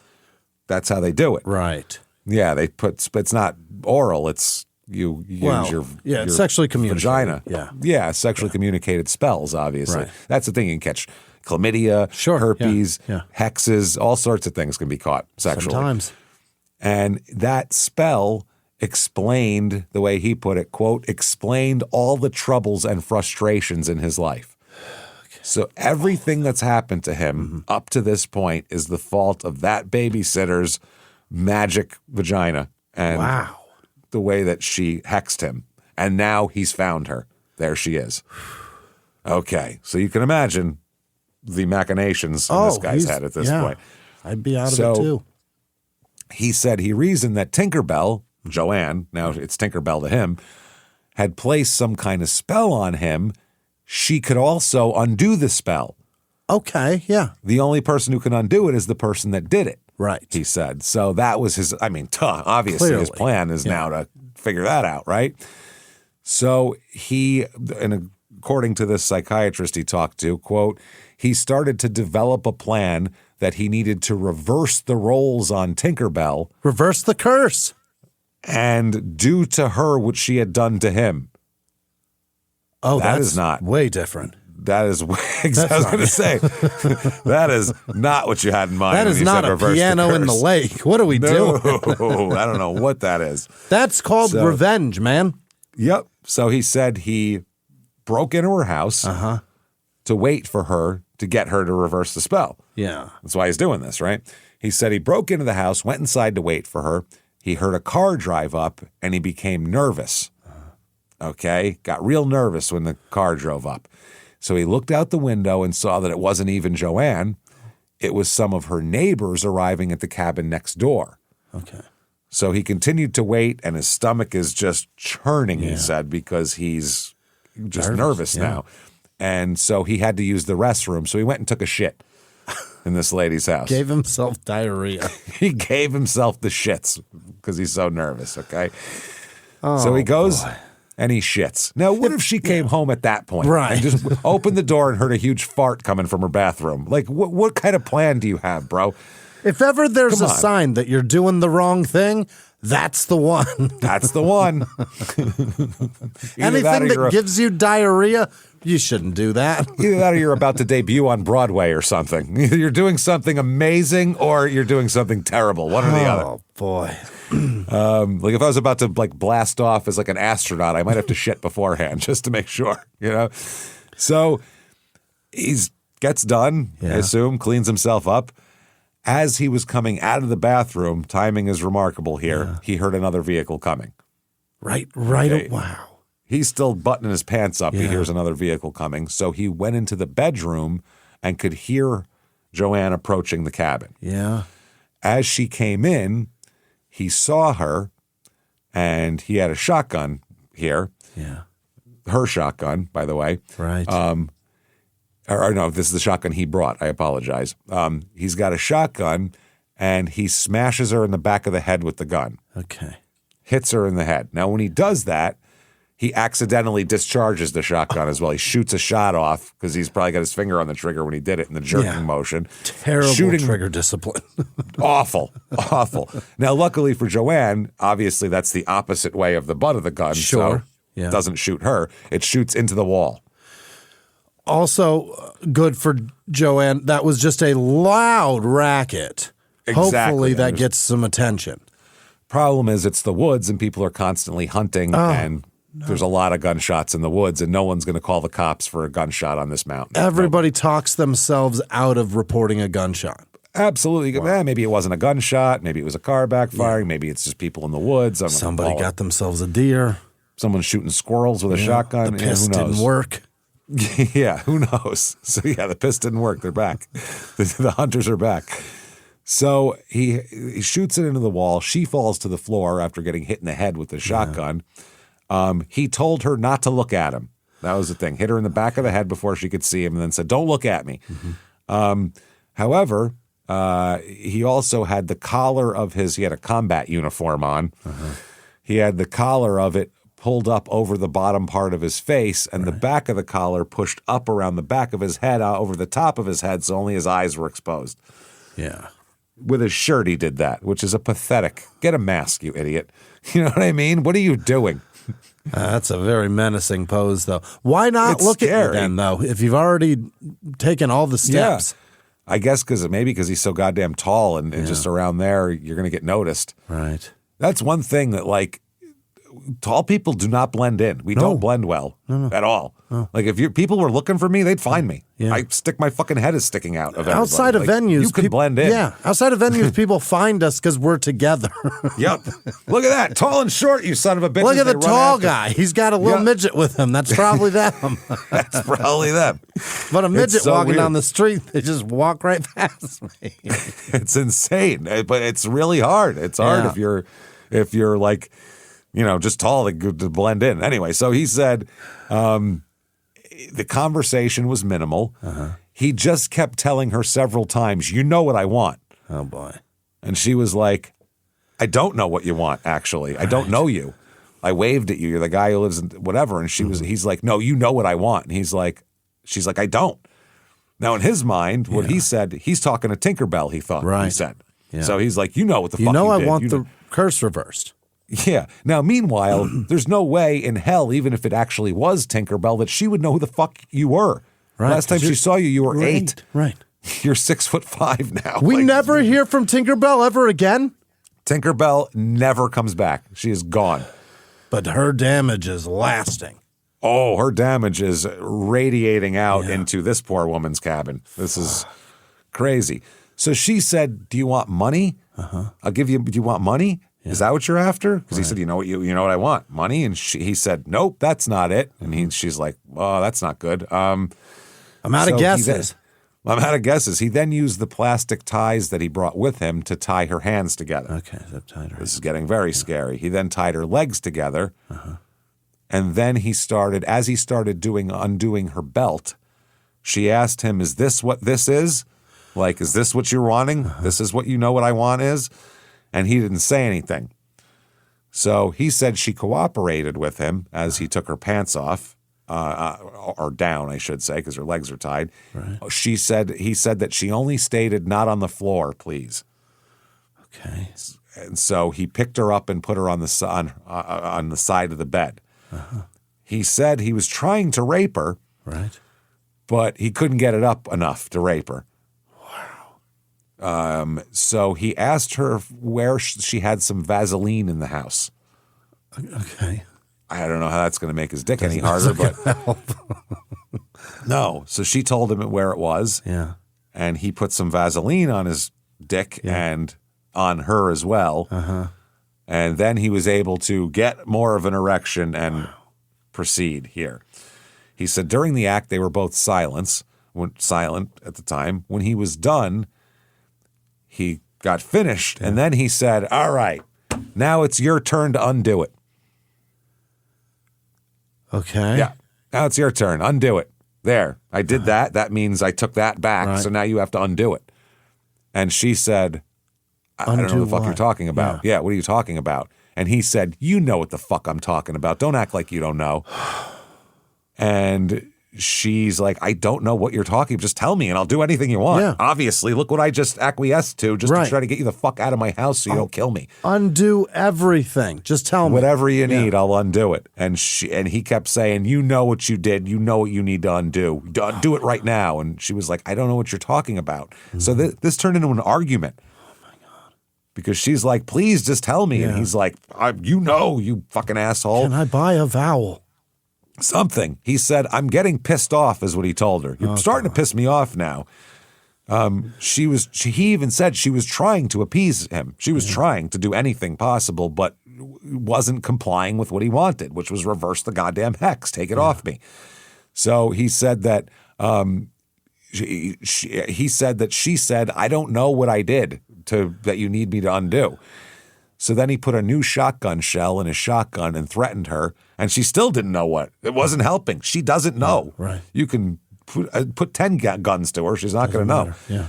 That's how they do it. Right. Yeah, they put, it's not oral, it's you use your it's sexually communicated. Vagina. Yeah, sexually communicated spells, obviously. Right. That's the thing. You can catch chlamydia, herpes, hexes, all sorts of things can be caught sexually. Sometimes. And that spell explained, the way he put it, quote, explained all the troubles and frustrations in his life. So everything that's happened to him up to this point is the fault of that babysitter's magic vagina and the way that she hexed him. And now he's found her. There she is. Okay. So you can imagine the machinations in this guy's head at this point. I'd be out of it too. He said he reasoned that Tinkerbell, Joanne, now it's Tinkerbell to him, had placed some kind of spell on him. She could also undo the spell. Okay, yeah. The only person who can undo it is the person that did it. Right. He said. So that was his, I mean, obviously his plan is now to figure that out, right? So he, and according to this psychiatrist he talked to, quote, he started to develop a plan that he needed to reverse the roles on Tinkerbell. Reverse the curse. And do to her what she had done to him. Oh, that that's is not way different. That is, I was going to say, that is not what you had in mind. That is not a piano in the lake. What are we doing? I don't know what that is. That's called revenge, man. Yep. So he said he broke into her house to wait for her to get her to reverse the spell. Yeah. That's why he's doing this, right? He said he broke into the house, went inside to wait for her. He heard a car drive up and he became nervous. Okay. Got real nervous when the car drove up. So he looked out the window and saw that it wasn't even Joanne. It was some of her neighbors arriving at the cabin next door. Okay. So he continued to wait, and his stomach is just churning, he said, because he's just nervous now. And so he had to use the restroom. So he went and took a shit in this lady's house. Gave himself diarrhea. He gave himself the shits because he's so nervous, okay? So he goes... and he shits. Now, what if she came home at that point? Right. And just opened the door and heard a huge fart coming from her bathroom? Like, what kind of plan do you have, bro? If ever there's a sign that you're doing the wrong thing, that's the one. That's the one. Anything that gives you diarrhea, you shouldn't do that. Either that or you're about to debut on Broadway or something. Either you're doing something amazing or you're doing something terrible. One or the other. Oh, boy. Like if I was about to like blast off as like an astronaut, I might have to shit beforehand just to make sure, you know? So he's gets done, I assume, cleans himself up. As he was coming out of the bathroom, timing is remarkable here, he heard another vehicle coming. Right. Okay. Wow. He's still buttoning his pants up. He hears another vehicle coming. So he went into the bedroom and could hear Joanne approaching the cabin. Yeah. As she came in, he saw her, and he had a shotgun here. Yeah. Her shotgun, by the way. Right. Or no, this is the shotgun he brought. I apologize. He's got a shotgun, and he smashes her in the back of the head with the gun. Okay. Hits her in the head. Now, when he does that, he accidentally discharges the shotgun as well. He shoots a shot off because he's probably got his finger on the trigger when he did it in the jerking motion. Terrible trigger discipline. Awful. Now, luckily for Joanne, obviously that's the opposite way of the butt of the gun. Sure. So it doesn't shoot her. It shoots into the wall. Also good for Joanne, that was just a loud racket. Exactly. Hopefully that gets some attention. Problem is it's the woods and people are constantly hunting and there's a lot of gunshots in the woods and no one's going to call the cops for a gunshot on this mountain. Everybody talks themselves out of reporting a gunshot. Absolutely. Wow. Maybe it wasn't a gunshot. Maybe it was a car backfiring. Maybe it's just people in the woods. Somebody got themselves a deer. Someone's shooting squirrels with a shotgun. The piss didn't work. Yeah, who knows? So the piss didn't work. They're back. The hunters are back. So he shoots it into the wall. She falls to the floor after getting hit in the head with the shotgun. He told her not to look at him. That was the thing. Hit her in the back of the head before she could see him and then said, don't look at me. However, he also had the collar of he had a combat uniform on. He had the collar of it pulled up over the bottom part of his face and the back of the collar pushed up around the back of his head over the top of his head so only his eyes were exposed. Yeah. With his shirt he did that, which is a pathetic. Get a mask, you idiot. You know what I mean? What are you doing? That's a very menacing pose, though. Why not look at you then, though, if you've already taken all the steps? Yeah. I guess because he's so goddamn tall and just around there, you're going to get noticed. Right. That's one thing that, like, tall people do not blend in. We don't blend well at all. No. Like, if people were looking for me, they'd find me. Yeah. My fucking head is sticking out of everybody. Outside of venues, you can blend in. Yeah, outside of venues, people find us because we're together. Yep. Look at that. Tall and short, you son of a bitch. Look at the tall guy. He's got a little midget with him. That's probably them. That's probably them. But a midget walking down the street, they just walk right past me. It's insane. But it's really hard. It's hard if you're like, just tall to blend in. Anyway, so he said the conversation was minimal. He just kept telling her several times, you know what I want. Oh, boy. And she was like, I don't know what you want, actually. I don't know you. I waved at you. You're the guy who lives in whatever. And he's like, no, you know what I want. And she's like, I don't. Now, in his mind, what he said, he's talking to Tinkerbell, he thought. He said. Yeah. So he's like, you know what the fuck you did. I want the curse reversed. Yeah. Now, meanwhile, there's no way in hell, even if it actually was Tinkerbell, that she would know who the fuck you were. Right. Last time she saw you, you were 8. Right. You're 6'5" now. We never hear from Tinkerbell ever again? Tinkerbell never comes back. She is gone. But her damage is lasting. Oh, her damage is radiating out into this poor woman's cabin. This is crazy. So she said, do you want money? I'll give you, do you want money? Yeah. Is that what you're after? Because he said, you know what I want? Money? And he said, nope, that's not it. And she's like, oh, that's not good. I'm out of guesses. I'm out of guesses. He then used the plastic ties that he brought with him to tie her hands together. Okay, so tied her. This is getting very scary. He then tied her legs together. And then as he started undoing her belt, she asked him, is this what this is? Like, is this what you're wanting? This is what you know what I want is? And he didn't say anything. So he said she cooperated with him as he took her pants off, or down, I should say, because her legs are tied. Right. He said that she only stated, not on the floor, please. Okay. And so he picked her up and put her on the side of the bed. He said he was trying to rape her, right, but he couldn't get it up enough to rape her. So he asked her where she had some Vaseline in the house. Okay. I don't know how that's going to make his dick any harder, but no. So she told him where it was. Yeah. And he put some Vaseline on his dick and on her as well. And then he was able to get more of an erection and proceed here. He said during the act, they were both silent at the time. When he was done, he got finished, and then he said, all right, now it's your turn to undo it. Okay. Yeah, now it's your turn. Undo it. There, I did that. That means I took that back, so now you have to undo it. And she said, I don't know what the fuck you're talking about. Yeah, what are you talking about? And he said, you know what the fuck I'm talking about. Don't act like you don't know. And she's like, I don't know what you're talking about. Just tell me and I'll do anything you want. Yeah. Obviously, look what I just acquiesced to just to try to get you the fuck out of my house so you don't kill me. Undo everything. Just tell me. Whatever you need, I'll undo it. And he kept saying, you know what you did. You know what you need to undo. Do it right now. And she was like, I don't know what you're talking about. Mm-hmm. So this turned into an argument. Because she's like, please just tell me. And he's like, you fucking asshole. Can I buy a vowel? Something. He said, I'm getting pissed off is what he told her. You're starting to piss me off now. He even said she was trying to appease him. She was trying to do anything possible, but wasn't complying with what he wanted, which was reverse the goddamn hex, take it off me. So he said that she said, I don't know what I did that you need me to undo. So then he put a new shotgun shell in his shotgun and threatened her, and she still didn't know what. It wasn't helping. She doesn't know. Right. You can put 10 guns to her. She's not going to know. Yeah.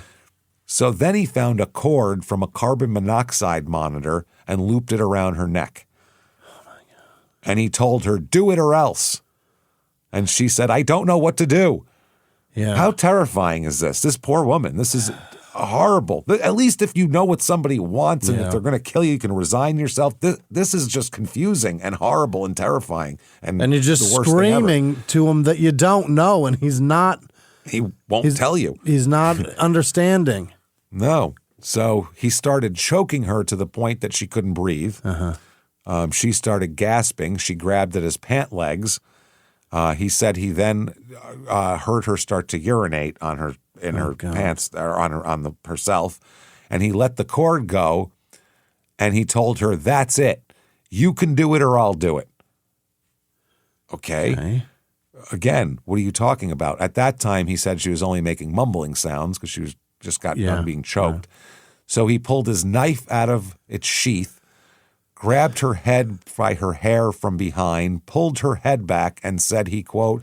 So then he found a cord from a carbon monoxide monitor and looped it around her neck. Oh, my God. And he told her, do it or else. And she said, I don't know what to do. Yeah. How terrifying is this? This poor woman. This is horrible. At least if you know what somebody wants and if they're going to kill you, you can resign yourself. This is just confusing and horrible and terrifying. And you're just screaming to him that you don't know, and he's not. He won't tell you. He's not understanding. No. So he started choking her to the point that she couldn't breathe. She started gasping. She grabbed at his pant legs. He said he then heard her start to urinate on her pants or on herself, and he let the cord go, and he told her, "That's it. You can do it, or I'll do it." Okay. Again, what are you talking about? At that time, he said she was only making mumbling sounds because she was just got done being choked. So he pulled his knife out of its sheath, grabbed her head by her hair from behind, pulled her head back, and said he, quote,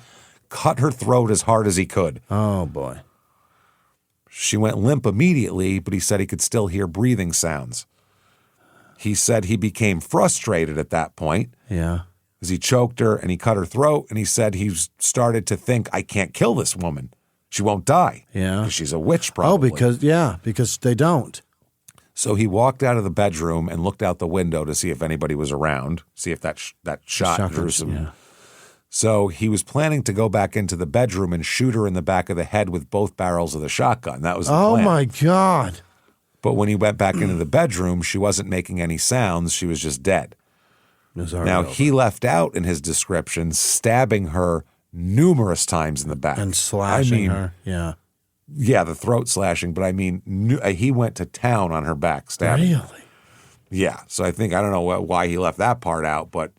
cut her throat as hard as he could. Oh, boy. She went limp immediately, but he said he could still hear breathing sounds. He said he became frustrated at that point. Yeah. Because he choked her and he cut her throat, and he said he started to think, I can't kill this woman. She won't die. Yeah. Because she's a witch, probably. Oh, because they don't. So he walked out of the bedroom and looked out the window to see if anybody was around, see if that shot drew some. Yeah. So he was planning to go back into the bedroom and shoot her in the back of the head with both barrels of the shotgun. That was the plan. Oh, my God. But when he went back into the bedroom, she wasn't making any sounds. She was just dead. Now, he left out in his description stabbing her numerous times in the back. And slashing her, yeah. Yeah, the throat slashing, but I mean, he went to town on her back stabbing. Really? Yeah, so I don't know why he left that part out, but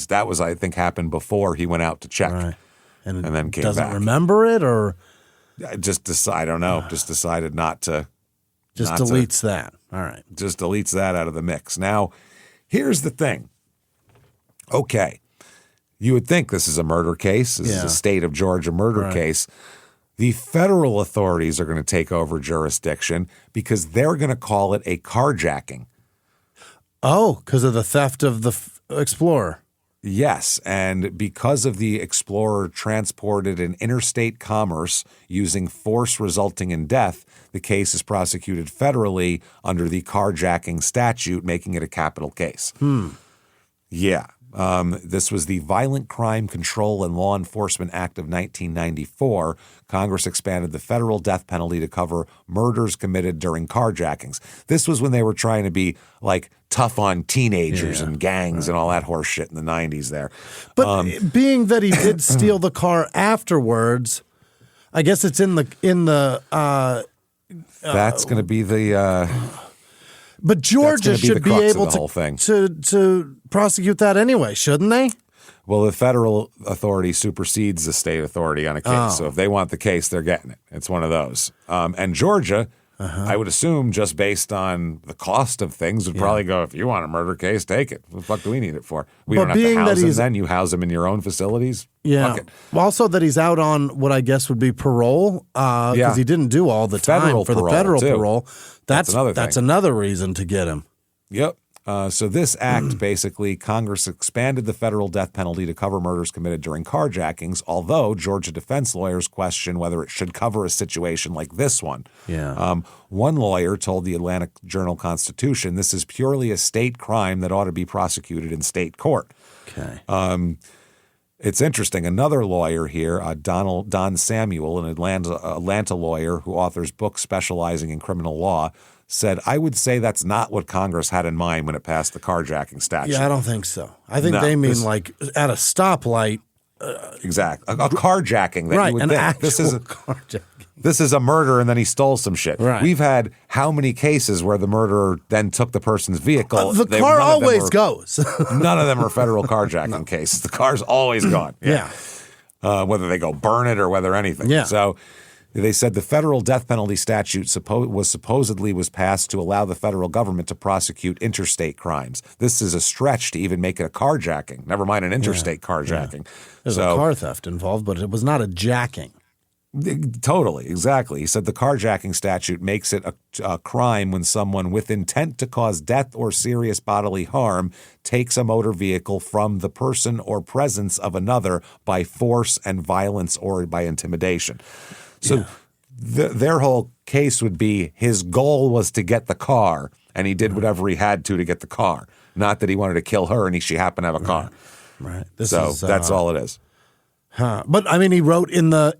that was, I think, happened before he went out to check. Right. And then came doesn't back. Remember it, or? I don't know, just decided not to. Just deletes that. All right. Just deletes that out of the mix. Now, here's the thing. Okay, you would think this is a murder case. This is a state of Georgia murder case. The federal authorities are going to take over jurisdiction because they're going to call it a carjacking. Oh, because of the theft of the Explorer. Yes, and because of the Explorer transported in interstate commerce using force resulting in death, the case is prosecuted federally under the carjacking statute, making it a capital case. Yeah. This was the Violent Crime Control and Law Enforcement Act of 1994. Congress expanded the federal death penalty to cover murders committed during carjackings. This was when they were trying to be like tough on teenagers and gangs and all that horse shit in the 90s there. But being that he did steal the car afterwards, I guess it's in the that's going to be the but Georgia should be able to prosecute that anyway, shouldn't they? Well, the federal authority supersedes the state authority on a case. So if they want the case, they're getting it. It's one of those. And Georgia, I would assume, just based on the cost of things, would probably go, if you want a murder case, take it. What the fuck do we need it for? We don't have to house him then. You house him in your own facilities? Yeah. Fuck it. Also that he's out on what I guess would be parole because he didn't do all the time for the federal parole. That's another reason to get him. Yep. So this act, basically, Congress expanded the federal death penalty to cover murders committed during carjackings, although Georgia defense lawyers question whether it should cover a situation like this one. Yeah. One lawyer told the Atlanta Journal-Constitution this is purely a state crime that ought to be prosecuted in state court. Okay. It's interesting. Another lawyer here, Don Samuel, an Atlanta lawyer who authors books specializing in criminal law, said, I would say that's not what Congress had in mind when it passed the carjacking statute. Yeah, I don't think so. I think they mean like at a stoplight. Exactly. A carjacking that you would think. Actual carjacking. This is a murder and then he stole some shit. Right. We've had how many cases where the murderer then took the person's vehicle? The car always goes. None of them are federal carjacking cases. The car's always gone. Yeah. Whether they go burn it or whether anything. Yeah. So they said the federal death penalty statute supposedly was passed to allow the federal government to prosecute interstate crimes. This is a stretch to even make it a carjacking, never mind an interstate carjacking. Yeah. There's a car theft involved, but it was not a jacking. Totally, exactly. He said the carjacking statute makes it a crime when someone with intent to cause death or serious bodily harm takes a motor vehicle from the person or presence of another by force and violence or by intimidation. So their whole case would be his goal was to get the car, and he did whatever he had to get the car. Not that he wanted to kill her, and she happened to have a car. Right. That's all it is. Huh. But I mean, he wrote in the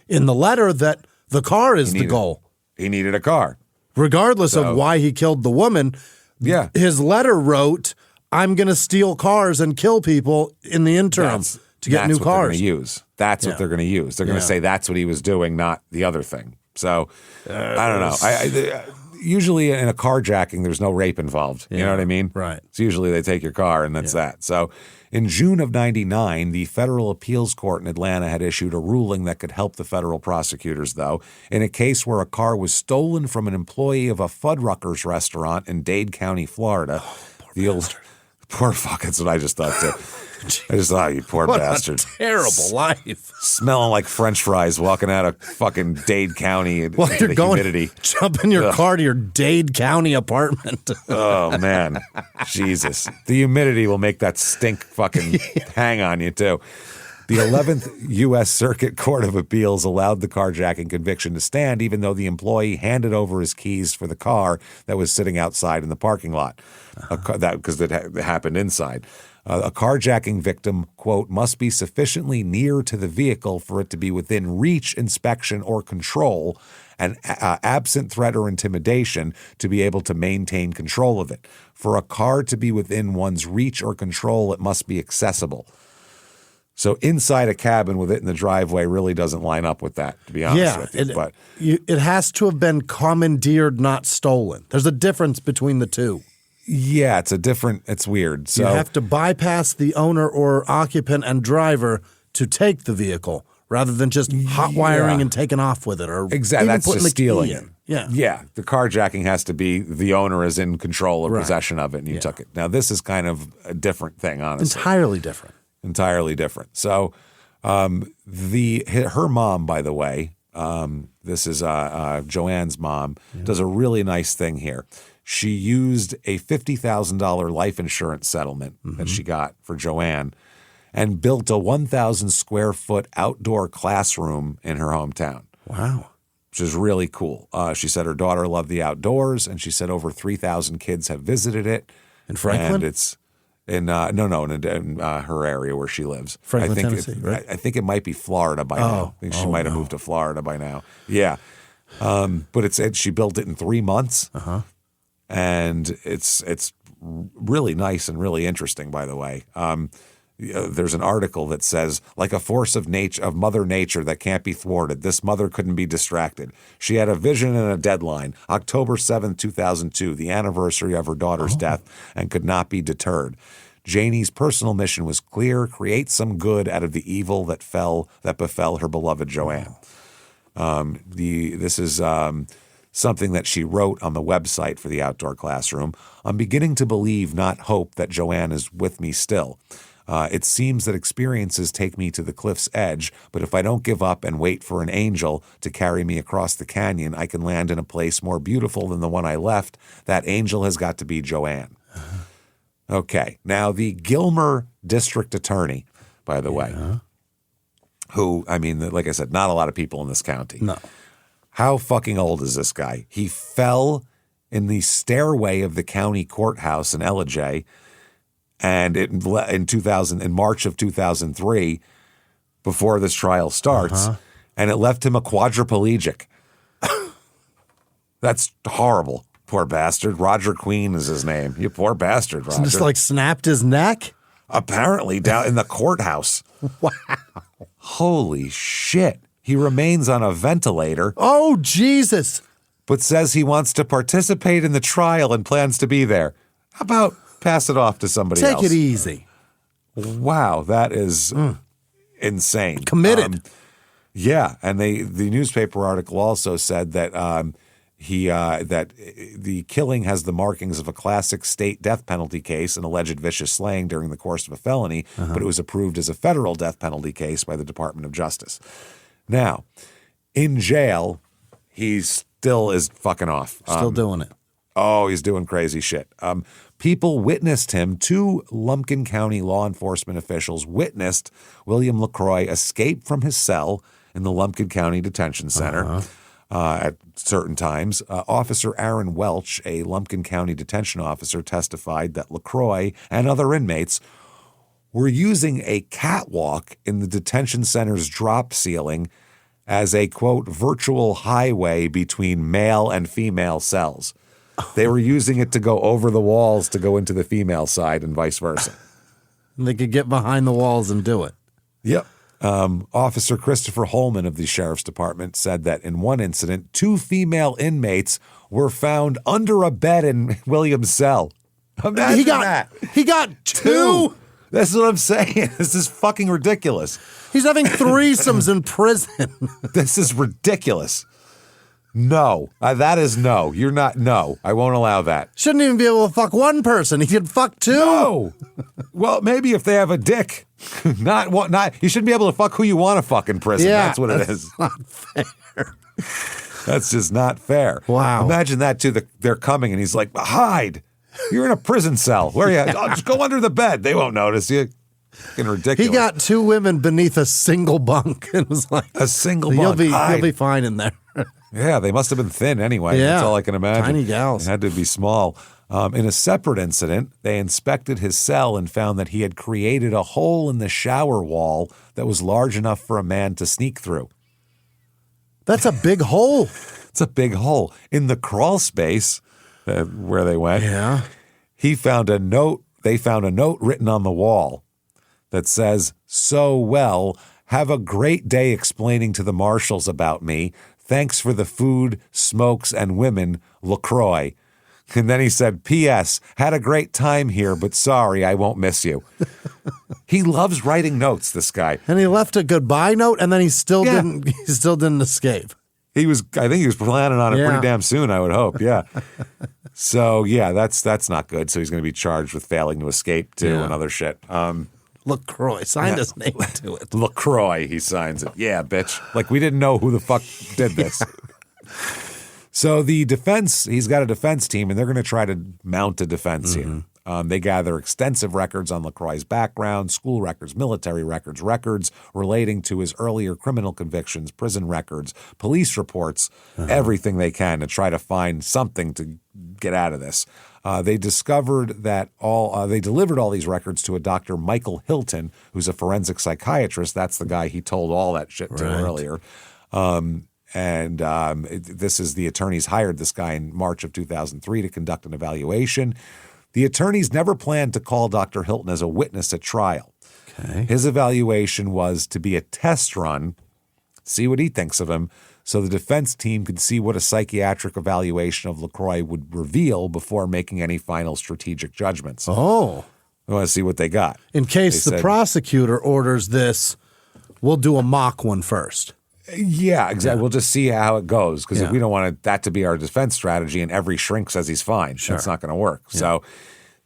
letter that the car is the goal. He needed a car, regardless of why he killed the woman. Yeah. His letter wrote, "I'm going to steal cars and kill people in the interim to get new cars." That's what they're going to use. They're going to say that's what he was doing, not the other thing. So I don't know. Usually in a carjacking, there's no rape involved. You know what I mean? Right. So usually they take your car and that's that. So in June of 1999, the federal appeals court in Atlanta had issued a ruling that could help the federal prosecutors, though, in a case where a car was stolen from an employee of a Fuddruckers restaurant in Dade County, Florida. Poor fuck, that's what I just thought too. I just thought, you poor bastard. A terrible life. Smelling like French fries walking out of fucking Dade County into you're the going, humidity. Jump in your car to your Dade County apartment. Oh, man. Jesus. The humidity will make that stink fucking hang on you, too. The 11th U.S. Circuit Court of Appeals allowed the carjacking conviction to stand, even though the employee handed over his keys for the car that was sitting outside in the parking lot, because it happened inside. A carjacking victim, quote, must be sufficiently near to the vehicle for it to be within reach, inspection, or control, and absent threat or intimidation to be able to maintain control of it. For a car to be within one's reach or control, it must be accessible. So inside a cabin with it in the driveway really doesn't line up with that, to be honest with you. But it has to have been commandeered, not stolen. There's a difference between the two. Yeah, it's weird. So you have to bypass the owner or occupant and driver to take the vehicle rather than just hot wiring and taking off with it. Or exactly, that's just stealing it. Yeah. The carjacking has to be the owner is in control or possession of it and you took it. Now, this is kind of a different thing, honestly. Entirely different. So her mom, by the way, this is Joanne's mom, does a really nice thing here. She used a $50,000 life insurance settlement that she got for Joanne and built a 1,000 square foot outdoor classroom in her hometown. Wow. Which is really cool. She said her daughter loved the outdoors, and she said over 3,000 kids have visited it. In Franklin? And it's in her area where she lives. Franklin, Tennessee, right? I think it might be Florida by now. I think she might have moved to Florida by now. Yeah. But she built it in 3 months. And it's really nice and really interesting, by the way. There's an article that says, like a force of Mother Nature that can't be thwarted, this mother couldn't be distracted. She had a vision and a deadline, October 7th, 2002, the anniversary of her daughter's death, and could not be deterred. Janie's personal mission was clear: create some good out of the evil that befell her beloved Joanne. This is something that she wrote on the website for the outdoor classroom. I'm beginning to believe, not hope, that Joanne is with me still. It seems that experiences take me to the cliff's edge, but if I don't give up and wait for an angel to carry me across the canyon, I can land in a place more beautiful than the one I left. That angel has got to be Joanne. Okay. Now, the Gilmer District Attorney, by the way, who, I mean, like I said, not a lot of people in this county. No. How fucking old is this guy? He fell in the stairway of the county courthouse in Ellijay, and in March of 2003, before this trial starts, and it left him a quadriplegic. That's horrible. Poor bastard. Roger Queen is his name. You poor bastard, Roger. Just like snapped his neck? Apparently down in the courthouse. Wow. Holy shit. He remains on a ventilator. Oh, Jesus. But says he wants to participate in the trial and plans to be there. How about pass it off to somebody else? Take it easy. Wow, that is insane. Committed. Yeah, and the newspaper article also said that that the killing has the markings of a classic state death penalty case, an alleged vicious slaying during the course of a felony, but it was approved as a federal death penalty case by the Department of Justice. Now, in jail, he still is fucking off. Still doing it. Oh, he's doing crazy shit. People witnessed him. 2 Lumpkin County law enforcement officials witnessed William LaCroix escape from his cell in the Lumpkin County Detention Center. At certain times. Officer Aaron Welch, a Lumpkin County detention officer, testified that LaCroix and other inmates were using a catwalk in the detention center's drop ceiling as a, quote, virtual highway between male and female cells. They were using it to go over the walls to go into the female side and vice versa. And they could get behind the walls and do it. Yep. Officer Christopher Holman of the Sheriff's Department said that in one incident, 2 female inmates were found under a bed in William's cell. Imagine that. He got 2? That's what I'm saying. This is fucking ridiculous. He's having threesomes in prison. This is ridiculous. No. That is no. You're not. No. I won't allow that. Shouldn't even be able to fuck one person. He could fuck 2. No. Well, maybe if they have a dick. Not you shouldn't be able to fuck who you want to fuck in prison. Yeah, that's what it is. Not fair. That's just not fair. Wow. Imagine that too. They're coming and he's like, hide. You're in a prison cell. Where are you? Oh, just go under the bed. They won't notice you. Fucking ridiculous. He got 2 women beneath a single bunk and was like, a single bunk. You'll be fine in there. Yeah, they must have been thin anyway. Yeah. That's all I can imagine. Tiny gals. It had to be small. In a separate incident, they inspected his cell and found that he had created a hole in the shower wall that was large enough for a man to sneak through. That's a big hole. It's a big hole. In the crawl space where they went, they found a note written on the wall that says, "So well, have a great day explaining to the marshals about me. Thanks for the food, smokes, and women, LaCroix." And then he said, "P.S. Had a great time here, but sorry, I won't miss you." He loves writing notes, this guy. And he left a goodbye note, and then he still didn't escape. I think he was planning on it pretty damn soon, I would hope. Yeah. So yeah, that's not good. So he's going to be charged with failing to escape too and other shit. LaCroix signed his name to it. LaCroix, he signs it. Yeah, bitch. Like we didn't know who the fuck did this. So the defense, he's got a defense team, and they're going to try to mount a defense here. They gather extensive records on LaCroix's background, school records, military records, records relating to his earlier criminal convictions, prison records, police reports, everything they can to try to find something to get out of this. They discovered that they delivered all these records to a Dr. Michael Hilton, who's a forensic psychiatrist. That's the guy he told all that shit to earlier. This is the attorneys hired this guy in March of 2003 to conduct an evaluation. The attorneys never planned to call Dr. Hilton as a witness at trial. Okay. His evaluation was to be a test run, see what he thinks of him, so the defense team could see what a psychiatric evaluation of LaCroix would reveal before making any final strategic judgments. Oh. I want to see what they got. In case the prosecutor orders this, we'll do a mock one first. Yeah, exactly. Yeah. We'll just see how it goes because we don't want that to be our defense strategy and every shrink says he's fine. Sure. That's not going to work. Yeah. So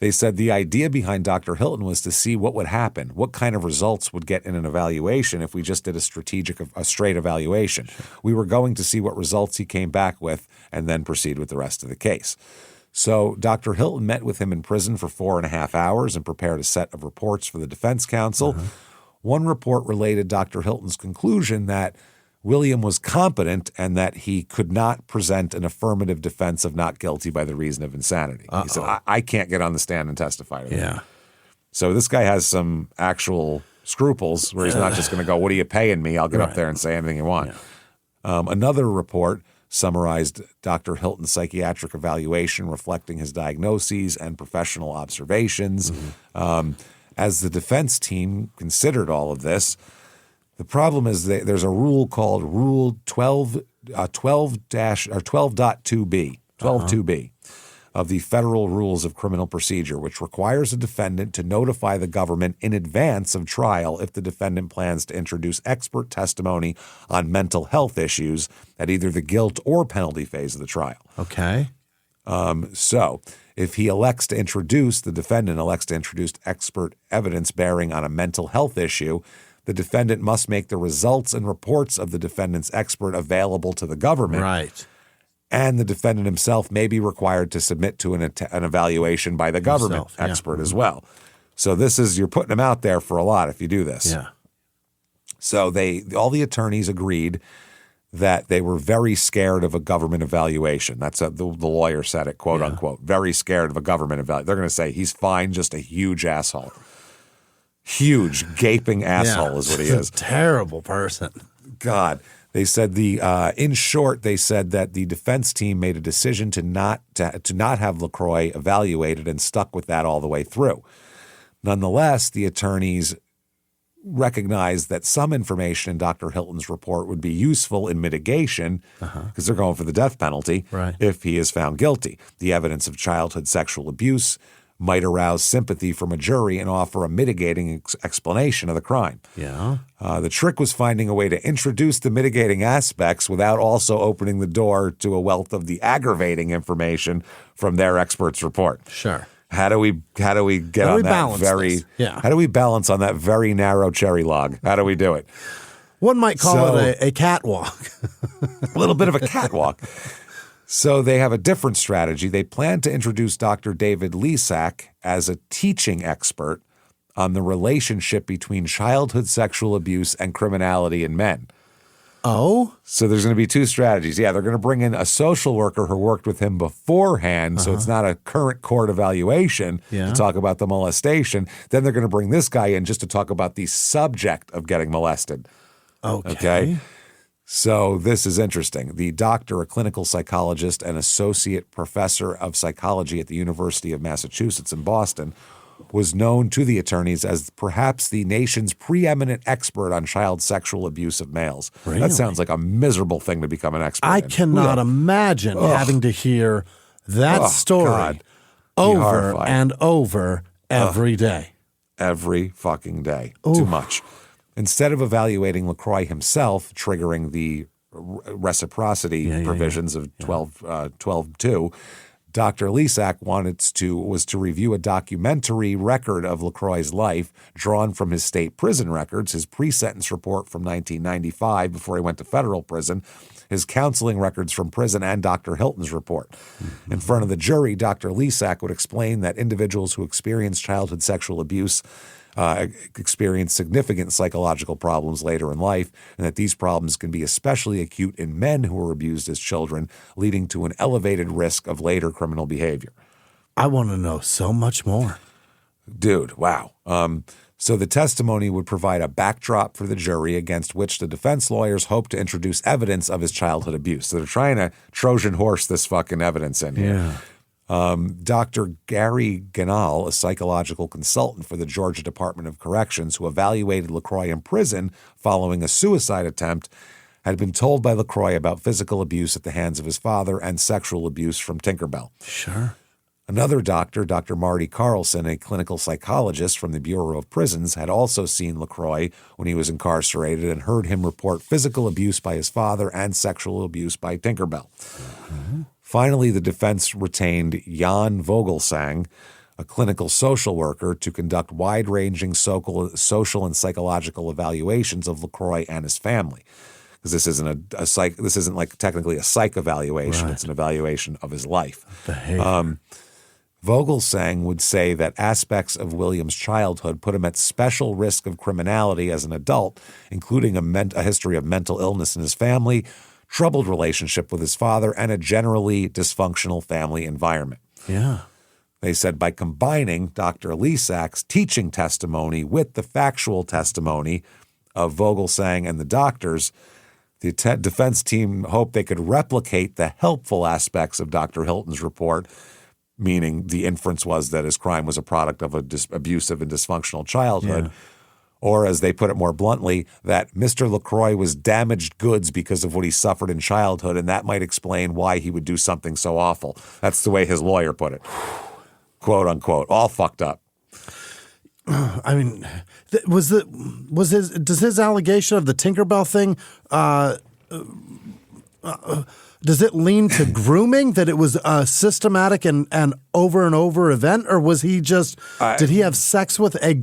they said the idea behind Dr. Hilton was to see what would happen, what kind of results would get in an evaluation if we just did a straight evaluation. Sure. We were going to see what results he came back with and then proceed with the rest of the case. So Dr. Hilton met with him in prison for 4.5 hours and prepared a set of reports for the defense counsel. One report related Dr. Hilton's conclusion that William was competent and that he could not present an affirmative defense of not guilty by the reason of insanity. He said, I can't get on the stand and testify to that. Yeah. So this guy has some actual scruples where he's not just going to go, what are you paying me? I'll get up there and say anything you want. Yeah. Another report summarized Dr. Hilton's psychiatric evaluation reflecting his diagnoses and professional observations. As the defense team considered all of this, the problem is that there's a rule called Rule 12.2b of the Federal Rules of Criminal Procedure, which requires a defendant to notify the government in advance of trial if the defendant plans to introduce expert testimony on mental health issues at either the guilt or penalty phase of the trial. Okay. So if the defendant elects to introduce expert evidence bearing on a mental health issue, the defendant must make the results and reports of the defendant's expert available to the government. Right. And the defendant himself may be required to submit to an evaluation by the government expert as well. So you're putting them out there for a lot if you do this. Yeah. So all the attorneys agreed that they were very scared of a government evaluation. That's the lawyer said it, quote unquote, very scared of a government evaluation. They're going to say he's fine, just a huge asshole. Huge, gaping asshole is what he is. Terrible person. God. They said in short, they said that the defense team made a decision to not have LaCroix evaluated and stuck with that all the way through. Nonetheless, the attorneys recognized that some information in Dr. Hilton's report would be useful in mitigation because they're going for the death penalty if he is found guilty. The evidence of childhood sexual abuse might arouse sympathy from a jury and offer a mitigating explanation of the crime. Yeah. The trick was finding a way to introduce the mitigating aspects without also opening the door to a wealth of the aggravating information from their expert's report. Sure. How do we get on that very? Yeah. How do we balance on that very narrow cherry log? How do we do it? One might call it a catwalk. A little bit of a catwalk. So they have a different strategy. They plan to introduce Dr. David Lesak as a teaching expert on the relationship between childhood sexual abuse and criminality in men. Oh? So there's going to be two strategies. Yeah, they're going to bring in a social worker who worked with him beforehand, so it's not a current court evaluation to talk about the molestation. Then they're going to bring this guy in just to talk about the subject of getting molested. Okay? So this is interesting. The doctor, a clinical psychologist and associate professor of psychology at the University of Massachusetts in Boston, was known to the attorneys as perhaps the nation's preeminent expert on child sexual abuse of males. Really? That sounds like a miserable thing to become an expert I in. cannot imagine having to hear that story over and over every day. Every fucking day. Too much. Instead of evaluating LaCroix himself, triggering the reciprocity provisions of 12.2, Dr. Lesak was to review a documentary record of LaCroix's life drawn from his state prison records, his pre-sentence report from 1995 before he went to federal prison, his counseling records from prison, and Dr. Hilton's report. In front of the jury, Dr. Lesak would explain that individuals who experience childhood sexual abuse experience significant psychological problems later in life, and that these problems can be especially acute in men who were abused as children, leading to an elevated risk of later criminal behavior. I want to know so much more. Dude, wow. So the testimony would provide a backdrop for the jury against which the defense lawyers hope to introduce evidence of his childhood abuse. So they're trying to Trojan horse this fucking evidence in here. Yeah. Dr. Gary Ganal, a psychological consultant for the Georgia Department of Corrections who evaluated LaCroix in prison following a suicide attempt, had been told by LaCroix about physical abuse at the hands of his father and sexual abuse from Tinkerbell. Sure. Another doctor, Dr. Marty Carlson, a clinical psychologist from the Bureau of Prisons, had also seen LaCroix when he was incarcerated and heard him report physical abuse by his father and sexual abuse by Tinkerbell. Finally, the defense retained Jan Vogelsang, a clinical social worker, to conduct wide-ranging social and psychological evaluations of LaCroix and his family. because this isn't this isn't like technically a psych evaluation. Right. It's an evaluation of his life. Behavior. Vogelsang would say that aspects of William's childhood put him at special risk of criminality as an adult, including a history of mental illness in his family, troubled relationship with his father, and a generally dysfunctional family environment. Yeah. They said by combining Dr. Lisak's teaching testimony with the factual testimony of Vogelsang and the doctors, the defense team hoped they could replicate the helpful aspects of Dr. Hilton's report, meaning the inference was that his crime was a product of an abusive and dysfunctional childhood, or as they put it more bluntly, that Mr. LaCroix was damaged goods because of what he suffered in childhood, and that might explain why he would do something so awful. That's the way his lawyer put it, quote unquote, all fucked up. I mean, does his allegation of the Tinkerbell thing, does it lean to grooming, that it was a systematic and over event, or was he just, did he have sex with a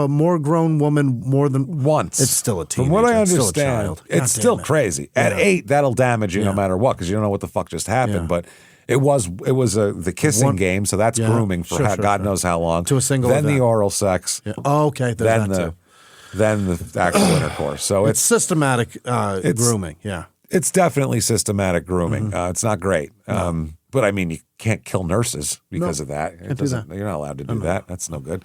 more grown woman more than once? It's still a teenager. From what I It's still a understand, child. it's still crazy. At 8, that'll damage you no matter what, because you don't know what the fuck just happened. But it was the kissing game, so that's grooming for God knows how long. To a single Then event. the oral sex. Yeah. Oh, okay. There's that too. Then the actual intercourse. So it's systematic grooming. Yeah. It's definitely systematic grooming. It's not great. But I mean, you can't kill nurses because of that. You're not allowed to do that. That's no good.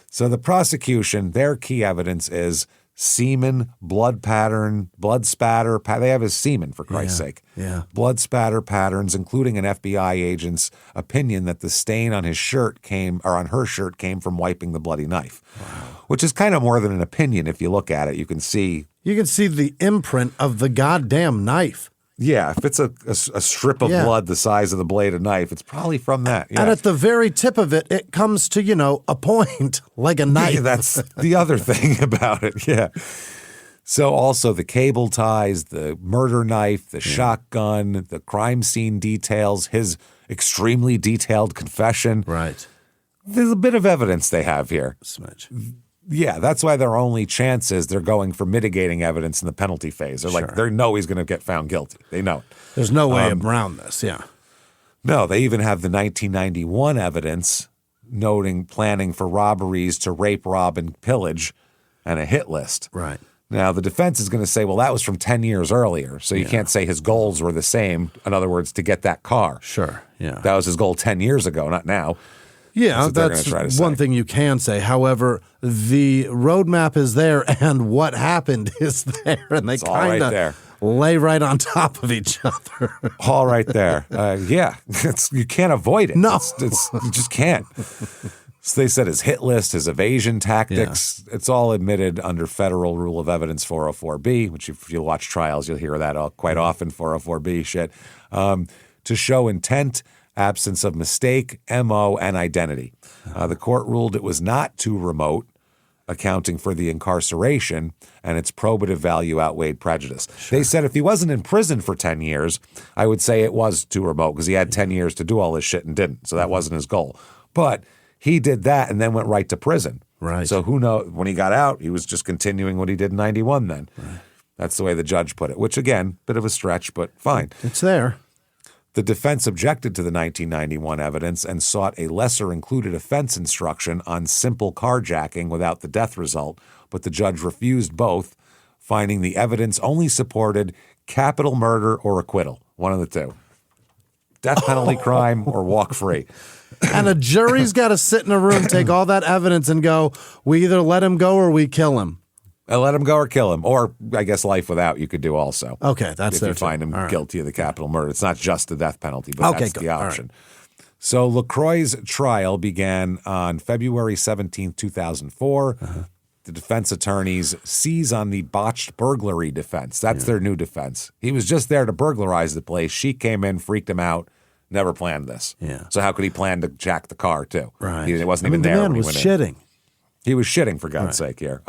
So the prosecution, their key evidence is semen, blood pattern, blood spatter. They have his semen, for Christ's sake. Yeah. Blood spatter patterns, including an FBI agent's opinion that the stain on his shirt on her shirt came from wiping the bloody knife. Wow. Which is kind of more than an opinion if you look at it. You can see the imprint of the goddamn knife. Yeah, if it's a strip of blood the size of the blade of knife, it's probably from that. Yeah. And at the very tip of it, it comes to, a point like a knife. Yeah, that's the other thing about it, yeah. So also the cable ties, the murder knife, the shotgun, the crime scene details, his extremely detailed confession. Right. There's a bit of evidence they have here. Smudge. Yeah, that's why their only chance is they're going for mitigating evidence in the penalty phase. They're like, they know he's going to get found guilty. They know it. There's no way around this, yeah. No, they even have the 1991 evidence noting planning for robberies to rape, rob, and pillage and a hit list. Right. Now, the defense is going to say, well, that was from 10 years earlier, so you can't say his goals were the same. In other words, to get that car. Sure, yeah. That was his goal 10 years ago, not now. Yeah, that's one thing you can say. However, the roadmap is there, and what happened is there, and they kind of lay right on top of each other. All right there. Yeah, you can't avoid it. No. You just can't. So they said his hit list, his evasion tactics, it's all admitted under Federal Rule of Evidence 404B, which if you watch trials, you'll hear that quite often, 404B shit, to show intent, absence of mistake, MO, and identity. The court ruled it was not too remote, accounting for the incarceration, and its probative value outweighed prejudice. Sure. They said if he wasn't in prison for 10 years, I would say it was too remote because he had 10 years to do all this shit and didn't, so that wasn't his goal. But he did that and then went right to prison. Right. So who knows? When he got out, he was just continuing what he did in 91 then. Right. That's the way the judge put it, which, again, bit of a stretch, but fine. It's there. The defense objected to the 1991 evidence and sought a lesser-included offense instruction on simple carjacking without the death result, but the judge refused both, finding the evidence only supported capital murder or acquittal, one of the two. Death penalty crime or walk free. And a jury's got to sit in a room, take all that evidence and go, we either let him go or we kill him. Let him go or kill him. Or, I guess, life without you could do also. Okay, that's if you find him guilty of the capital murder. It's not just the death penalty, but that's the option. So LaCroix's trial began on February 17, 2004. The defense attorneys seize on the botched burglary defense. That's their new defense. He was just there to burglarize the place. She came in, freaked him out, never planned this. Yeah. So how could he plan to jack the car, too? Right. It wasn't even there when he went in. The man was shitting. He was shitting, for God's sake, here.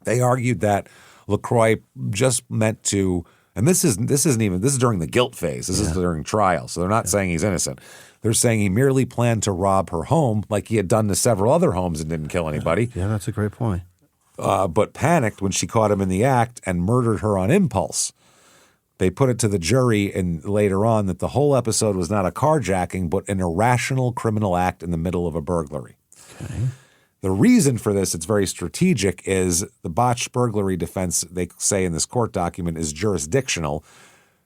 They argued that LaCroix just meant to, and this is during the guilt phase. This is during trial, so they're not saying he's innocent. They're saying he merely planned to rob her home like he had done to several other homes and didn't kill anybody. Yeah, that's a great point. but panicked when she caught him in the act and murdered her on impulse. They put it to the jury and later on that the whole episode was not a carjacking, but an irrational criminal act in the middle of a burglary. Okay. The reason for this, it's very strategic, is the botched burglary defense, they say in this court document, is jurisdictional.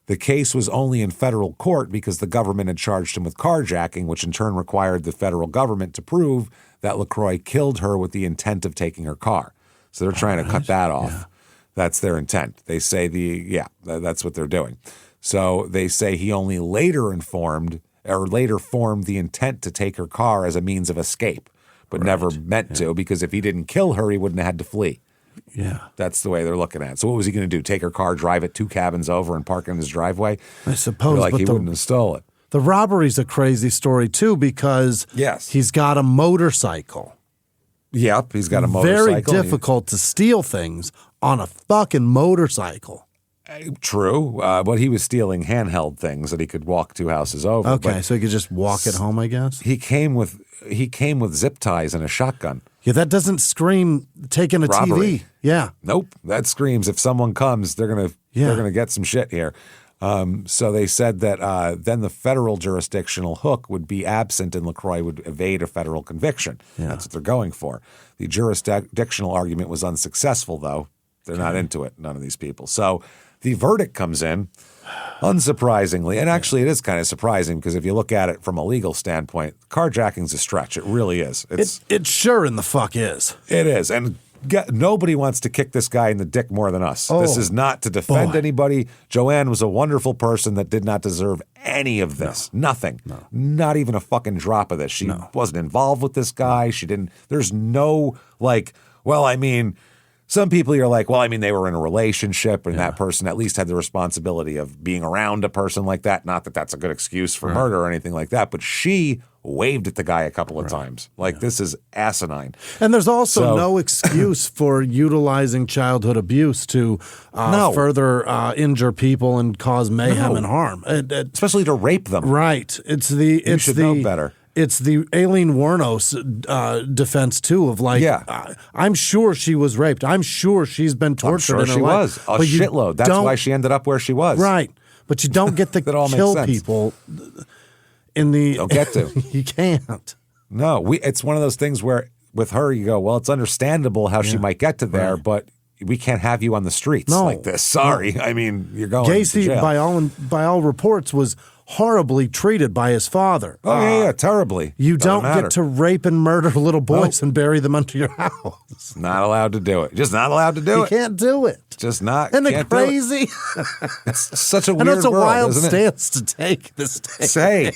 The case was only in federal court because the government had charged him with carjacking, which in turn required the federal government to prove that LaCroix killed her with the intent of taking her car. So they're trying to cut that off. Yeah. That's their intent. They say that's what they're doing. So they say he only later formed the intent to take her car as a means of escape, but never meant to, because if he didn't kill her, he wouldn't have had to flee. Yeah. That's the way they're looking at it. So what was he going to do? Take her car, drive it 2 cabins over, and park it in his driveway? I suppose. Like he wouldn't have stole it. The robbery's a crazy story, too, because he's got a motorcycle. Yep, he's got a motorcycle. Very difficult to steal things on a fucking motorcycle. True, but he was stealing handheld things that he could walk 2 houses over. Okay, so he could just walk it home, I guess? He came with zip ties and a shotgun. Yeah, that doesn't scream taking a robbery. TV. Yeah. Nope, that screams if someone comes, they're gonna get some shit here. So they said that then the federal jurisdictional hook would be absent and LaCroix would evade a federal conviction. Yeah. That's what they're going for. The jurisdictional argument was unsuccessful, though. They're not into it, none of these people. So the verdict comes in, unsurprisingly, and actually it is kind of surprising because if you look at it from a legal standpoint, carjacking's a stretch. It really is. It sure in the fuck is. It is, and nobody wants to kick this guy in the dick more than us. This is not to defend anybody. Joanne was a wonderful person that did not deserve any of this. No. Nothing. No. Not even a fucking drop of this. She wasn't involved with this guy. She didn't. There's no some people you're like, they were in a relationship and that person at least had the responsibility of being around a person like that. Not that that's a good excuse for murder or anything like that, but she waved at the guy a couple of times. This is asinine. And there's also no excuse for utilizing childhood abuse to further injure people and cause mayhem and harm. Especially to rape them. Right. You should know better. It's the Aileen Wuornos defense, too, of I'm sure she was raped. I'm sure she's been tortured in her life. She was. A shitload. That's why she ended up where she was. Right. But you don't get to kill people You don't get to. You can't. No. It's one of those things where with her you go, well, it's understandable how she might get to there, but we can't have you on the streets like this. Sorry. No. You're going Gacy, to jail. by all reports, was horribly treated by his father. Oh, terribly. You don't get to rape and murder little boys and bury them under your house. Not allowed to do it. Just not allowed to do it. You can't do it. Just not. Isn't it crazy? It's such a weird world, it's a wild isn't stance to take this day. Say,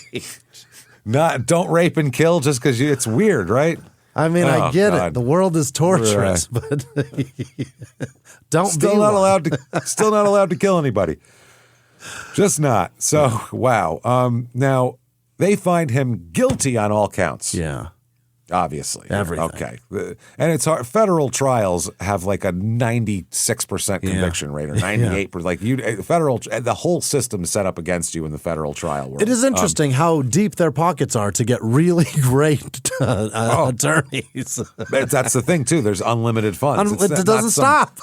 don't rape and kill just because it's weird, right? I get it. The world is torturous, but don't still not allowed to kill anybody. Just not. So, wow. Now, they find him guilty on all counts. Yeah. Obviously. Everything. Okay. And it's hard. Federal trials have like a 96% conviction rate or 98%. The whole system is set up against you in the federal trial world. It is interesting how deep their pockets are to get really great attorneys. That's the thing, too. There's unlimited funds. It doesn't stop.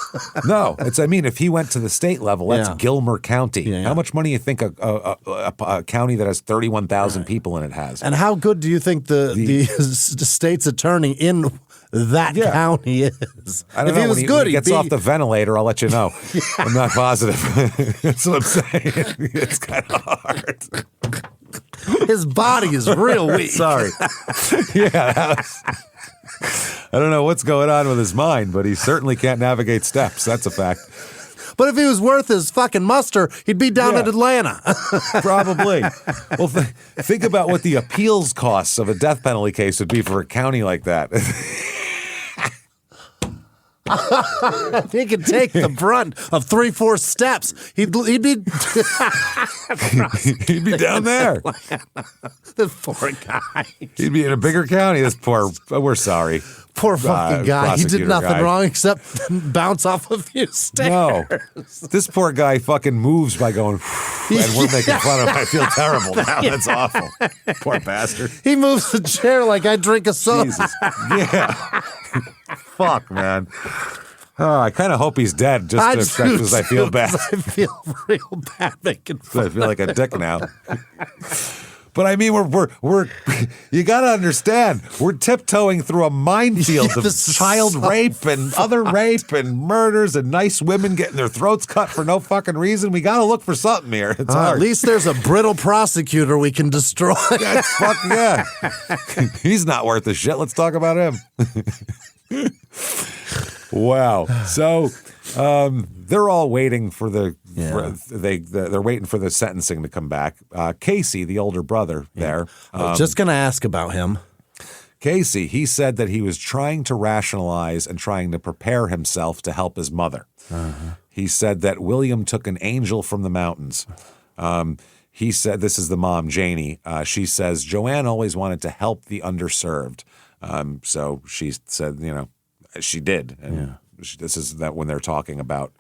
No. If he went to the state level, that's Gilmer County. Yeah. How much money do you think a county that has 31,000 people in it has? And how good do you think the state's attorney in that county is? I don't know. If he was good, when he gets off the ventilator, I'll let you know. I'm not positive. That's what I'm saying. It's kind of hard. His body is real weak. Sorry. I don't know what's going on with his mind, but he certainly can't navigate steps. That's a fact. But if he was worth his fucking muster, he'd be down at Atlanta. Probably. Well, think about what the appeals costs of a death penalty case would be for a county like that. He could take the brunt of 3-4 steps. He'd be he'd be down there. This poor guy. He'd be in a bigger county. We're sorry. Poor fucking guy. He did nothing wrong except bounce off a few stairs. No. This poor guy fucking moves by going, and we're making fun of him. I feel terrible now. That's awful. Poor bastard. He moves the chair like I drink a soda. Jesus. Yeah. Fuck, man. Oh, I kind of hope he's dead just because I feel bad. I feel real bad making fun. I feel like a dick now. But I mean, we're you got to understand, we're tiptoeing through a minefield of child rape and other rape and murders and nice women getting their throats cut for no fucking reason. We got to look for something here. It's hard. At least there's a brittle prosecutor we can destroy. That's fuck yeah. He's not worth a shit. Let's talk about him. Wow. So they're all waiting for they're waiting for the sentencing to come back. Casey, the older brother there. I was just going to ask about him. Casey, he said that he was trying to rationalize and trying to prepare himself to help his mother. He said that William took an angel from the mountains. He said, this is the mom, Janie. She says, Joanne always wanted to help the underserved. So she said, she did. And this is that when they're talking about,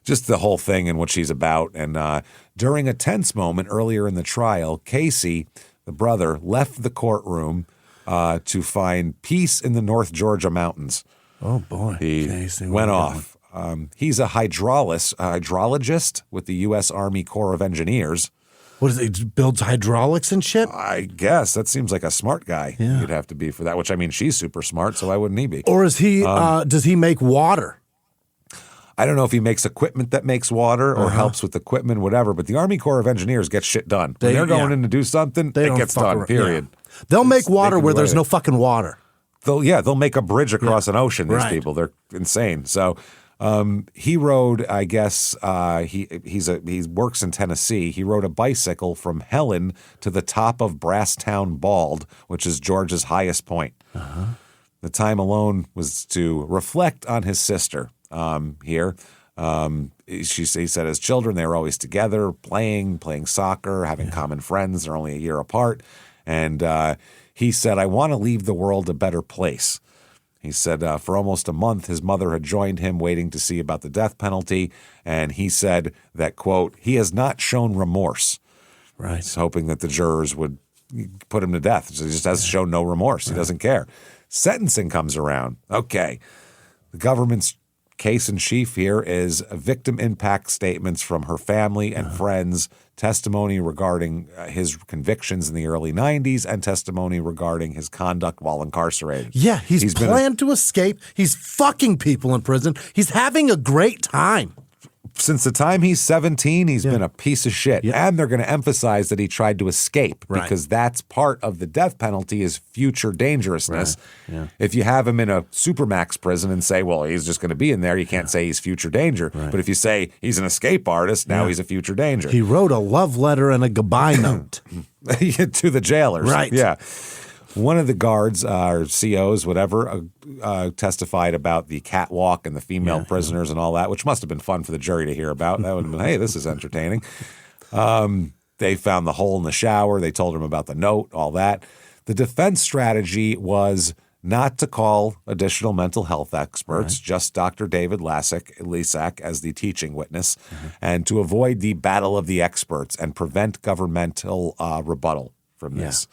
just the whole thing and what she's about. And during a tense moment earlier in the trial, Casey, the brother, left the courtroom to find peace in the North Georgia mountains. Oh, boy. He Casey went off. He's a hydrologist with the U.S. Army Corps of Engineers. What is it? He builds hydraulics and shit? I guess that seems like a smart guy. Yeah. You'd have to be for that, which I mean, she's super smart, so why wouldn't he be? Or is he, does he make water? I don't know if he makes equipment that makes water or helps with equipment, whatever, but the Army Corps of Engineers gets shit done. When they're going in to do something, it gets done, period. Yeah. They'll make water where there's no fucking water. They'll make a bridge across an ocean, these people. They're insane. So he rode, I guess, he works in Tennessee. He rode a bicycle from Helen to the top of Brasstown Bald, which is Georgia's highest point. The time alone was to reflect on his sister here. He said as children, they were always together, playing soccer, having common friends. They're only a year apart. And he said, I want to leave the world a better place. He said for almost a month, his mother had joined him waiting to see about the death penalty. And he said that, quote, he has not shown remorse. Right. He's hoping that the jurors would put him to death. So he just has shown no remorse. He doesn't care. Sentencing comes around. Okay. The government's case in chief here is victim impact statements from her family and friends, testimony regarding his convictions in the early 90s, and testimony regarding his conduct while incarcerated. Yeah, he's planned to escape. He's fucking people in prison. He's having a great time. Since the time he's 17, he's been a piece of shit. Yeah. And they're going to emphasize that he tried to escape because that's part of the death penalty is future dangerousness. Right. Yeah. If you have him in a supermax prison and say, well, he's just going to be in there, you can't say he's future danger. Right. But if you say he's an escape artist, now he's a future danger. He wrote a love letter and a goodbye note. To the jailers. Right. Yeah. One of the guards, or COs, whatever, testified about the catwalk and the female prisoners and all that, which must have been fun for the jury to hear about. That would have been, hey, this is entertaining. They found the hole in the shower. They told him about the note, all that. The defense strategy was not to call additional mental health experts, just Dr. David Lisak as the teaching witness, and to avoid the battle of the experts and prevent governmental rebuttal from this.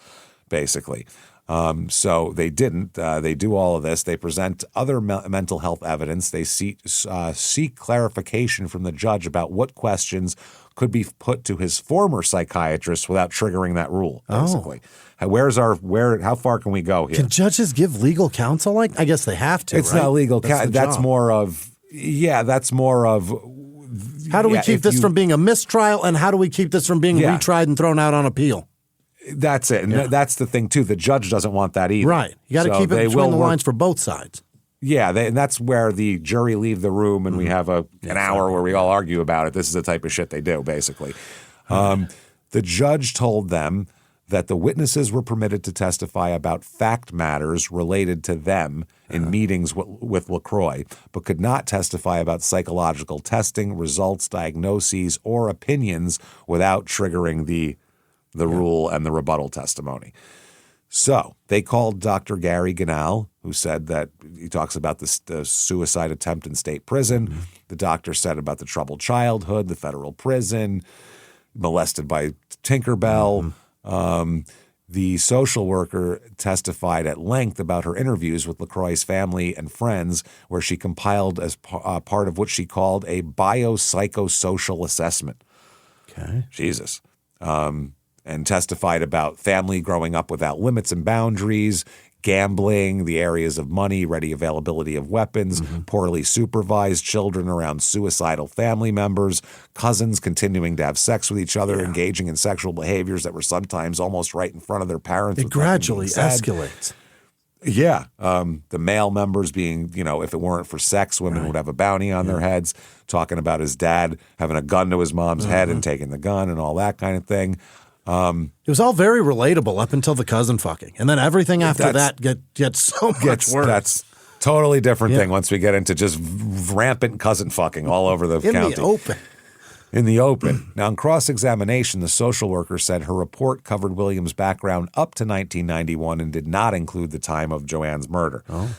Basically. So they didn't. They do all of this. They present other mental health evidence. They seek clarification from the judge about what questions could be put to his former psychiatrist without triggering that rule, basically. How far can we go here? Can judges give legal counsel? I guess they have to, It's not legal counsel. That's more of, how do we keep this from being a mistrial, and how do we keep this from being retried and thrown out on appeal? That's it. And that's the thing, too. The judge doesn't want that either. Right. You got to keep it between the lines for both sides. Yeah, and that's where the jury leave the room and we have an hour where we all argue about it. This is the type of shit they do, basically. The judge told them that the witnesses were permitted to testify about fact matters related to them in meetings with LaCroix, but could not testify about psychological testing, results, diagnoses, or opinions without triggering the rule and the rebuttal testimony. So they called Dr. Gary Ganal, who said that he talks about the suicide attempt in state prison. The doctor said about the troubled childhood, the federal prison, molested by Tinkerbell. The social worker testified at length about her interviews with LaCroix's family and friends, where she compiled as part of what she called a biopsychosocial assessment. Okay. Jesus. And testified about family growing up without limits and boundaries, gambling, the areas of money, ready availability of weapons, poorly supervised children around suicidal family members, cousins continuing to have sex with each other, engaging in sexual behaviors that were sometimes almost right in front of their parents. It gradually escalates. Yeah. The male members being, if it weren't for sex, women would have a bounty on their heads, talking about his dad having a gun to his mom's head and taking the gun and all that kind of thing. It was all very relatable up until the cousin fucking. And then everything after that gets so much worse. That's totally different thing once we get into just rampant cousin fucking all over the county. In the open. Now, in cross-examination, the social worker said her report covered Williams' background up to 1991 and did not include the time of Joanne's murder. Oh.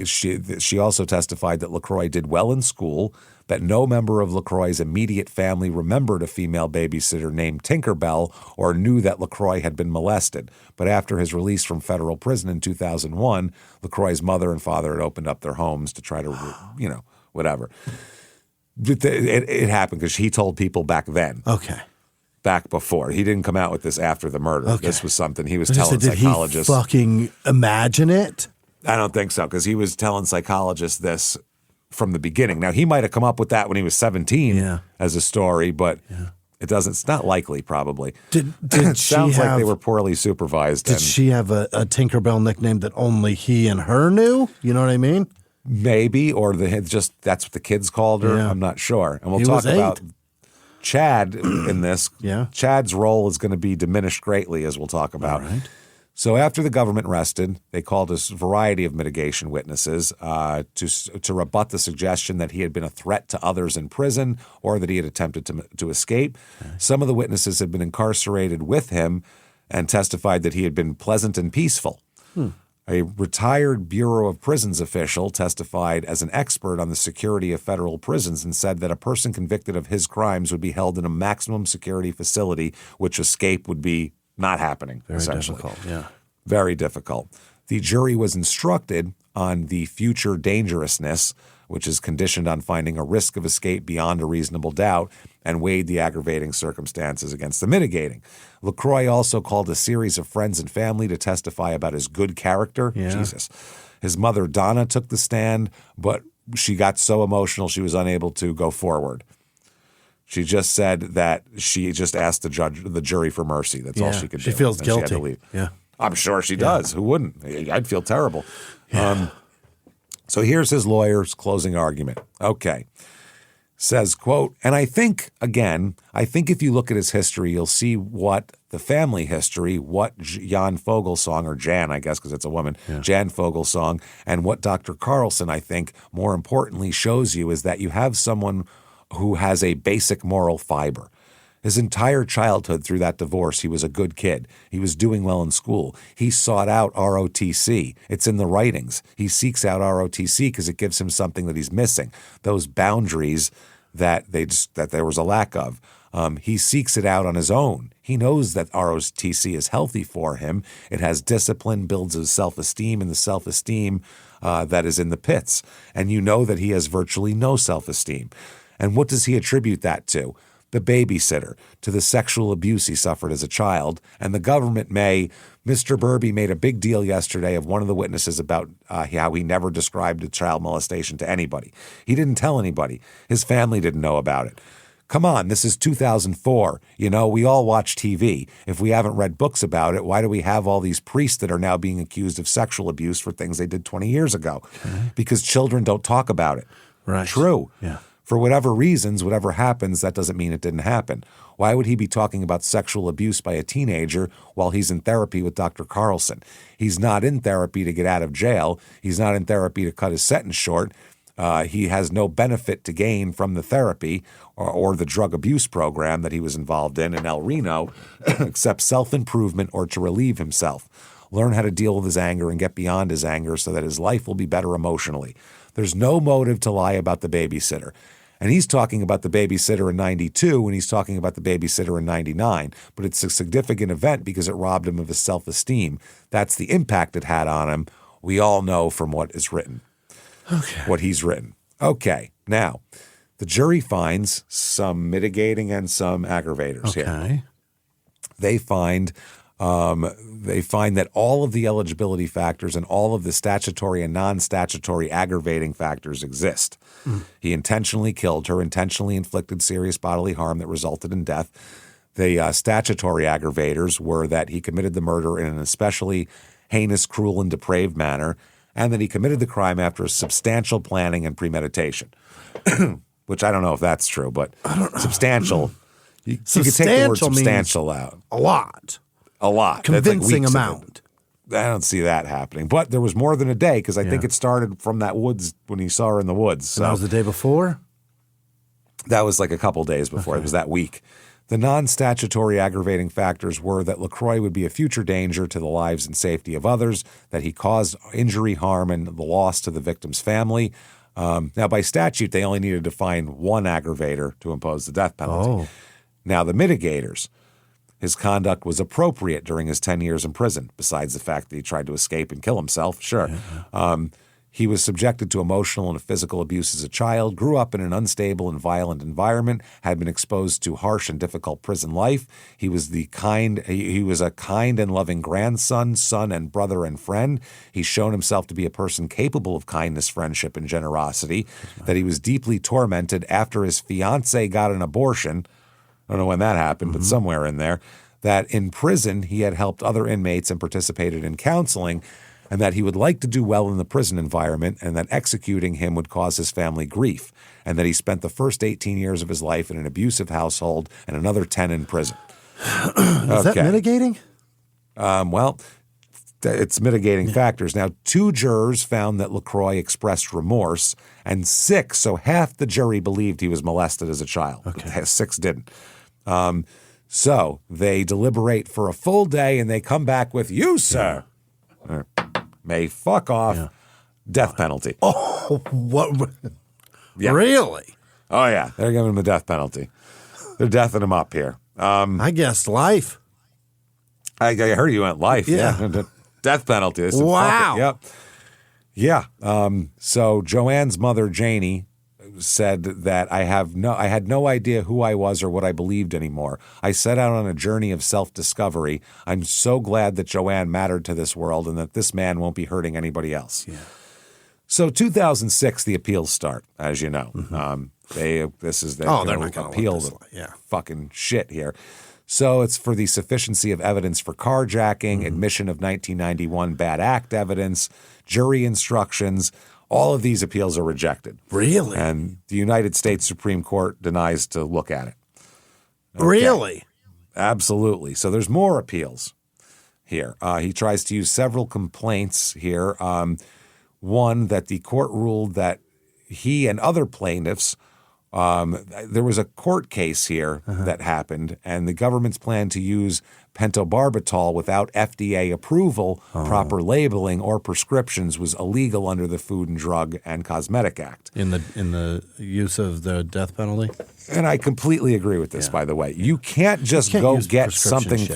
She also testified that LaCroix did well in school, that no member of LaCroix's immediate family remembered a female babysitter named Tinkerbell or knew that LaCroix had been molested. But after his release from federal prison in 2001, LaCroix's mother and father had opened up their homes to try to, whatever. It happened because he told people back then. Okay. Back before. He didn't come out with this after the murder. Okay. This was something he was telling did psychologists. Did he fucking imagine it? I don't think so, because he was telling psychologists this from the beginning. Now, he might have come up with that when he was 17 as a story, but it's not likely, probably. Did it sounds like they were poorly supervised. Did she have a Tinkerbell nickname that only he and her knew? You know what I mean? Maybe, or that's what the kids called her. I'm not sure. And we'll talk about Chad in this. Yeah. Chad's role is going to be diminished greatly, as we'll talk about. All right. So after the government rested, they called a variety of mitigation witnesses to rebut the suggestion that he had been a threat to others in prison or that he had attempted to escape. Okay. Some of the witnesses had been incarcerated with him and testified that he had been pleasant and peaceful. A retired Bureau of Prisons official testified as an expert on the security of federal prisons and said that a person convicted of his crimes would be held in a maximum security facility, which escape would be not happening, essentially. Very difficult, yeah. Very difficult. The jury was instructed on the future dangerousness, which is conditioned on finding a risk of escape beyond a reasonable doubt, and weighed the aggravating circumstances against the mitigating. LaCroix also called a series of friends and family to testify about his good character. Yeah. Jesus. His mother, Donna, took the stand, but she got so emotional she was unable to go forward. She just said that she just asked the jury for mercy. That's all she could do. She feels guilty. She had to leave. Yeah. I'm sure she does. Who wouldn't? I'd feel terrible. Yeah. So here's his lawyer's closing argument. Okay. Says, quote, and I think if you look at his history, you'll see what the family history, what Jan Fogelsong, or Jan, I guess, because it's a woman, Jan Fogelsong, and what Dr. Carlson, I think, more importantly, shows you is that you have someone who has a basic moral fiber. His entire childhood through that divorce, he was a good kid. He was doing well in school. He sought out ROTC. It's in the writings. He seeks out ROTC because it gives him something that he's missing, those boundaries that there was a lack of. He seeks it out on his own. He knows that ROTC is healthy for him. It has discipline, builds his self-esteem, and the self-esteem that is in the pits. And you know that he has virtually no self-esteem. And what does he attribute that to? The babysitter, to the sexual abuse he suffered as a child. And the government Mr. Burby made a big deal yesterday of one of the witnesses about how he never described a child molestation to anybody. He didn't tell anybody. His family didn't know about it. Come on, this is 2004. We all watch TV. If we haven't read books about it, why do we have all these priests that are now being accused of sexual abuse for things they did 20 years ago? Okay. Because children don't talk about it. Right. True. Yeah. For whatever reasons, whatever happens, that doesn't mean it didn't happen. Why would he be talking about sexual abuse by a teenager while he's in therapy with Dr. Carlson? He's not in therapy to get out of jail. He's not in therapy to cut his sentence short. He has no benefit to gain from the therapy or the drug abuse program that he was involved in El Reno, except self-improvement or to relieve himself. Learn how to deal with his anger and get beyond his anger so that his life will be better emotionally. There's no motive to lie about the babysitter. And he's talking about the babysitter in 92 and he's talking about the babysitter in 99. But it's a significant event because it robbed him of his self-esteem. That's the impact it had on him. We all know from what is written, what he's written. Okay, now, the jury finds some mitigating and some aggravators here. They find that all of the eligibility factors and all of the statutory and non-statutory aggravating factors exist. He intentionally killed her, intentionally inflicted serious bodily harm that resulted in death. The statutory aggravators were that he committed the murder in an especially heinous, cruel, and depraved manner, and that he committed the crime after substantial planning and premeditation, which I don't know if that's true, but substantial. You could take the word substantial out. A lot. A lot. Convincing amount. I don't see that happening. But there was more than a day because I think it started from that woods when he saw her in the woods. So that was the day before? That was like a couple days before. It was that week. The non-statutory aggravating factors were that LaCroix would be a future danger to the lives and safety of others, that he caused injury, harm, and the loss to the victim's family. Now, by statute, they only needed to find one aggravator to impose the death penalty. Now, the mitigators. His conduct was appropriate during his 10 years in prison, besides the fact that he tried to escape and kill himself. Sure. He was subjected to emotional and physical abuse as a child, grew up in an unstable and violent environment, had been exposed to harsh and difficult prison life. He was a kind and loving grandson, son, and brother and friend. He's shown himself to be a person capable of kindness, friendship, and generosity, that he was deeply tormented after his fiancée got an abortion. I don't know when that happened, but somewhere in there, that in prison he had helped other inmates and participated in counseling, and that he would like to do well in the prison environment, and that executing him would cause his family grief, and that he spent the first 18 years of his life in an abusive household and another 10 in prison. Is that mitigating? Well, it's mitigating factors. Now, 2 jurors found that LaCroix expressed remorse, and 6, so half the jury believed he was molested as a child. 6 didn't. So they deliberate for a full day, and they come back with, you, sir, may fuck off, death penalty. Oh, what? Really? Oh, yeah. They're giving him the death penalty. They're deathing him up here. I guess life. I heard you went life. Yeah. Death penalty. They said, wow. Yep. Yeah. So Joanne's mother, Janie, said that I had no idea who I was or what I believed anymore. I set out on a journey of self-discovery. I'm so glad that Joanne mattered to this world and that this man won't be hurting anybody else. Yeah. So 2006, the appeals start, as you know. They're not going to appeal the fucking shit here. So it's for the sufficiency of evidence for carjacking, admission of 1991 bad act evidence, jury instructions. All of these appeals are rejected. Really? And the United States Supreme Court denies to look at it. Okay. Really? Absolutely. So there's more appeals here. He tries to use several complaints here. One, that the court ruled that he and other plaintiffs there was a court case here that happened, and the government's plan to use pentobarbital without FDA approval, proper labeling, or prescriptions was illegal under the Food and Drug and Cosmetic Act. In the use of the death penalty? And I completely agree with this, by the way. You can't just go get something.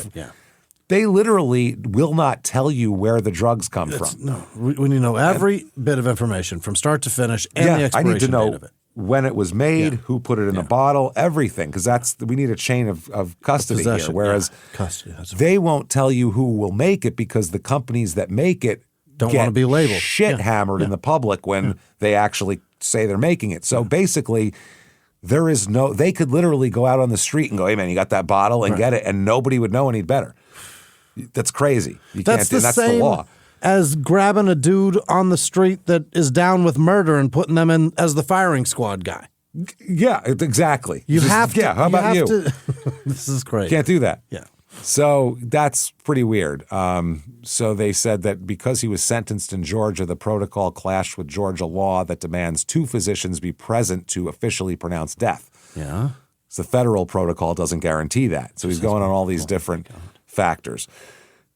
They literally will not tell you where the drugs come from. No, we need to know every bit of information from start to finish and the expiration date of it. When it was made, who put it in a bottle, everything, because we need a chain of custody here. Whereas they won't tell you who will make it because the companies that make it don't want to be labeled. Shit hammered in the public when they actually say they're making it. So basically, they could literally go out on the street and go, hey man, you got that bottle and get it, and nobody would know any better. That's crazy. That's the law. As grabbing a dude on the street that is down with murder and putting them in as the firing squad guy. Yeah, exactly. How about you? This is crazy. Can't do that. Yeah. So that's pretty weird. So they said that because he was sentenced in Georgia, the protocol clashed with Georgia law that demands 2 physicians be present to officially pronounce death. Yeah. So the federal protocol doesn't guarantee that. So he's going on all these different factors.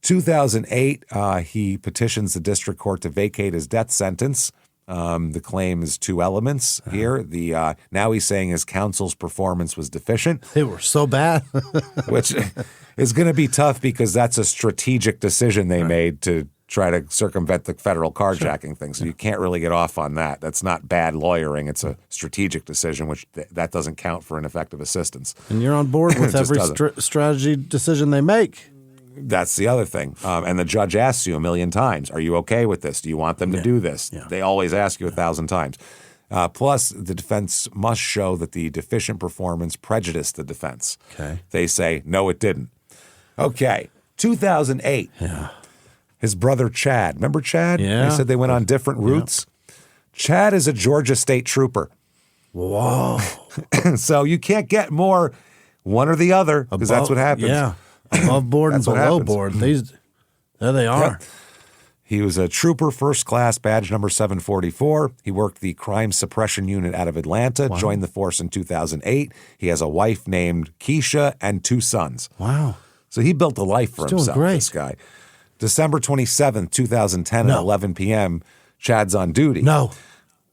2008, he petitions the district court to vacate his death sentence. The claim is two elements here. Now he's saying his counsel's performance was deficient. They were so bad. Which is going to be tough because that's a strategic decision they made to try to circumvent the federal carjacking thing. So you can't really get off on that. That's not bad lawyering. It's a strategic decision, which that doesn't count for ineffective assistance. And you're on board with every strategy decision they make. That's the other thing. And the judge asks you 1,000,000 times, are you okay with this? Do you want them to do this? Yeah. They always ask you 1,000 times. Plus, the defense must show that the deficient performance prejudiced the defense. Okay. They say, no, it didn't. Okay, 2008. Yeah. His brother Chad. Remember Chad? Yeah. They said they went on different routes. Yeah. Chad is a Georgia State Trooper. Whoa. So you can't get more one or the other because that's what happens. Yeah. Above board and below board. There they are. Yep. He was a trooper, first class, badge number 744. He worked the crime suppression unit out of Atlanta, joined the force in 2008. He has a wife named Keisha and 2 sons. Wow. So he built a life for himself, great. this guy. December 27th, 2010 at 11 p.m., Chad's on duty. No.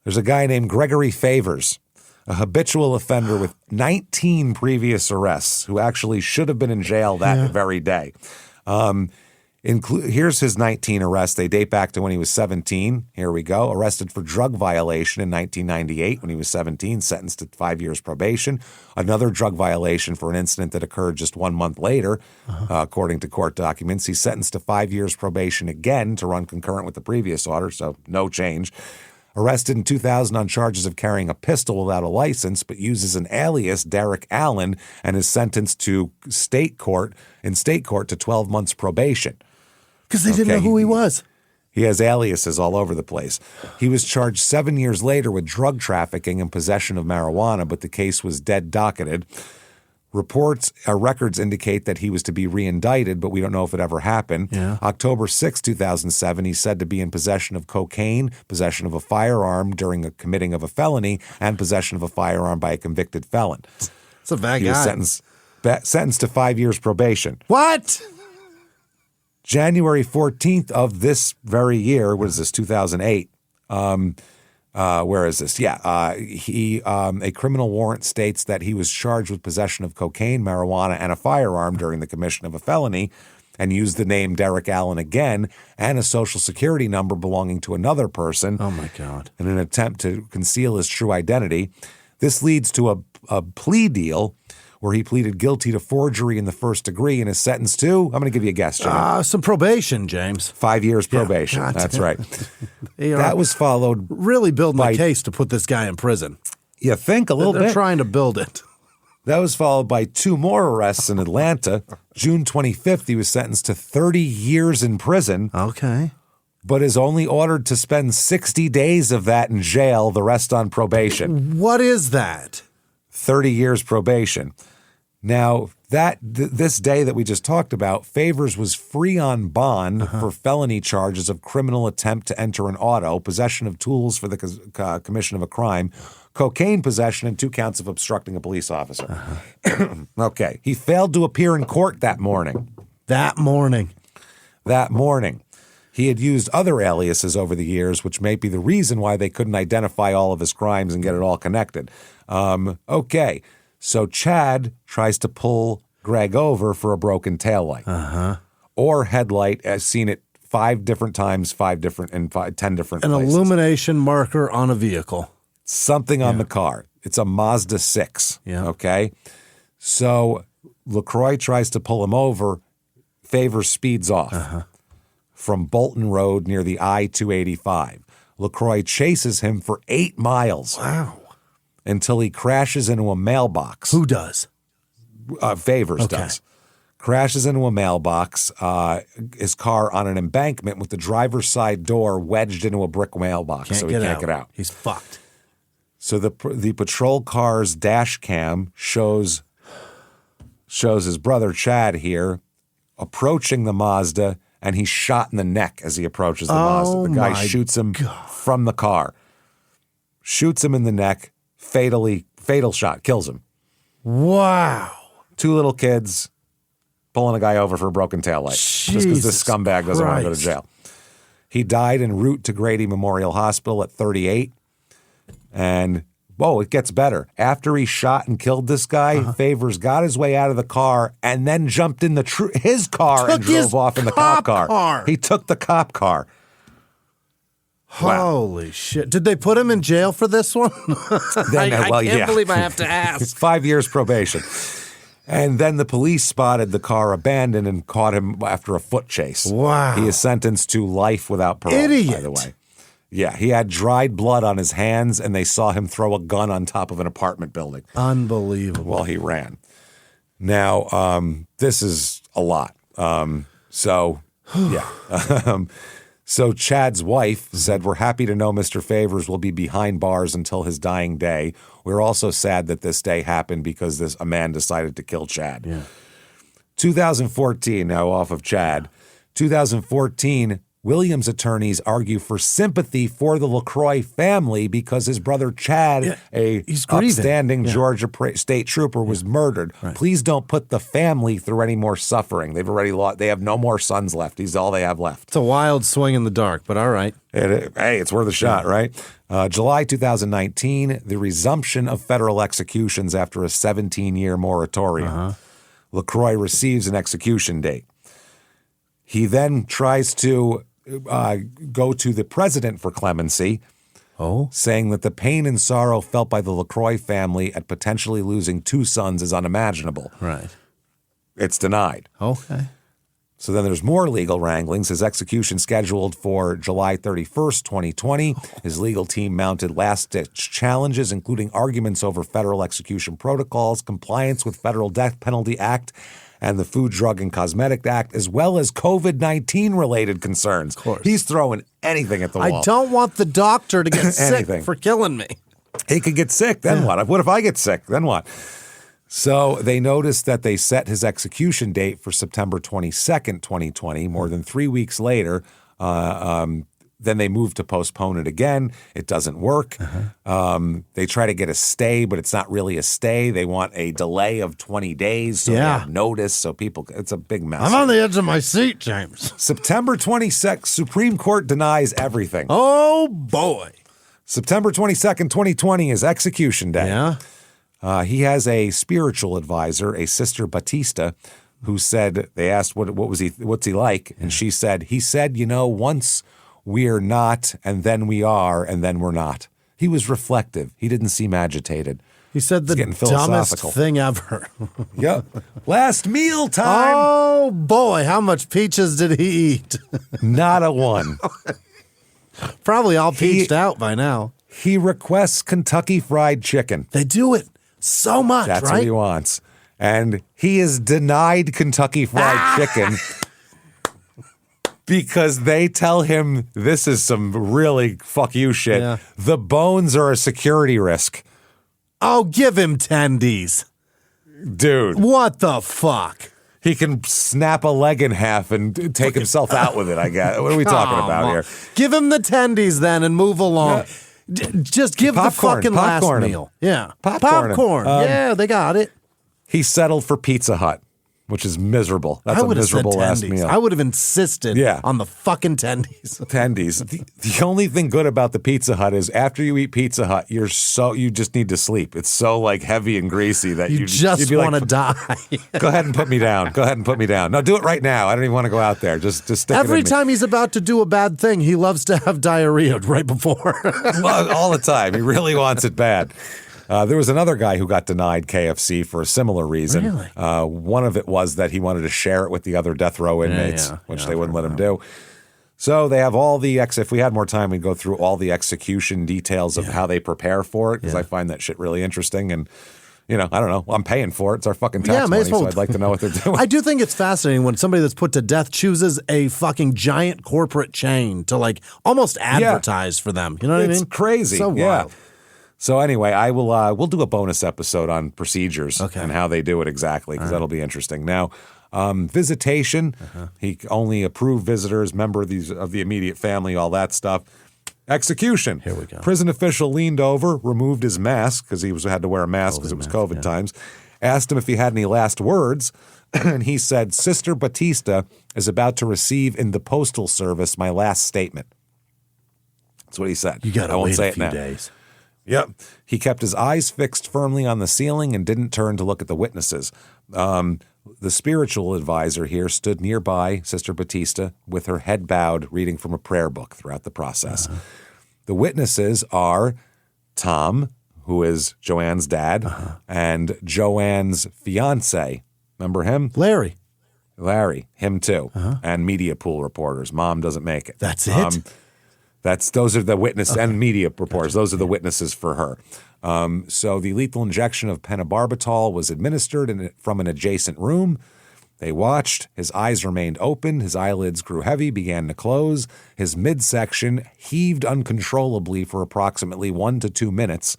There's a guy named Gregory Favors, a habitual offender with 19 previous arrests who actually should have been in jail that very day. Here's his 19 arrests. They date back to when he was 17. Here we go. Arrested for drug violation in 1998 when he was 17, sentenced to 5 years probation. Another drug violation for an incident that occurred just 1 month later, according to court documents. He's sentenced to 5 years probation again to run concurrent with the previous order, so no change. Arrested in 2000 on charges of carrying a pistol without a license, but uses an alias, Derek Allen, and is sentenced to state court to 12 months probation. Because they didn't know who he was. He has aliases all over the place. He was charged 7 years later with drug trafficking and possession of marijuana, but the case was dead docketed. Records indicate that he was to be reindicted, but we don't know if it ever happened. Yeah. October 6, 2007, he's said to be in possession of cocaine, possession of a firearm during the committing of a felony, and possession of a firearm by a convicted felon. It's a bad guy. He was sentenced to 5 years probation. What? January 14th of this very year, what is this, 2008? Where is this? A criminal warrant states that he was charged with possession of cocaine, marijuana, and a firearm during the commission of a felony and used the name Derek Allen again and a social security number belonging to another person. Oh, my God. In an attempt to conceal his true identity. This leads to a plea deal where he pleaded guilty to forgery in the first degree and is sentenced to, I'm going to give you a guess, Jimmy. Some probation, James. 5 years probation. Yeah, that's right. That was followed really building a case to put this guy in prison. You think a little bit? They're trying to build it. That was followed by 2 more arrests in Atlanta. June 25th, he was sentenced to 30 years in prison. Okay. But is only ordered to spend 60 days of that in jail, the rest on probation. What is that? 30 years probation. Now, this day that we just talked about, Favors was free on bond for felony charges of criminal attempt to enter an auto, possession of tools for the commission of a crime, cocaine possession, and 2 counts of obstructing a police officer. Okay. He failed to appear in court that morning. That morning. He had used other aliases over the years, which may be the reason why they couldn't identify all of his crimes and get it all connected. Okay. So Chad tries to pull Greg over for a broken taillight or headlight, as seen it 5 different times, 10 different places. An illumination marker on a vehicle. Something on the car. It's a Mazda 6. Yeah. Okay. So LaCroix tries to pull him over. Favors speeds off from Bolton Road near the I-285. LaCroix chases him for 8 miles. Wow. Until he crashes into a mailbox. Who does? Favors does. Crashes into a mailbox, his car on an embankment with the driver's side door wedged into a brick mailbox, so he can't get out. He's fucked. So the patrol car's dash cam shows his brother Chad here approaching the Mazda, and he's shot in the neck as he approaches the Mazda. The guy shoots him from the car. Shoots him in the neck. Fatal shot, kills him. Wow. 2 little kids pulling a guy over for a broken taillight. Just because this scumbag doesn't want to go to jail. He died en route to Grady Memorial Hospital at 38. And, it gets better. After he shot and killed this guy, Favors got his way out of the car and then jumped in his car and drove off in the cop car. He took the cop car. Holy shit. Did they put him in jail for this one? I can't believe I have to ask. 5 years probation. And then the police spotted the car abandoned and caught him after a foot chase. Wow. He is sentenced to life without parole, Idiot. by the way. Yeah, he had dried blood on his hands, and they saw him throw a gun on top of an apartment building. Unbelievable. While he ran. Now, this is a lot. So Chad's wife said, "We're happy to know Mr. Favors will be behind bars until his dying day. We're also sad that this day happened because a man decided to kill Chad." Yeah. 2014, now off of Chad. 2014, Williams' attorneys argue for sympathy for the LaCroix family because his brother Chad, he's upstanding Georgia state trooper, was murdered. Right. Please don't put the family through any more suffering. They've already lost. They have no more sons left. He's all they have left. It's a wild swing in the dark, but all right. Hey, it's worth a shot, right? July 2019, the resumption of federal executions after a 17-year moratorium. LaCroix receives an execution date. He then tries to go to the president for clemency, saying that the pain and sorrow felt by the LaCroix family at potentially losing 2 sons is unimaginable. Right. It's denied. Okay. So then there's more legal wranglings. His execution scheduled for July 31st, 2020. His legal team mounted last-ditch challenges, including arguments over federal execution protocols, compliance with Federal Death Penalty Act, and the Food, Drug, and Cosmetic Act, as well as COVID-19 related concerns. Of course. He's throwing anything at the wall. I don't want the doctor to get sick for killing me. He could get sick, then what? What if I get sick? Then what? So they noticed that they set his execution date for September 22nd, 2020, more than 3 weeks later. Then they moved to postpone it again. It doesn't work. They try to get a stay, but it's not really a stay. They want a delay of 20 days so they have notice. So people, it's a big mess. I'm on the edge of my seat, James. September 26th, Supreme Court denies everything. Oh, boy. September 22nd, 2020 is execution day. Yeah. He has a spiritual advisor, a Sister Batista, who said, they asked, what's he like? And she said, he said, once we're not, and then we are, and then we're not. He was reflective. He didn't seem agitated. He said the dumbest thing ever. Yep. Last meal time. Oh, boy. How much peaches did he eat? Not a one. Probably all peached out by now. He requests Kentucky Fried Chicken. They do it so much, That's right? what he wants. And he is denied Kentucky Fried Chicken because they tell him this is some really fuck you shit. Yeah. The bones are a security risk. Oh, give him tendies. Dude. What the fuck? He can snap a leg in half and take himself out with it, I guess. What are we talking about here? Give him the tendies then and move along. Just give the fucking last meal. Yeah. Popcorn. Yeah, they got it. He settled for Pizza Hut, which is miserable. That's a miserable last meal. I would have insisted on the fucking tendies. Tendies. The only thing good about the Pizza Hut is after you eat Pizza Hut, you just need to sleep. It's so like heavy and greasy that you just want to die. Go ahead and put me down. Go ahead and put me down. No, do it right now. I don't even want to go out there. Just stick Every it in me. time he's about to do a bad thing, he loves to have diarrhea right before. All the time. He really wants it bad. There was another guy who got denied KFC for a similar reason. Really? One of it was that he wanted to share it with the other death row inmates, which they wouldn't let him do. So they have all the if we had more time, we'd go through all the execution details of how they prepare for it, because I find that shit really interesting. And, I don't know. I'm paying for it. It's our fucking tax money, so I'd like to know what they're doing. I do think it's fascinating when somebody that's put to death chooses a fucking giant corporate chain to almost advertise for them. You know what I mean? It's crazy. So wild. So anyway, we'll do a bonus episode on procedures and how they do it exactly, because that'll be interesting. Now, visitation, he only approved visitors, member of the immediate family, all that stuff. Execution. Here we go. Prison official leaned over, removed his mask because he had to wear a mask because it was COVID times, asked him if he had any last words, and he said, Sister Batista is about to receive in the Postal Service my last statement. That's what he said. You got to wait a few days. Yep. He kept his eyes fixed firmly on the ceiling and didn't turn to look at the witnesses. The spiritual advisor here stood nearby, Sister Batista, with her head bowed, reading from a prayer book throughout the process. The witnesses are Tom, who is Joanne's dad, and Joanne's fiance. Remember him? Larry, him too. And media pool reporters. Mom doesn't make it. That's it? Those are the witnesses and media reporters. Those are the witnesses for her. So the lethal injection of pentobarbital was administered from an adjacent room. They watched. His eyes remained open. His eyelids grew heavy, began to close. His midsection heaved uncontrollably for approximately 1 to 2 minutes.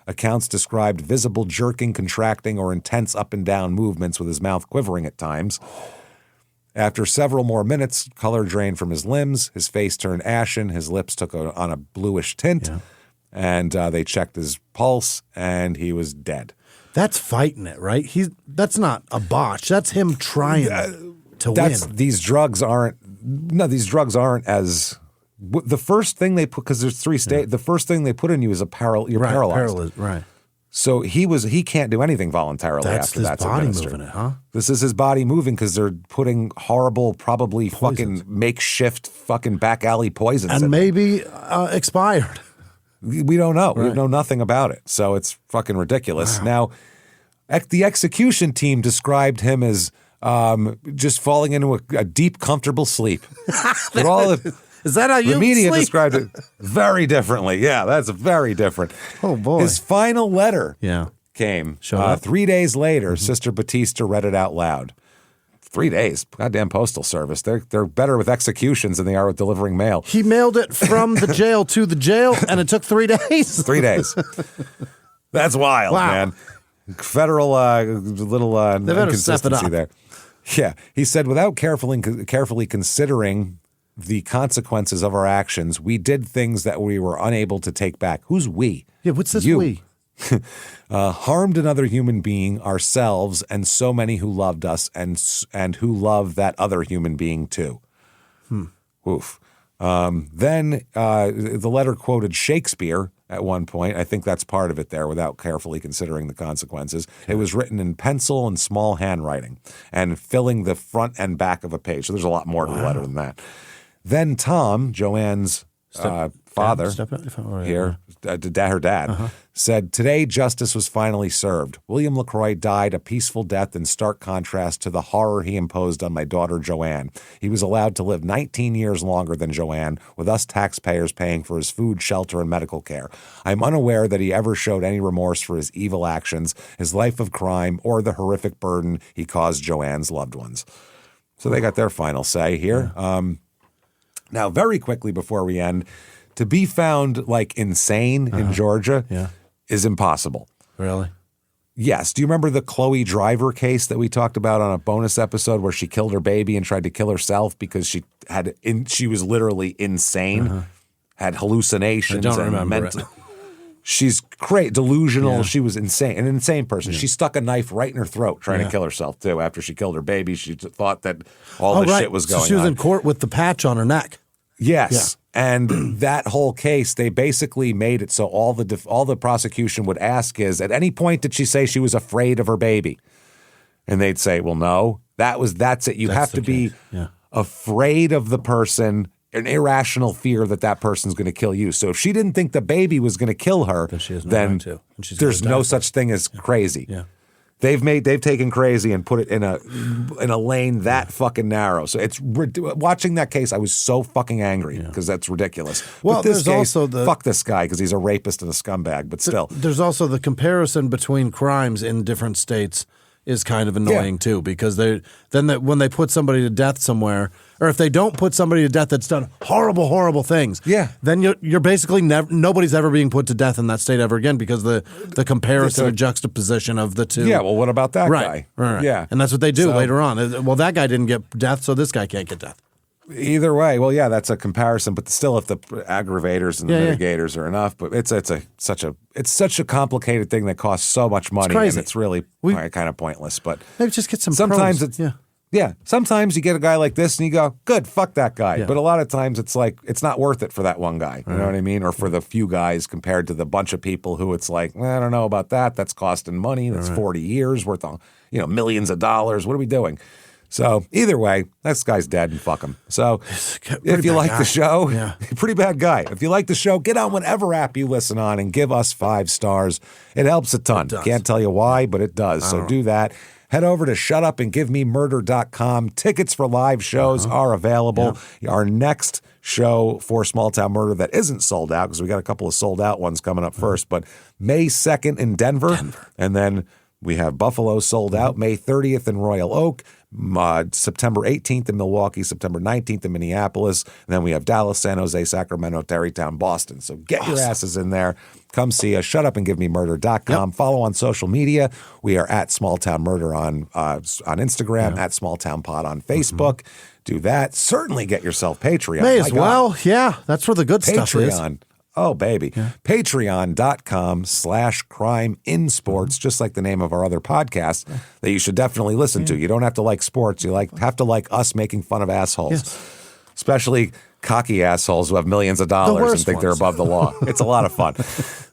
Accounts described visible jerking, contracting, or intense up and down movements with his mouth quivering at times. After several more minutes, color drained from his limbs. His face turned ashen. His lips took on a bluish tint. Yeah. And they checked his pulse, and he was dead. That's fighting it, right? That's not a botch. That's him trying to win. These drugs aren't as... The first thing they put, because there's 3 states, the first thing they put in you is you're paralyzed. Right. So he can't do anything voluntarily after that's administered. Moving it, huh? This is his body moving because they're putting horrible, probably Poisons. fucking makeshift fucking back alley poisons in and maybe expired. We don't know. Right. We know nothing about it. So it's fucking ridiculous. Wow. Now, the execution team described him as just falling into a deep, comfortable sleep. But all is that how you The media sleep? described it very differently. Yeah, that's very different. Oh, boy. His final letter came 3 days later. Sister Batista read it out loud. 3 days. Goddamn Postal Service. They're better with executions than they are with delivering mail. He mailed it from the jail to the jail, and it took 3 days. 3 days. That's wild, man. Federal little inconsistency there. Yeah. He said, without carefully considering the consequences of our actions, we did things that we were unable to take back. Who's we? Yeah, what's this you. we? Harmed another human being, ourselves, and so many who loved us and who love that other human being too. Oof. Then the letter quoted Shakespeare at one point. I think that's part of it there without carefully considering the consequences. It was written in pencil and small handwriting and filling the front and back of a page. So there's a lot more to the letter than that. Then Tom, Joanne's father, her dad, said, today justice was finally served. William LaCroix died a peaceful death in stark contrast to the horror he imposed on my daughter Joanne. He was allowed to live 19 years longer than Joanne, with us taxpayers paying for his food, shelter, and medical care. I'm unaware that he ever showed any remorse for his evil actions, his life of crime, or the horrific burden he caused Joanne's loved ones. So they got their final say here. Now, very quickly before we end, to be found like insane in Georgia is impossible. Really? Yes. Do you remember the Chloe Driver case that we talked about on a bonus episode where she killed her baby and tried to kill herself because she was literally insane, had hallucinations. I don't remember it. She's delusional. Yeah. She was insane, an insane person. Yeah. She stuck a knife right in her throat trying to kill herself, too. After she killed her baby, she thought that all this shit was going on. So she was in court with the patch on her neck. Yes. Yeah. And that whole case, they basically made it so all the prosecution would ask is, at any point did she say she was afraid of her baby? And they'd say, well, no, that's it. You have to be afraid of the person, an irrational fear that person's going to kill you. So if she didn't think the baby was going to kill her, then there's no such thing as crazy. Yeah. They've taken crazy and put it in a lane that fucking narrow. So it's watching that case, I was so fucking angry because that's ridiculous. Well, but this there's also fuck this guy because he's a rapist and a scumbag. But still, there's also the comparison between crimes in different states is kind of annoying too, because when they put somebody to death somewhere, or if they don't put somebody to death that's done horrible things, then you're basically nobody's ever being put to death in that state ever again because the comparison and juxtaposition of the two. Yeah, well, what about that guy? Right. Yeah, and that's what they do later on. Well, that guy didn't get death, so this guy can't get death. Either way, well, yeah, that's a comparison, but still, if the aggravators and the mitigators are enough, but it's such a complicated thing that costs so much money, and it's really kind of pointless. But maybe just get some. Sometimes pros. Sometimes you get a guy like this, and you go, "Good, fuck that guy." Yeah. But a lot of times, it's like it's not worth it for that one guy. You know what I mean? Or for the few guys compared to the bunch of people who it's like, I don't know about that. That's costing money. That's 40 years worth of millions of dollars. What are we doing? So either way, this guy's dead and fuck him. So if you like the show, pretty bad guy. If you like the show, get on whatever app you listen on and give us 5 stars. It helps a ton. Can't tell you why, but it does. So do that. Head over to shutupandgivememurder.com. Tickets for live shows are available. Our next show for Small Town Murder that isn't sold out, because we got a couple of sold out ones coming up first, but May 2nd in Denver. And then we have Buffalo sold out, May 30th in Royal Oak, September 18th in Milwaukee, September 19th in Minneapolis, and then we have Dallas, San Jose, Sacramento, Tarrytown, Boston. So get your asses in there. Come see us. Shutupandgivememurder.com. Follow on social media. We are at Small Town Murder on Instagram, at Small Town Pod on Facebook. Do that. Certainly get yourself Patreon. May as well. Yeah, that's where the good stuff is. Oh, baby. Yeah. Patreon.com/crimeinsports, just like the name of our other podcast that you should definitely listen to. You don't have to like sports. You have to like us making fun of assholes, especially cocky assholes who have millions of dollars and think they're above the law. It's a lot of fun.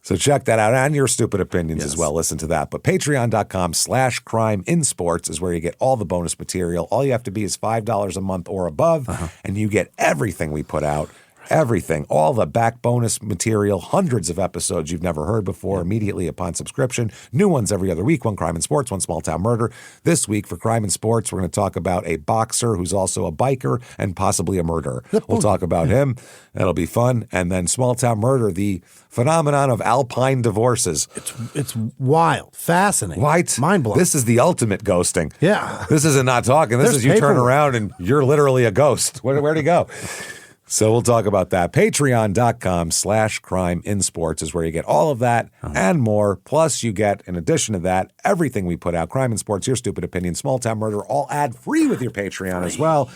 So check that out, and your stupid opinions as well. Listen to that. But patreon.com/crimeinsports is where you get all the bonus material. All you have to be is $5 a month or above, and you get everything we put out. Everything, all the back bonus material, hundreds of episodes you've never heard before immediately upon subscription. New ones every other week, one Crime and Sports, one Small Town Murder. This week for Crime and Sports, we're going to talk about a boxer who's also a biker and possibly a murderer. We'll talk about him. That'll be fun. And then Small Town Murder, the phenomenon of alpine divorces. It's wild, fascinating, mind-blowing. This is the ultimate ghosting. Yeah. This isn't not talking. This is you turn around and you're literally a ghost. Where'd he go? So we'll talk about that. Patreon.com/crimeinsports is where you get all of that and more. Plus, you get, in addition to that, everything we put out. Crime and Sports, Your Stupid Opinion, Small Town Murder, all ad-free with your Patreon as well.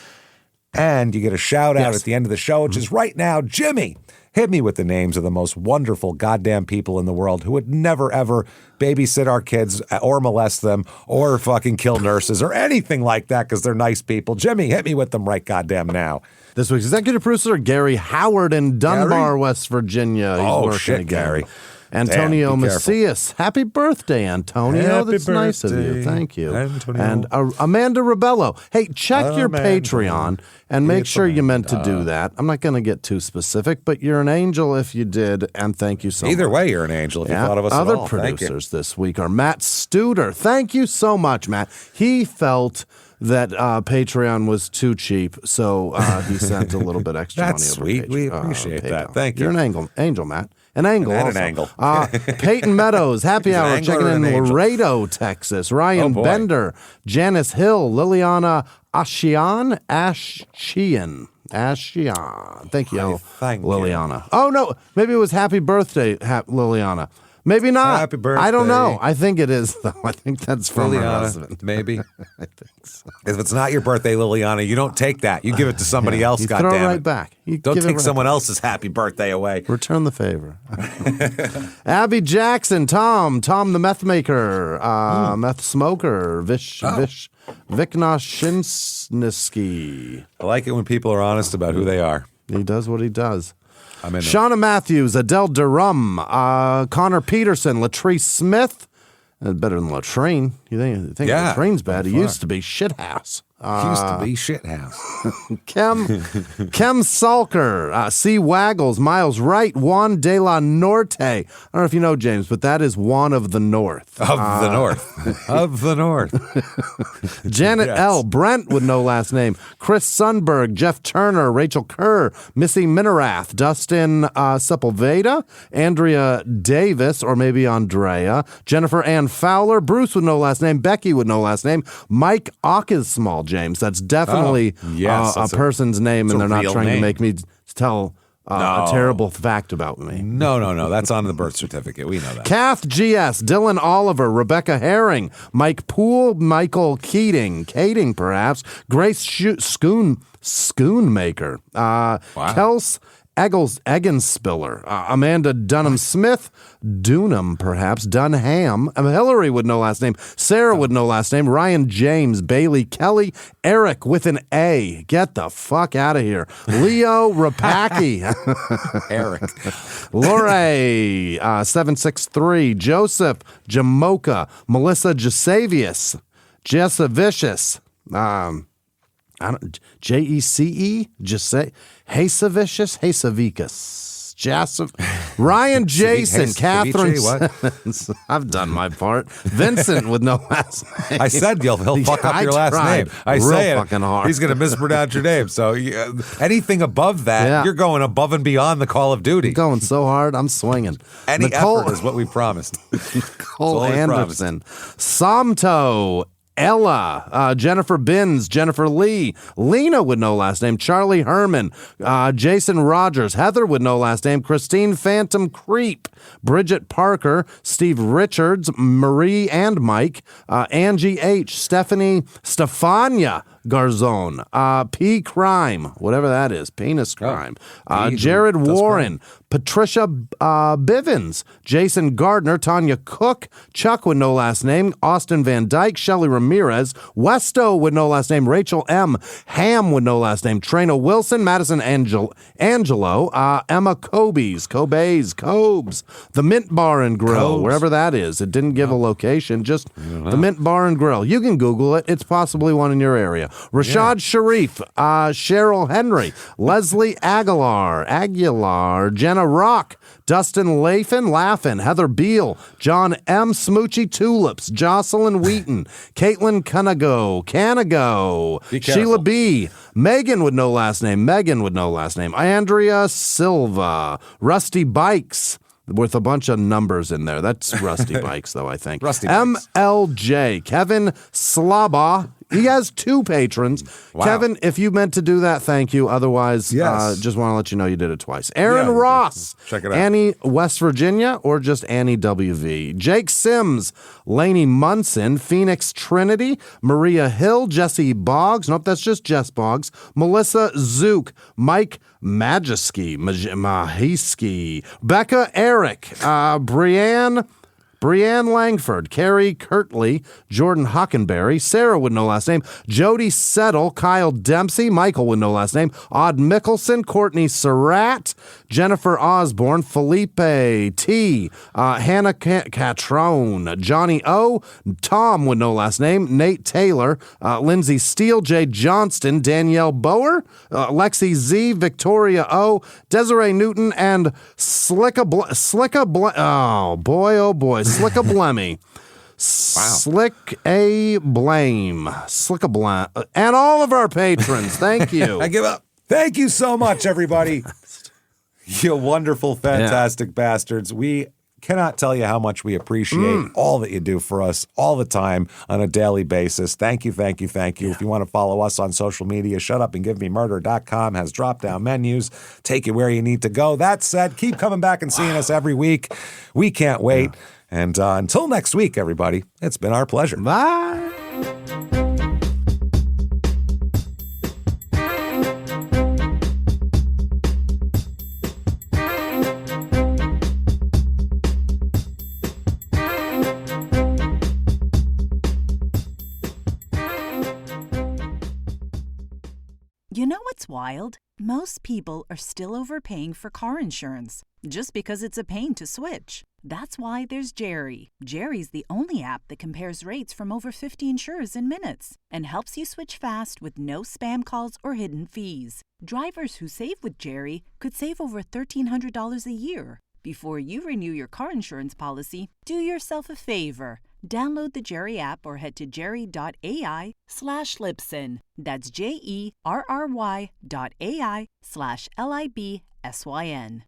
And you get a shout-out at the end of the show, which is right now, Jimmy. Hit me with the names of the most wonderful goddamn people in the world who would never, ever babysit our kids or molest them or fucking kill nurses or anything like that because they're nice people. Jimmy, hit me with them right goddamn now. This week's executive producer, Gary Howard in Dunbar, West Virginia. He's working again. Gary. Antonio Macias. Happy birthday, Antonio. That's nice of you. Thank you. Antonio. And Amanda Ribello. Hey, check your Patreon and make sure you meant to do that. I'm not going to get too specific, but you're an angel if you did, and thank you so much. Either way, you're an angel if you thought of us at all. Other producers this week are Matt Studer. Thank you so much, Matt. He felt that Patreon was too cheap, so he sent a little bit extra money over. That's sweet. We appreciate that. Thank you. You're an angel, Matt. An angle and also. An angle. Peyton Meadows, happy hour, checking in Laredo, Texas. Ryan Bender, Janice Hill, Liliana Ashian. Thank you, Liliana. Oh, no, maybe it was happy birthday, Liliana. Maybe not. Happy birthday. I don't know. I think it is, though. I think that's from her husband. Maybe. I think so. If it's not your birthday, Liliana, you don't take that. You give it to somebody else, goddammit. Throw it right back. Don't take someone else's happy birthday away. Return the favor. Abby Jackson, Tom the meth maker, meth smoker, Vikna Shinsky. I like it when people are honest about who they are. He does what he does. Shauna Matthews, Adele Durham, Connor Peterson, Latrice Smith. Better than Latrine. You think Latrine's bad? He used to be Shithouse. Kem Salker, C. Waggles, Miles Wright, Juan de la Norte. I don't know if you know, James, but that is Juan of the North. Of the North. Janet L. Brent with no last name. Chris Sundberg, Jeff Turner, Rachel Kerr, Missy Minerath, Dustin Sepulveda, Andrea Davis, or maybe Andrea, Jennifer Ann Fowler, Bruce with no last name, Becky with no last name, Mike Ockesmall, James. That's definitely a person's name, and they're not trying to make me tell a terrible fact about me. No. That's on the birth certificate. We know that. Kath GS, Dylan Oliver, Rebecca Herring, Mike Poole, Michael Keating perhaps, Grace Schoonmaker, Kels Eggenspiller, Amanda Dunham Smith, Dunham perhaps, Dunham, Hillary with no last name, Sarah with no last name, Ryan James, Bailey Kelly, Eric with an A. Get the fuck out of here. Leo Rapaki. Eric. Lore, 763, Joseph Jamoka, Melissa Jasavius, Jessa Vicious, Jece, Hasavicius, Ryan Jason, Catherine Simmons. I've done my part. Vincent with no last name. I said he'll fuck up your last name. I say it. Fucking hard. He's going to mispronounce your name. So anything above that, you're going above and beyond the Call of Duty. I'm going so hard, I'm swinging. Any effort is what we promised. Nicole Anderson, Samto, Ella, Jennifer Binns, Jennifer Lee, Lena with no last name, Charlie Herman, Jason Rogers, Heather with no last name, Christine Phantom Creep, Bridget Parker, Steve Richards, Marie and Mike, Angie H, Stefania Garzone, P Crime, whatever that is, Penis Crime, Jared Warren, Patricia Bivens, Jason Gardner, Tanya Cook, Chuck with no last name, Austin Van Dyke, Shelley Ramirez, Westo with no last name, Rachel M, Ham with no last name, Trina Wilson, Madison Angelo, Emma Cobes, the Mint Bar and Grill, wherever that is. It didn't give a location, just the Mint Bar and Grill. You can Google it. It's possibly one in your area. Rashad Sharif, Cheryl Henry, Leslie Aguilar, Jenna Rock, Dustin Laughin, Heather Beal, John M. Smoochie Tulips, Jocelyn Wheaton, Caitlin Canago, Sheila B., Megan with no last name, Andrea Silva, Rusty Bikes, with a bunch of numbers in there. That's Rusty Bikes, though, I think. Rusty Bikes. MLJ, Kevin Slaba. He has 2 patrons. Wow. Kevin, if you meant to do that, thank you. Otherwise, just want to let you know you did it twice. Aaron Ross. Check it out. Annie, West Virginia, or just Annie WV. Jake Sims, Lainey Munson, Phoenix Trinity, Maria Hill, Jesse Boggs. Nope, that's just Jess Boggs. Melissa Zook, Mike Mahiski, Becca Eric, Brianne Langford, Carrie Kirtley, Jordan Hockenberry, Sarah with no last name, Jody Settle, Kyle Dempsey, Michael with no last name, Odd Mickelson, Courtney Surratt, Jennifer Osborne, Felipe T, Hannah Catrone, Johnny O, Tom with no last name, Nate Taylor, Lindsay Steele, Jay Johnston, Danielle Bower, Lexi Z, Victoria O, Desiree Newton, and Slicka Blemmy. Slick a Blame. And all of our patrons. Thank you. I give up. Thank you so much, everybody. You wonderful, fantastic bastards. We cannot tell you how much we appreciate all that you do for us all the time on a daily basis. Thank you. If you want to follow us on social media, shutupandgivememurder.com has drop-down menus. Take you where you need to go. That said, keep coming back and seeing us every week. We can't wait. And until next week, everybody, it's been our pleasure. Bye. You know what's wild? Most people are still overpaying for car insurance just because it's a pain to switch. That's why there's Jerry. Jerry's the only app that compares rates from over 50 insurers in minutes and helps you switch fast with no spam calls or hidden fees. Drivers who save with Jerry could save over $1,300 a year. Before you renew your car insurance policy, do yourself a favor. Download the Jerry app or head to jerry.ai/Libsyn. That's JERRY.ai/LIBSYN.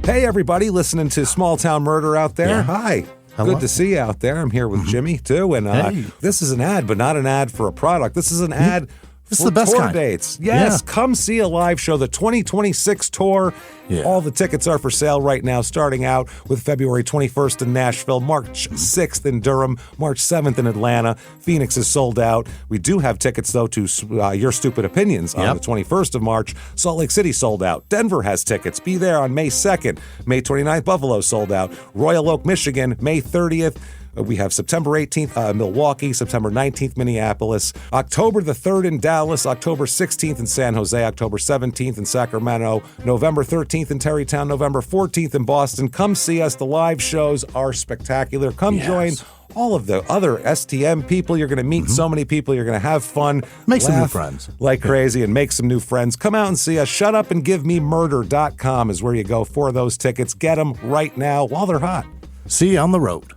Hey, everybody listening to Small Town Murder out there. Yeah. Hi. Hello. Good to see you out there. I'm here with Jimmy, too. And Hey. this is an ad, but not an ad for a product. This is an ad This is the best tour kind. dates. Yes, come see a live show, the 2026 tour. Yeah. All the tickets are for sale right now, starting out with February 21st in Nashville, March 6th in Durham, March 7th in Atlanta. Phoenix is sold out. We do have tickets, though, to Your Stupid Opinions on the 21st of March. Salt Lake City sold out. Denver has tickets. Be there on May 2nd. May 29th, Buffalo sold out. Royal Oak, Michigan, May 30th. We have September 18th, Milwaukee, September 19th, Minneapolis, October the 3rd in Dallas, October 16th in San Jose, October 17th in Sacramento, November 13th in Terrytown, November 14th in Boston. Come see us. The live shows are spectacular. Come join all of the other STM people. You're going to meet so many people. You're going to have fun. Make some new friends. Like crazy and make some new friends. Come out and see us. ShutUpAndGiveMeMurder.com is where you go for those tickets. Get them right now while they're hot. See you on the road.